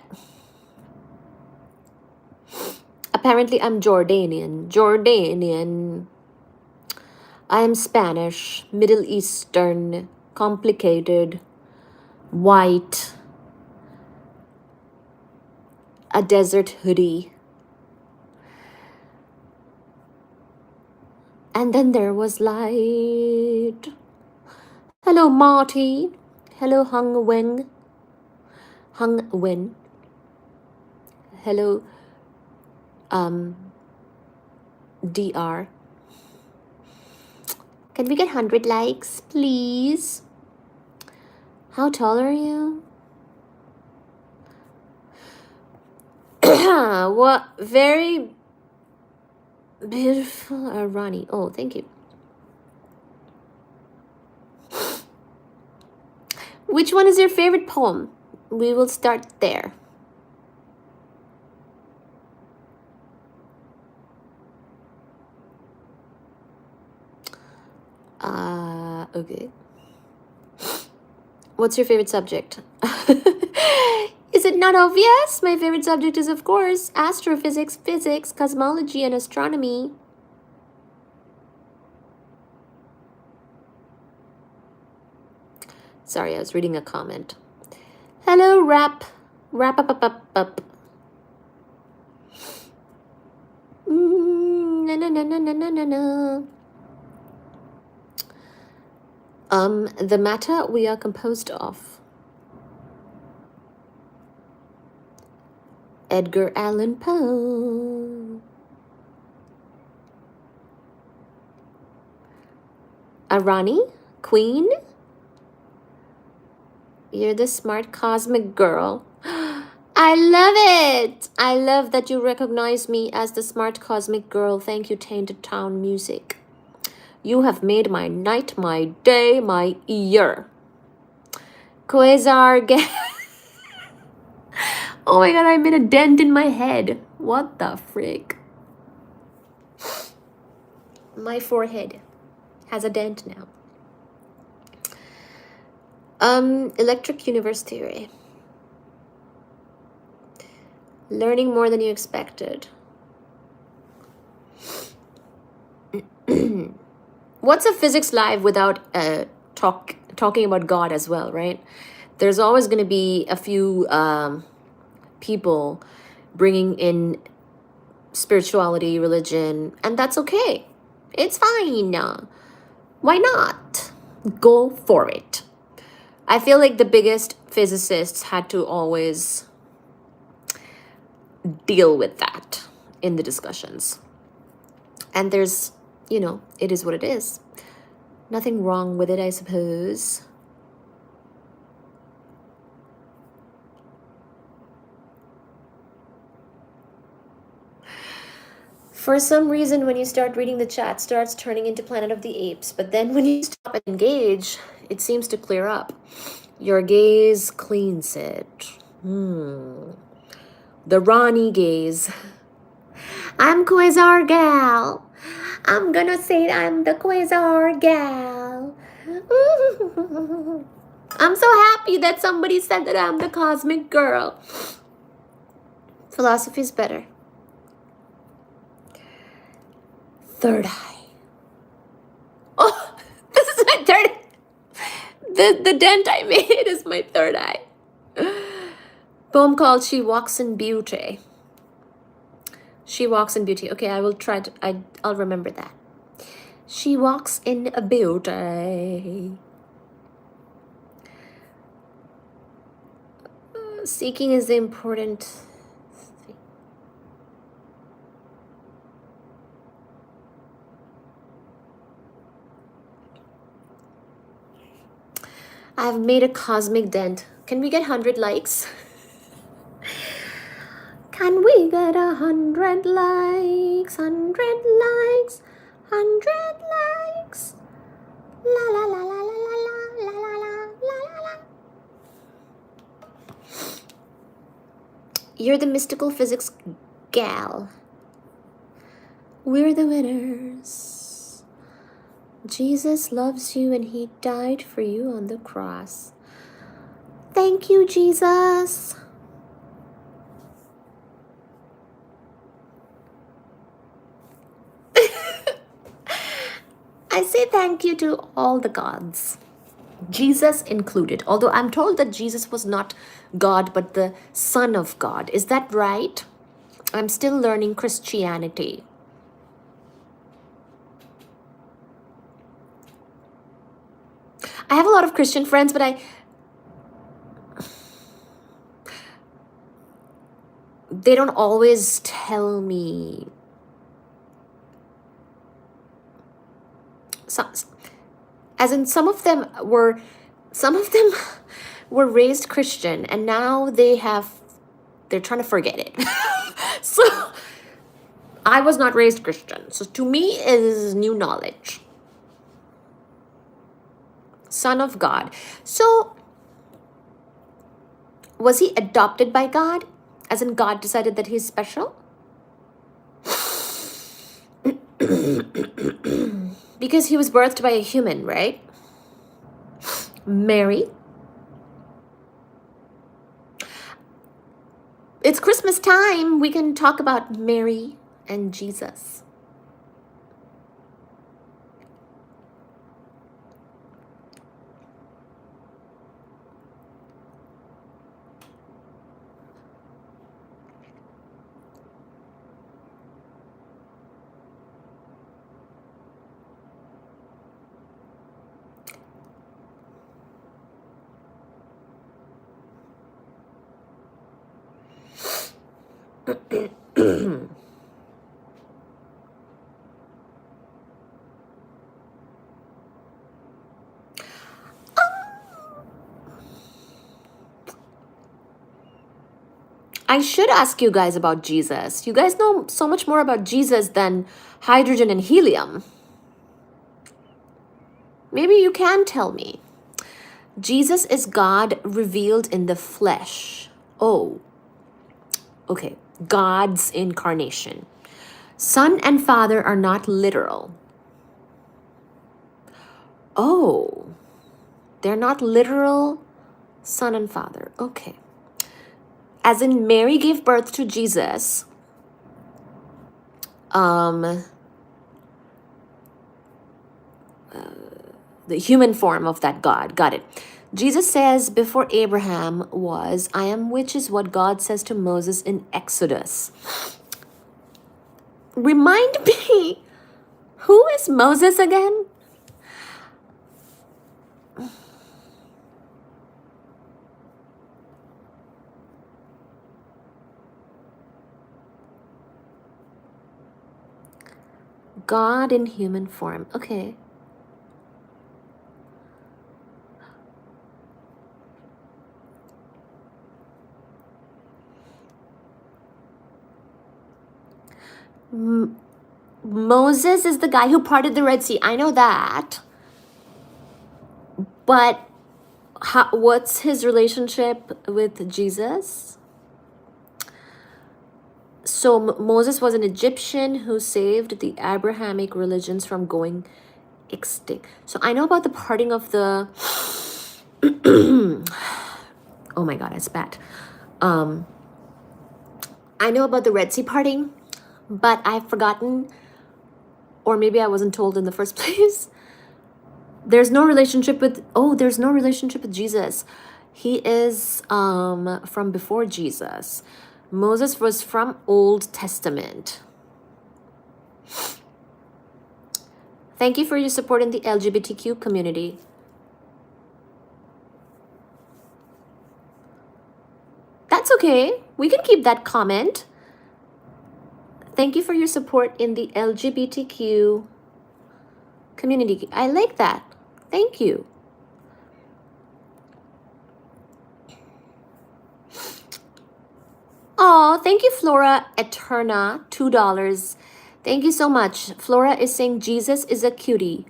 Apparently, I'm Jordanian. I am Spanish, Middle Eastern, complicated, white, a desert hoodie. And then there was light. Hello, Marty. Hello, Hung Wen. Hung Wen. Hello, DR. Can we get 100 likes, please? How tall are you? What? Very beautiful, Arani. Oh, thank you. Which one is your favorite poem? We will start there. Okay. What's your favorite subject? Is it not obvious? My favorite subject is, of course, astrophysics, physics, cosmology, and astronomy. Sorry, I was reading a comment. Hello, Wrap up. Na. The matter we are composed of. Edgar Allan Poe. Arani? Queen? You're the smart cosmic girl. I love it! I love that you recognize me as the smart cosmic girl. Thank you, Tainted Town Music. You have made my night, my day, my year. Quasar Oh my god, I made a dent in my head. What the frick? My forehead has a dent now. Electric universe theory. Learning more than you expected. What's a physics live without talking about God as well, right? There's always going to be a few people bringing in spirituality, religion, and that's okay. It's fine. Why not? Go for it. I feel like the biggest physicists had to always deal with that in the discussions. And there's, it is what it is. Nothing wrong with it, I suppose. For some reason, when you start reading the chat, starts turning into Planet of the Apes. But then when you stop and engage, it seems to clear up. Your gaze cleans it. The Ronnie gaze. I'm Quasar Gal. I'm gonna say I'm the Quasar Gal. I'm so happy that somebody said that I'm the cosmic girl. Philosophy's better. Third eye. Oh, this is my third. The dent I made is my third eye. Poem called She Walks in Beauty. She walks in beauty. Okay, I will try to. I'll remember that. She walks in a beauty. Seeking is the important thing. I've made a cosmic dent. Can we get 100 likes? Can we get 100 likes? 100 likes? 100 likes? La la la la la la la la la la la. You're the mystical physics gal. We're the winners. Jesus loves you and he died for you on the cross. Thank you, Jesus. I say thank you to all the gods. Jesus included, although I'm told that Jesus was not God but the Son of God. Is that right? I'm still learning Christianity. I have a lot of Christian friends, but they don't always tell me. As in, some of them were raised Christian, and now they're trying to forget it. So I was not raised Christian, so to me is new knowledge. Son of God. So was he adopted by God? As in, God decided that he's special? Because he was birthed by a human, right? Mary. It's Christmas time. We can talk about Mary and Jesus. I should ask you guys about Jesus. You guys know so much more about Jesus than hydrogen and helium. Maybe you can tell me. Jesus is God revealed in the flesh. Oh, okay. God's incarnation. Son and Father are not literal. Oh, they're not literal Son and Father. Okay. As in, Mary gave birth to Jesus. The human form of that God. Got it. Jesus says before Abraham was, I am, which is what God says to Moses in Exodus. Remind me, who is Moses again? God in human form. Okay. Moses is the guy who parted the Red Sea. I know that. But what's his relationship with Jesus? So Moses was an Egyptian who saved the Abrahamic religions from going extinct. So I know about the parting of the... Oh my God, I spat. I know about the Red Sea parting, but I've forgotten, or maybe I wasn't told in the first place. There's no relationship with Jesus. He is from before Jesus. Moses was from Old Testament. Thank you for your support in the LGBTQ community. That's okay. We can keep that comment. Thank you for your support in the LGBTQ community. I like that. Thank you. Oh, thank you, Flora Eterna, $2. Thank you so much. Flora is saying Jesus is a cutie.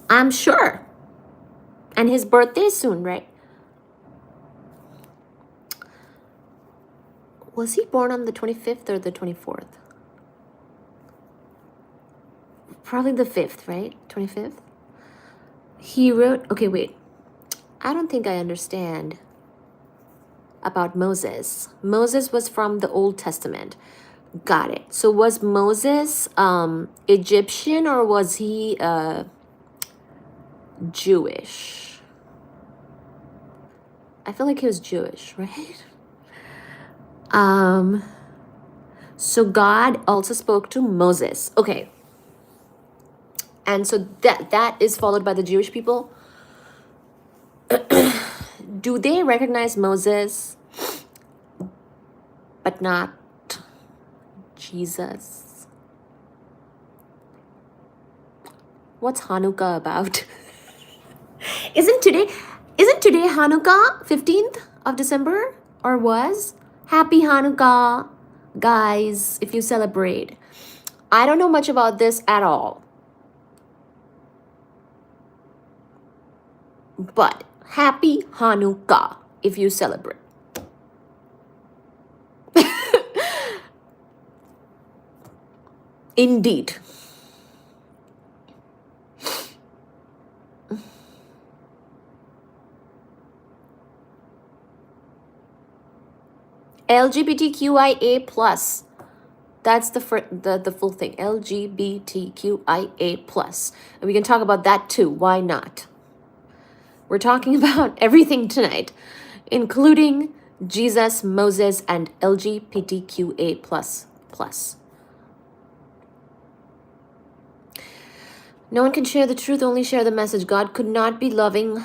I'm sure. And his birthday is soon, right? Was he born on the 25th or the 24th? Probably the 5th, right? 25th? He wrote... Okay, wait. I don't think I understand about Moses. Moses was from the Old Testament. Got it. So was Moses Egyptian or was he Jewish? I feel like he was Jewish, right? So God also spoke to Moses. Okay. And so that is followed by the Jewish people. Do they recognize Moses but not Jesus? What's Hanukkah about? Isn't today Hanukkah 15th of December, or was? Happy Hanukkah, guys, if you celebrate. I don't know much about this at all. But happy Hanukkah if you celebrate. Indeed. LGBTQIA plus. That's the full thing. LGBTQIA plus. And we can talk about that too. Why not? We're talking about everything tonight, including Jesus, Moses, and LGBTQA plus. No one can share the truth, only share the message. God could not be loving.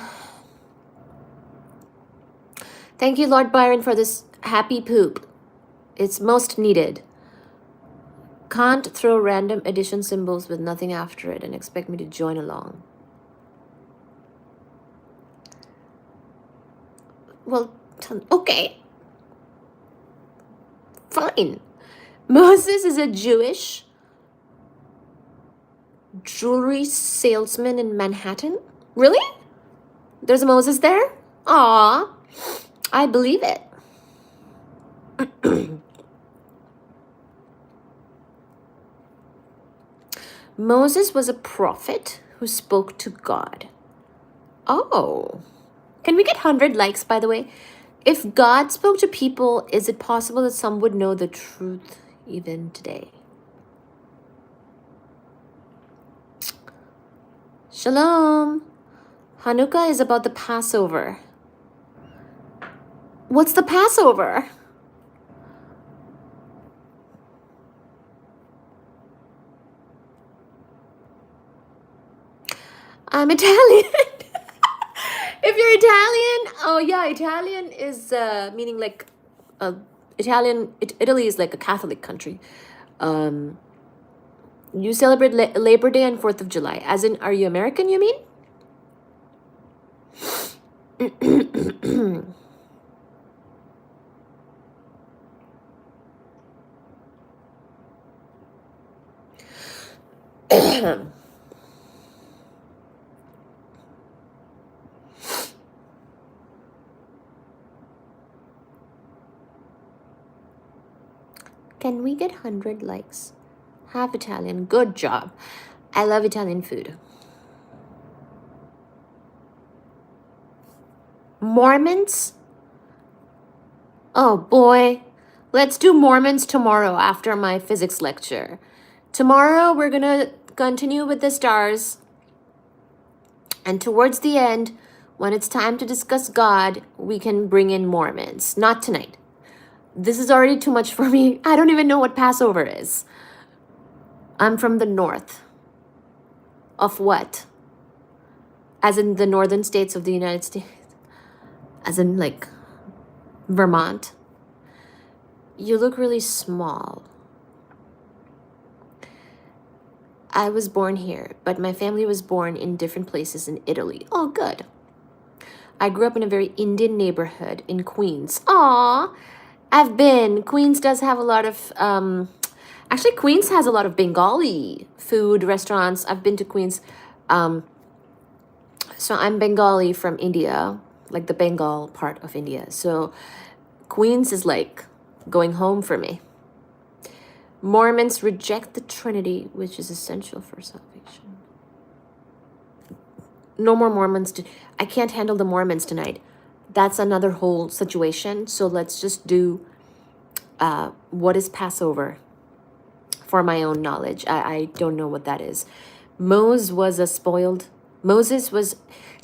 Thank you, Lord Byron, for this happy poop. It's most needed. Can't throw random addition symbols with nothing after it and expect me to join along. Well, okay. Fine. Moses is a Jewish jewelry salesman in Manhattan? Really? There's a Moses there? Aw, I believe it. Moses was a prophet who spoke to God. Oh. Can we get 100 likes, by the way? If God spoke to people, is it possible that some would know the truth even today? Shalom. Hanukkah is about the Passover. What's the Passover? I'm Italian. If you're Italian, oh yeah, Italian is meaning like Italy is like a Catholic country. You celebrate Labor Day and 4th of July. As in, are you American, you mean? Can we get 100 likes? Half Italian. Good job. I love Italian food. Mormons? Oh boy. Let's do Mormons tomorrow after my physics lecture. Tomorrow we're gonna continue with the stars. And towards the end, when it's time to discuss God, we can bring in Mormons. Not tonight. This is already too much for me. I don't even know what Passover is. I'm from the north. Of what? As in the northern states of the United States? As in like Vermont? You look really small. I was born here, but my family was born in different places in Italy. Oh, good. I grew up in a very Indian neighborhood in Queens. Aw, I've been. Queens does have a lot of, actually Queens has a lot of Bengali food restaurants. I've been to Queens. So I'm Bengali from India, like the Bengal part of India. So Queens is like going home for me. Mormons reject the Trinity, which is essential for salvation. No more Mormons. I can't handle the Mormons tonight. That's another whole situation. So let's just do what is Passover for my own knowledge. I don't know what that is. Moses was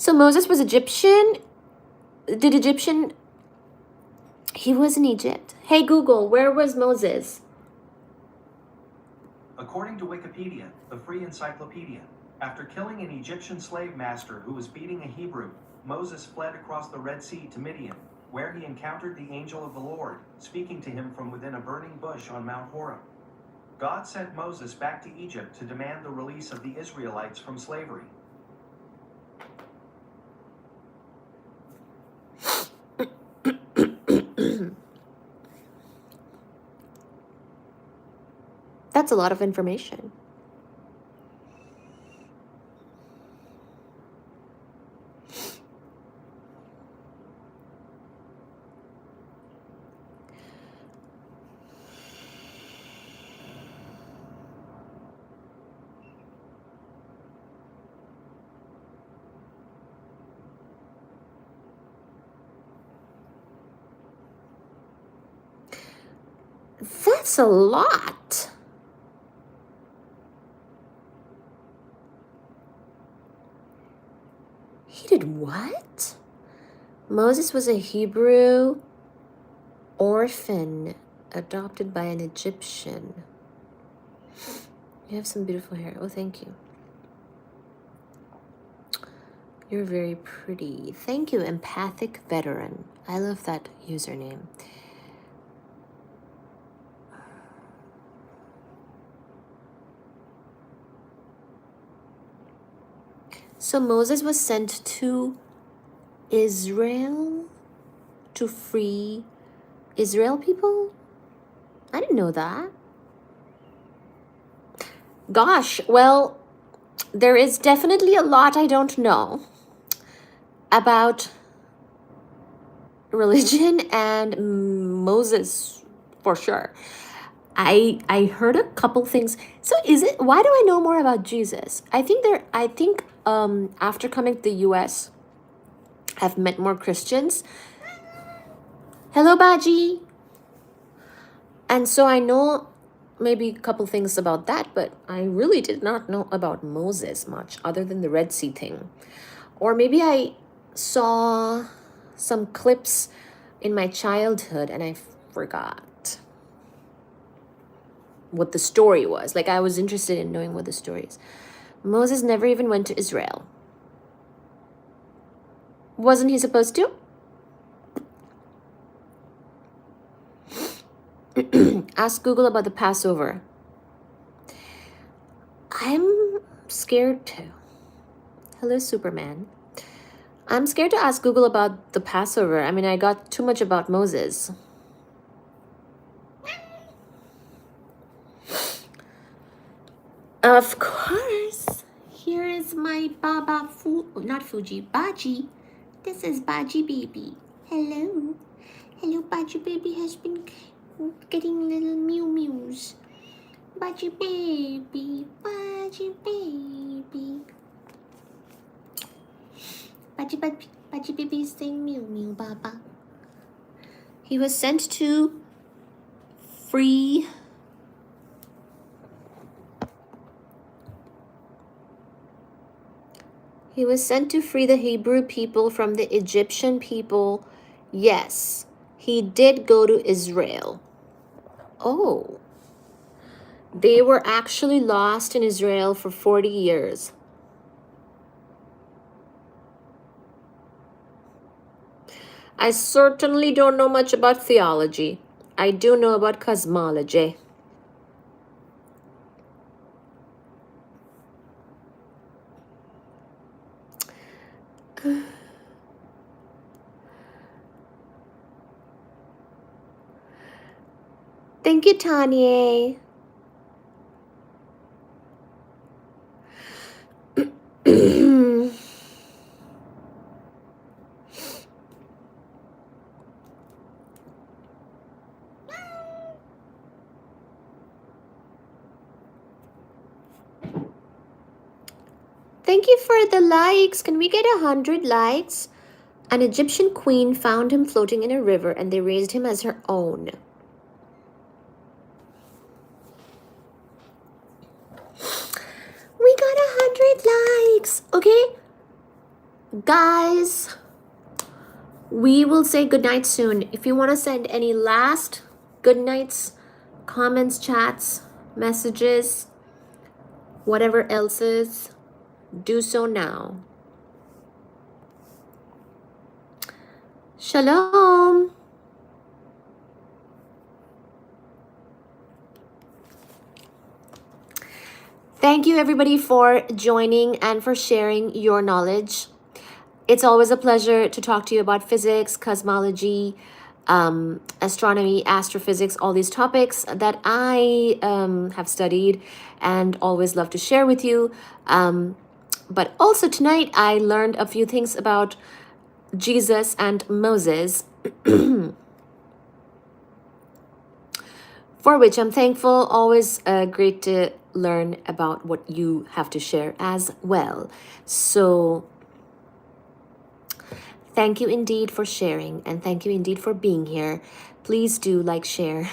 Egyptian Did Egyptian... He was in Egypt. Hey Google, where was Moses? According to Wikipedia, the free encyclopedia, after killing an Egyptian slave master who was beating a Hebrew, Moses fled across the Red Sea to Midian, where he encountered the angel of the Lord, speaking to him from within a burning bush on Mount Horeb. God sent Moses back to Egypt to demand the release of the Israelites from slavery. That's a lot of information. That's a lot. He did what? Moses was a Hebrew orphan adopted by an Egyptian. You have some beautiful hair. Oh, thank you. You're very pretty. Thank you, Empathic Veteran. I love that username. So Moses was sent to Israel to free Israel people? I didn't know that. Gosh, well, there is definitely a lot I don't know about religion and Moses, for sure. I heard a couple things. So why do I know more about Jesus? I think after coming to the US, I've met more Christians. Hello, Baji. And so I know maybe a couple things about that, but I really did not know about Moses much other than the Red Sea thing. Or maybe I saw some clips in my childhood and I forgot what the story was. Like, I was interested in knowing what the story is. Moses never even went to Israel. Wasn't he supposed to? Ask Google about the Passover. I'm scared to. Hello, Superman. I'm scared to ask Google about the Passover. I mean, I got too much about Moses. Of course. Here is my Baba not Fuji, Baji. This is Baji baby. Hello. Hello, Baji baby has been getting little mew mews. Baji baby, Baji baby. Baji baby is saying mew mew, Baba. He was sent to free the Hebrew people from the Egyptian people. Yes, he did go to Israel. Oh, they were actually lost in Israel for 40 years. I certainly don't know much about theology. I do know about cosmology. Thank you, Tanya. Thank you for the likes. Can we get 100 likes? An Egyptian queen found him floating in a river and they raised him as her own. We got 100 likes. Okay, guys, We will say good night soon. If you want to send any last good nights, comments, chats, messages, whatever else is, do so now. Shalom. Thank you everybody for joining and for sharing your knowledge. It's always a pleasure to talk to you about physics, cosmology, astronomy, astrophysics, all these topics that I have studied and always love to share with you. But also tonight I learned a few things about Jesus and Moses, for which I'm thankful. Always great to learn about what you have to share as well. So thank you indeed for sharing, and thank you indeed for being here. Please do like, share,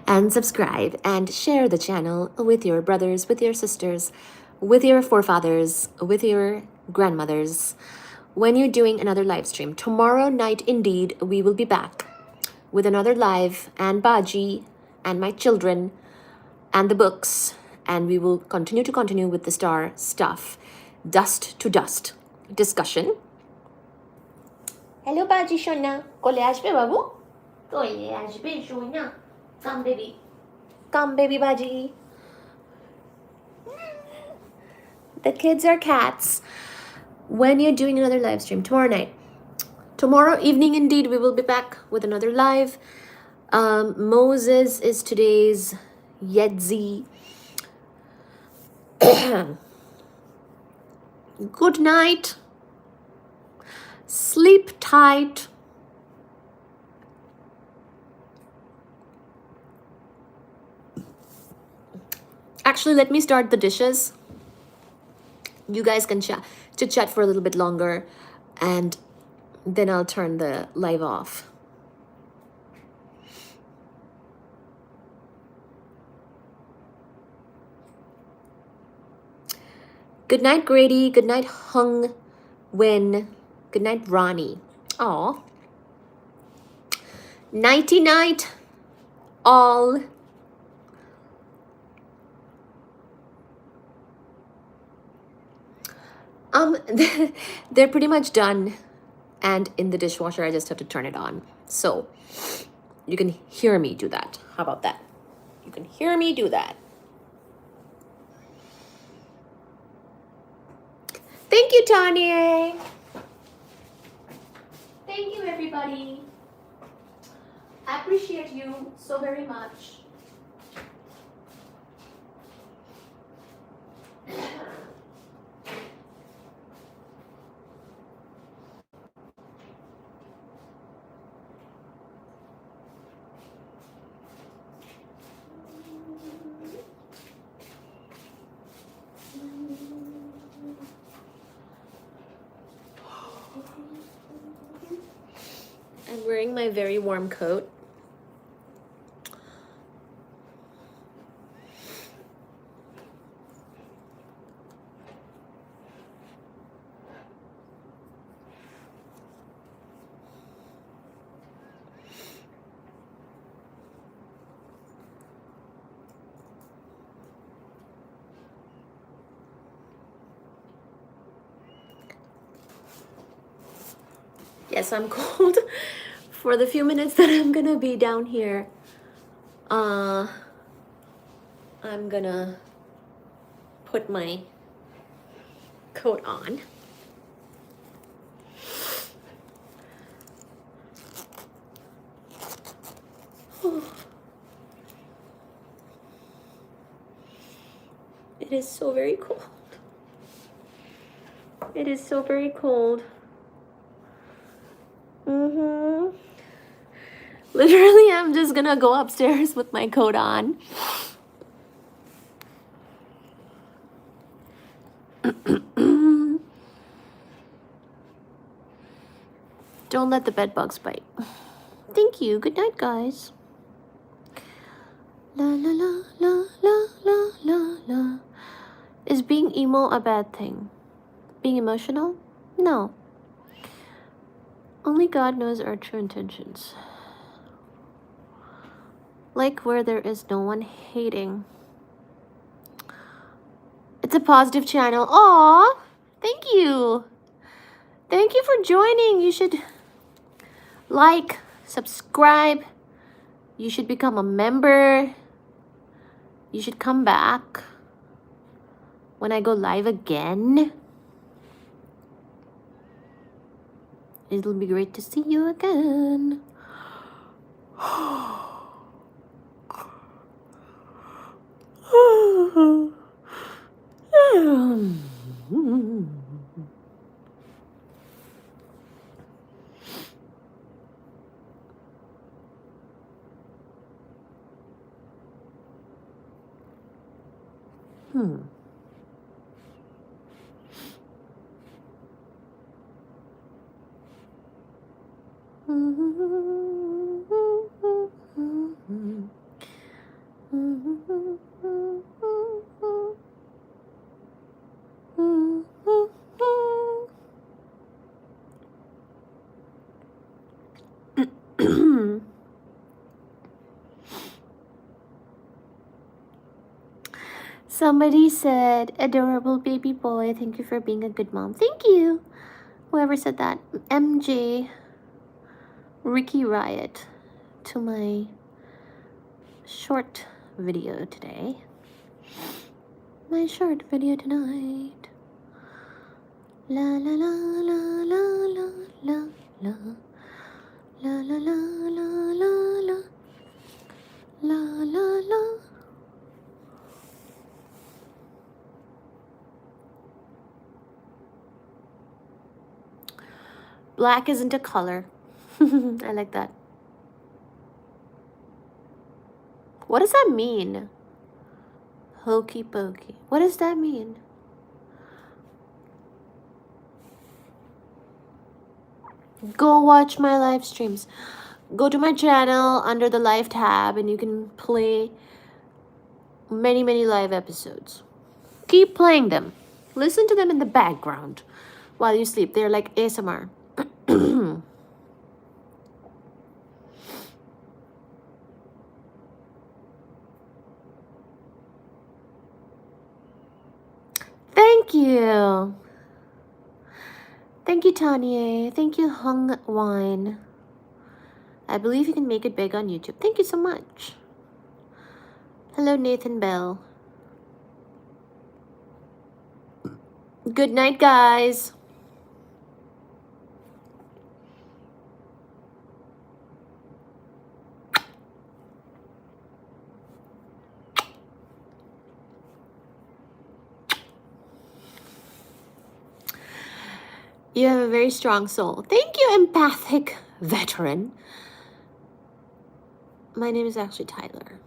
and subscribe, and share the channel with your brothers, with your sisters, with your forefathers, with your grandmothers, when you're doing another live stream. Tomorrow night, indeed, we will be back with another live, and Baji, and my children, and the books, and we will continue with the star stuff. Dust to dust discussion. Hello, Baji Shona. Kole ashbe babu? Kole ashbe Shona. Come, baby. Come, baby Baji. The kids are cats. When you're doing another live stream tomorrow night. Tomorrow evening, indeed, we will be back with another live. Moses is today's Yedzi. Good night. Sleep tight. Actually, let me start the dishes. You guys can chit-chat for a little bit longer, and then I'll turn the live off. Good night, Grady. Good night, Hung Win. Good night, Ronnie. Aw. Nighty night, all. They're pretty much done, and in the dishwasher I just have to turn it on, so you can hear me do that. How about that? You can hear me do that. Thank you, Tanya. Thank you, everybody. I appreciate you so very much. I'm wearing my very warm coat. Yes, I'm cold. For the few minutes that I'm gonna be down here, I'm gonna put my coat on. It is so very cold. It is so very cold. Literally, I'm just gonna go upstairs with my coat on. Don't let the bed bugs bite. Thank you. Good night, guys. La la la la la la la la. Is being emo a bad thing? Being emotional? No. Only God knows our true intentions. Like where there is no one hating. It's a positive channel. Aw, thank you. Thank you for joining. You should like, subscribe. You should become a member. You should come back when I go live again. It'll be great to see you again. Somebody said, adorable baby boy, thank you for being a good mom. Thank you. Whoever said that. MJ Ricky Riot to my short video today. My short video tonight. La la la la la la la la la la la la la la la la. Black isn't a color. I like that. What does that mean? Hokey pokey. What does that mean? Go watch my live streams. Go to my channel under the live tab and you can play many, many live episodes. Keep playing them. Listen to them in the background while you sleep. They're like ASMR. Thank you. Thank you, Tanya. Thank you, Hung Wine. I believe you can make it big on YouTube. Thank you so much. Hello, Nathan Bell. Good night, guys. You have a very strong soul. Thank you, empathic veteran. My name is actually Tyler.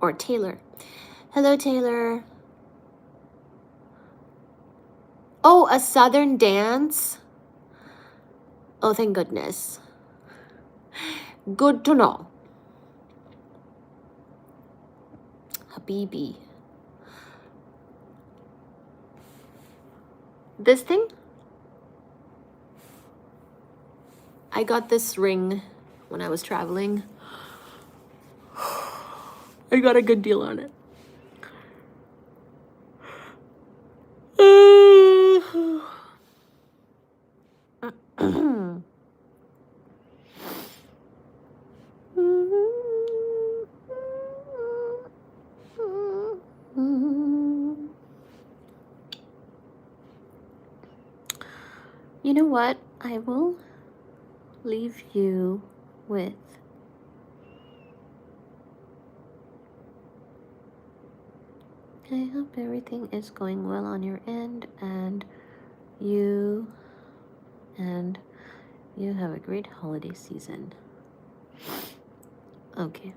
Or Taylor. Hello, Taylor. Oh, a southern dance? Oh, thank goodness. Good to know. Habibi. This thing? I got this ring when I was traveling. I got a good deal on it. You know what? I will leave you with I hope everything is going well on your end and you have a great holiday season. Okay.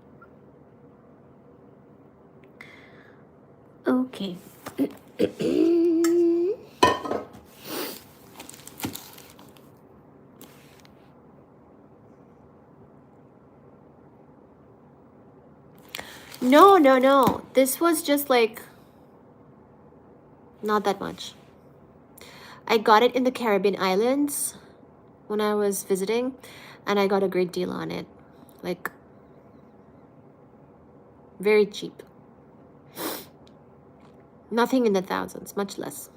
Okay. No. This was just like not that much. I got it in the Caribbean islands. when I was visiting, and I got a great deal on it. Like, very cheap. Nothing in the thousands, much less.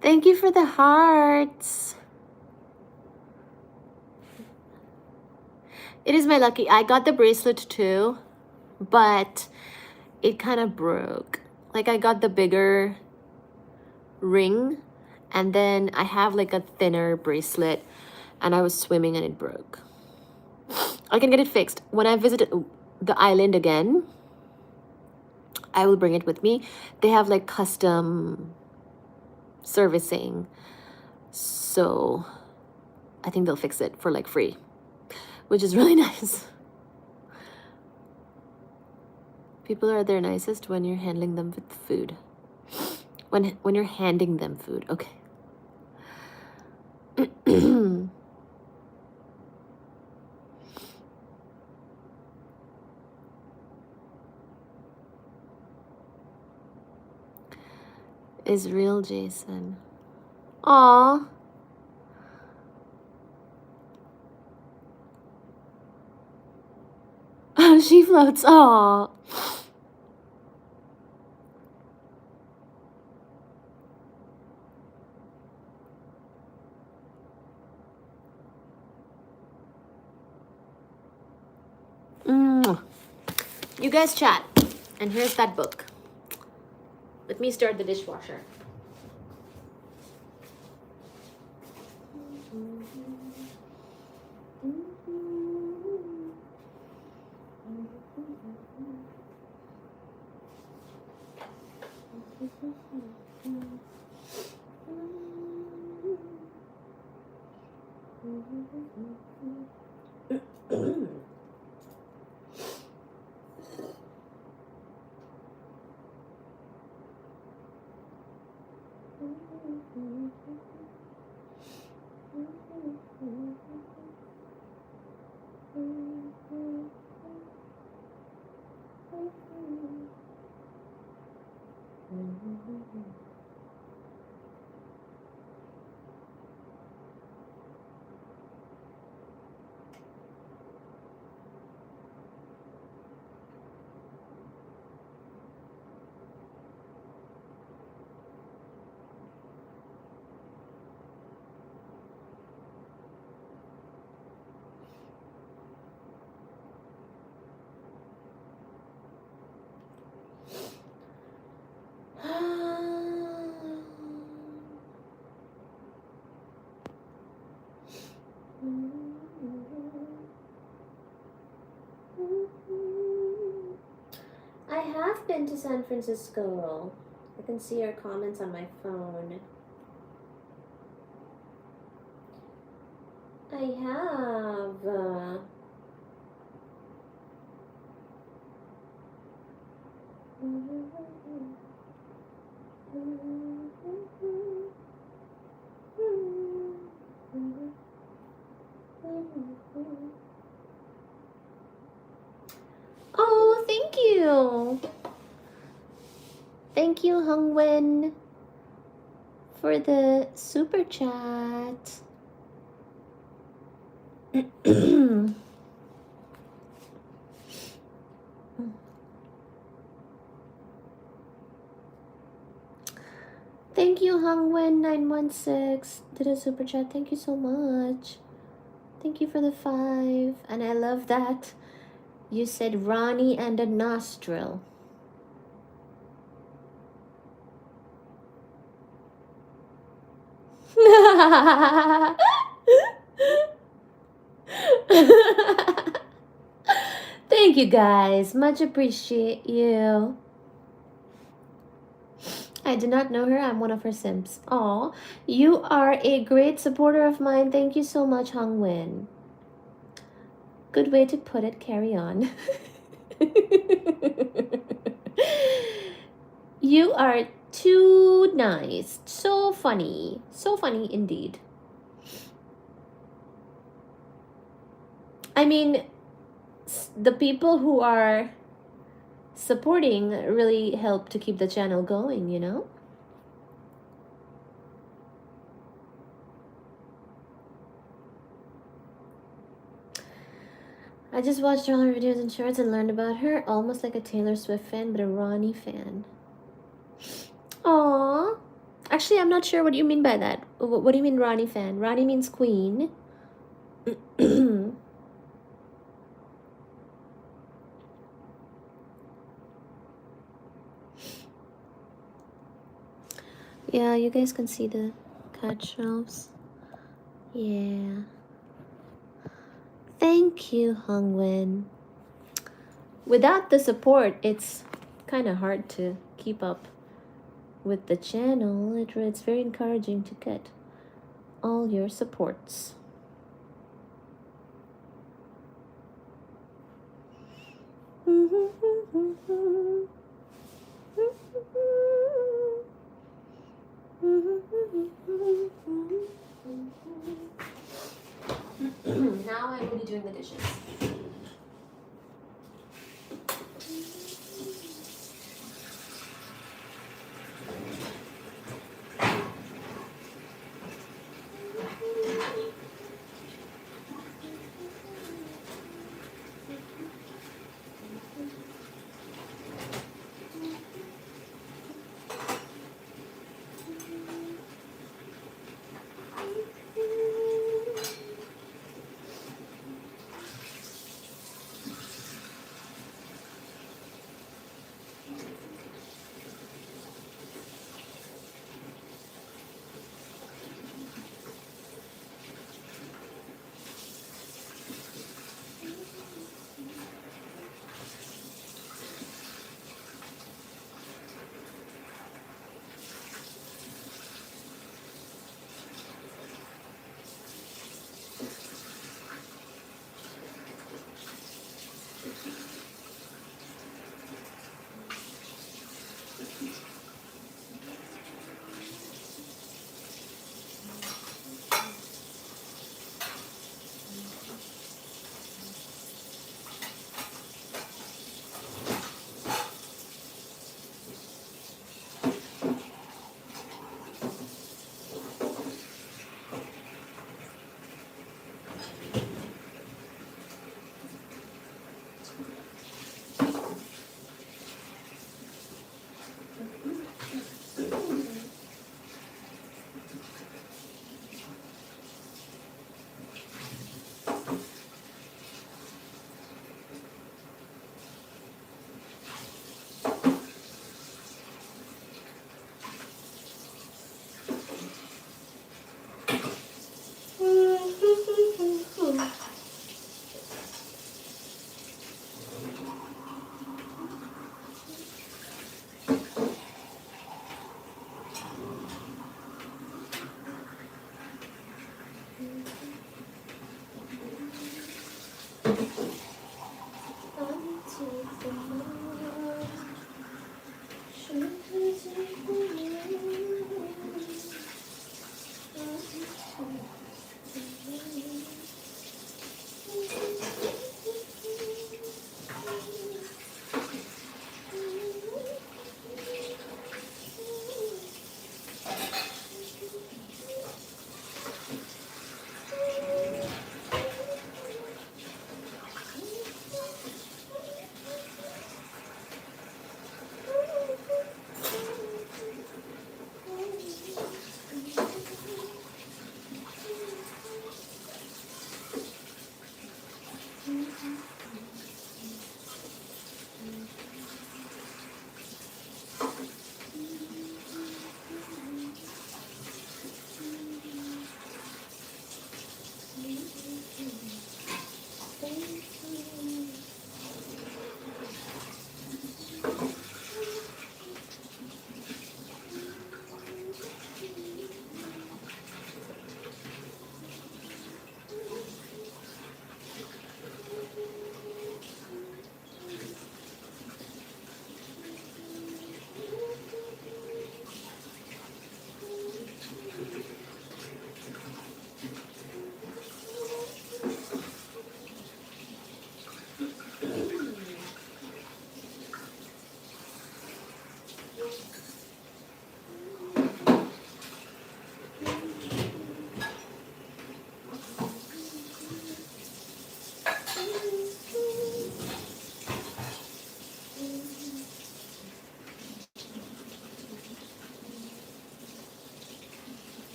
Thank you for the hearts. It is my lucky. I got the bracelet too, but it kind of broke. Like, I got the bigger ring, and then I have like a thinner bracelet, and I was swimming and it broke. I can get it fixed. When I visit the island again, I will bring it with me. They have like custom servicing, so I think they'll fix it for like free, which is really nice. People are their nicest when you're handling them with food. When you're handing them food, okay. Is real Jason. Aw. She floats. Aw. You guys chat. And here's that book. Let me start the dishwasher. I have been to San Francisco. I can see your comments on my phone. I have. Oh, thank you. Thank you, Hongwen, for the super chat. Thank you, Hongwen916, did a super chat. Thank you so much. Thank you for the 5. And I love that you said Ronnie and a nostril. Thank you guys, much appreciate you. I do not know her. I'm one of her simps. Aw, you are a great supporter of mine. Thank you so much, Hongwen. Good way to put it. Carry on. You are too nice. So funny. So funny indeed. I mean, the people who are supporting really help to keep the channel going, you know? I just watched all her videos and shorts and learned about her, almost like a Taylor Swift fan, but a Ronnie fan. Aww. Actually, I'm not sure what you mean by that. What do you mean Ronnie fan? Ronnie means queen. Yeah, you guys can see the cat shelves. Yeah. Thank you, Hongwen. Without the support, it's kind of hard to keep up with the channel. It's very encouraging to get all your supports. Now I will be doing the dishes.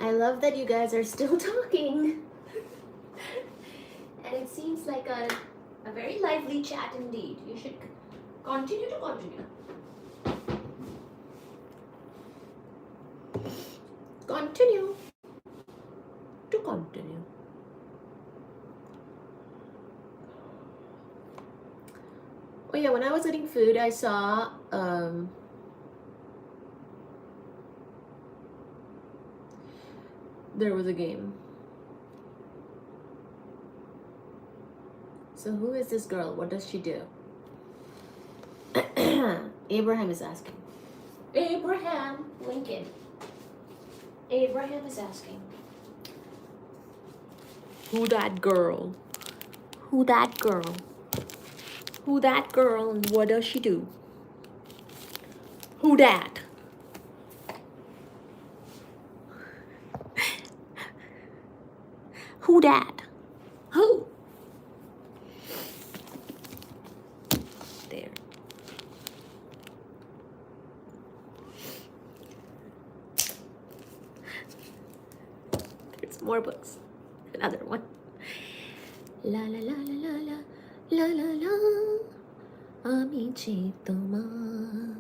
I love that you guys are still talking. And it seems like a very lively chat indeed. You should continue to continue. Continue to continue. Oh yeah, when I was eating food, I saw there was a game. So who is this girl? What does she do? Abraham is asking. Abraham Lincoln. Abraham is asking. Who that girl? Who that girl? Who that girl and what does she do? Who that? Who that? Who? There. There's more books. Another one. La la la la la la la la la. Amici tomar.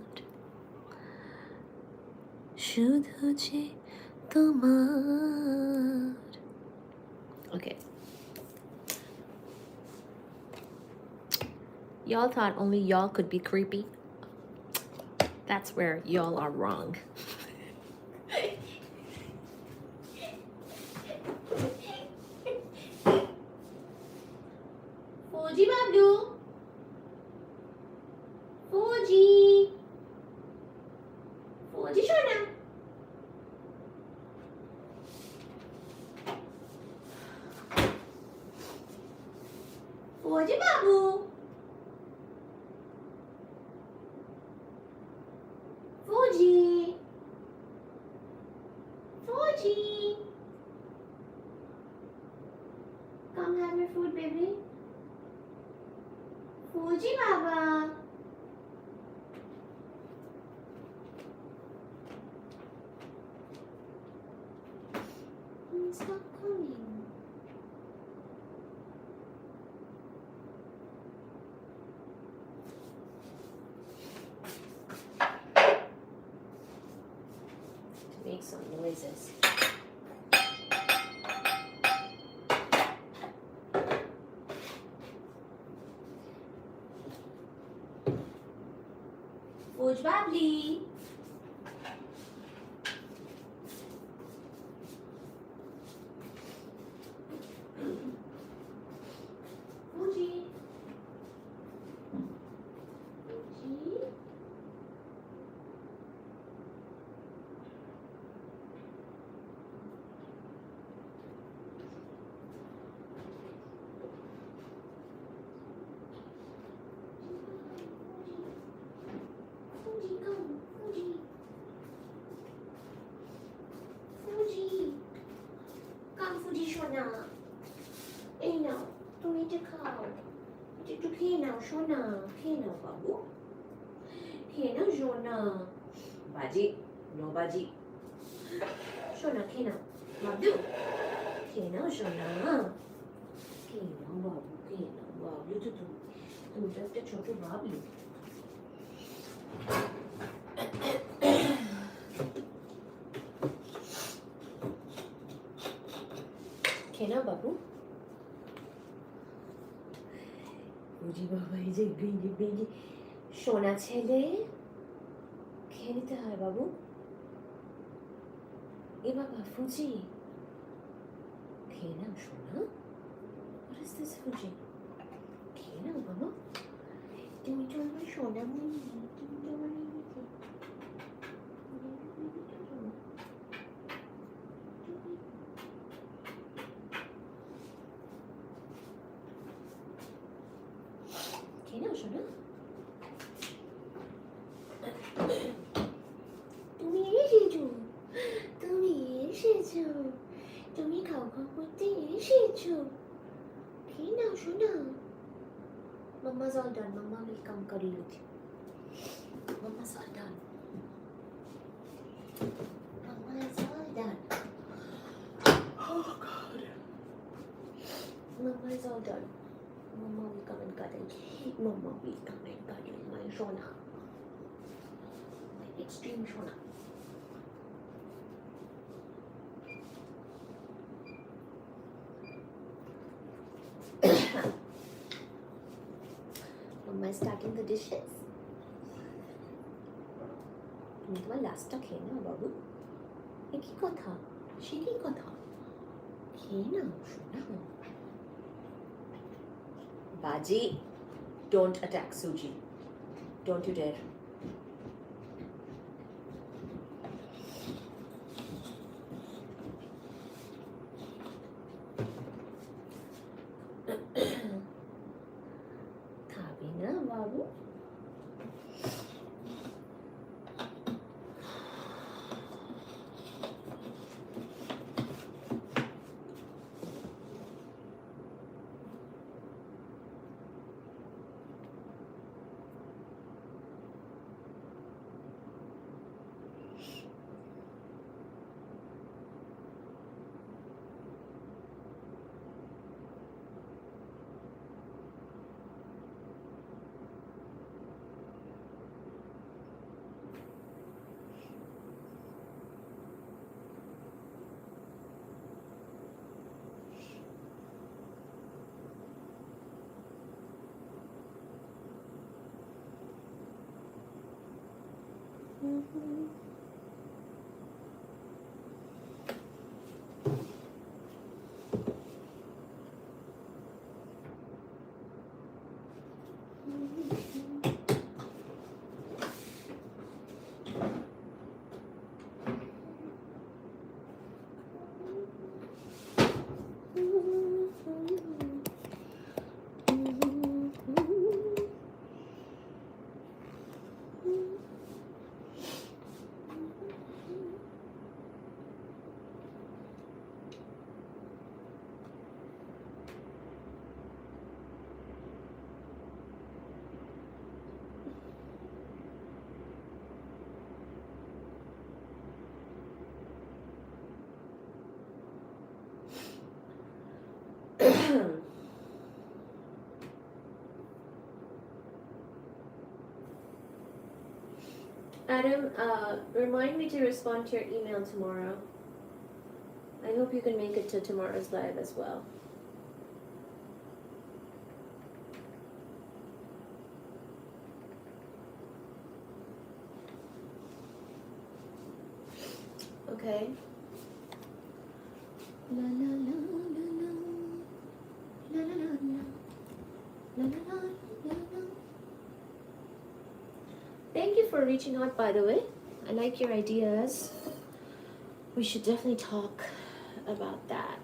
Shudhu je tomar. Okay. Y'all thought only y'all could be creepy? That's where y'all are wrong. Fuji Bablu. Fuji. Fuji Shona. Fuji Babu. Fuji. Fuji. Come have your food, baby. Fuji Baba. Stop coming. To make some noises. Fuji Babli. Fuji. Fuji. Fuji, come. Fuji. Fuji. Come, Fuji Shona. Hey now, don't eat the cow. It's okay now, Shona. Okay now, Babu. Okay now, Shona. Baji. No Baji. Shona, okay now. Babu. Okay now, Shona. Okay now, Babu. Okay now, Babu. तुम जब छोटे बाबू खेना बाबू বুঝি বাবা এই যে গেঞ্জি গেঞ্জি সোনা ছেলে খেয়ে নিতে হয় বাবু এ বাবা ফুজি খেয়ে নাও সোনা What is this ফুজি খেয়ে নাও বাবা তুমি তো আমার সোনা মনি তুমি তো আমার খেয়ে নাও সোনা তুমি এসেছো তুমি এসেছো তুমি খাও খাও করতে এসেছো খেয়ে নাও সোনা Mama's all done. Mama will come curry with you. Mama's all done. Mama is all done. Mama will come and cuddle my Shona. My extreme Shona. Mama is stacking the dishes. তুমি তোমার লাস্টটা খেয়ে নাও বাবু। এ কি কথা? সে কি কথা? খেয়ে নাও শোনা। Baji, don't attack Suji. Don't you dare. খাবি না বাবু? Adam, remind me to respond to your email tomorrow. I hope you can make it to tomorrow's live as well. Okay. La la la la la la la la la la la la la. Thank you for reaching out, by the way. I like your ideas. We should definitely talk about that.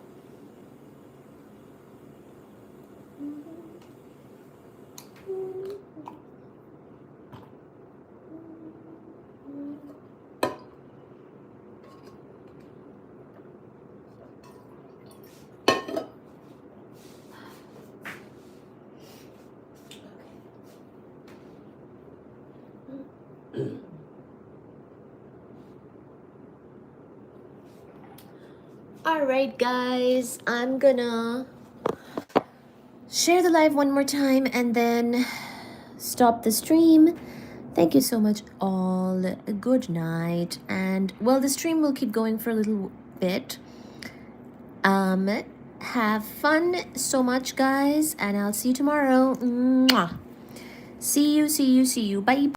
Alright guys, I'm gonna share the live one more time and then stop the stream. Thank you so much all. Good night. And well, the stream will keep going for a little bit. Have fun so much guys, and I'll see you tomorrow. Mwah. See you. Bye.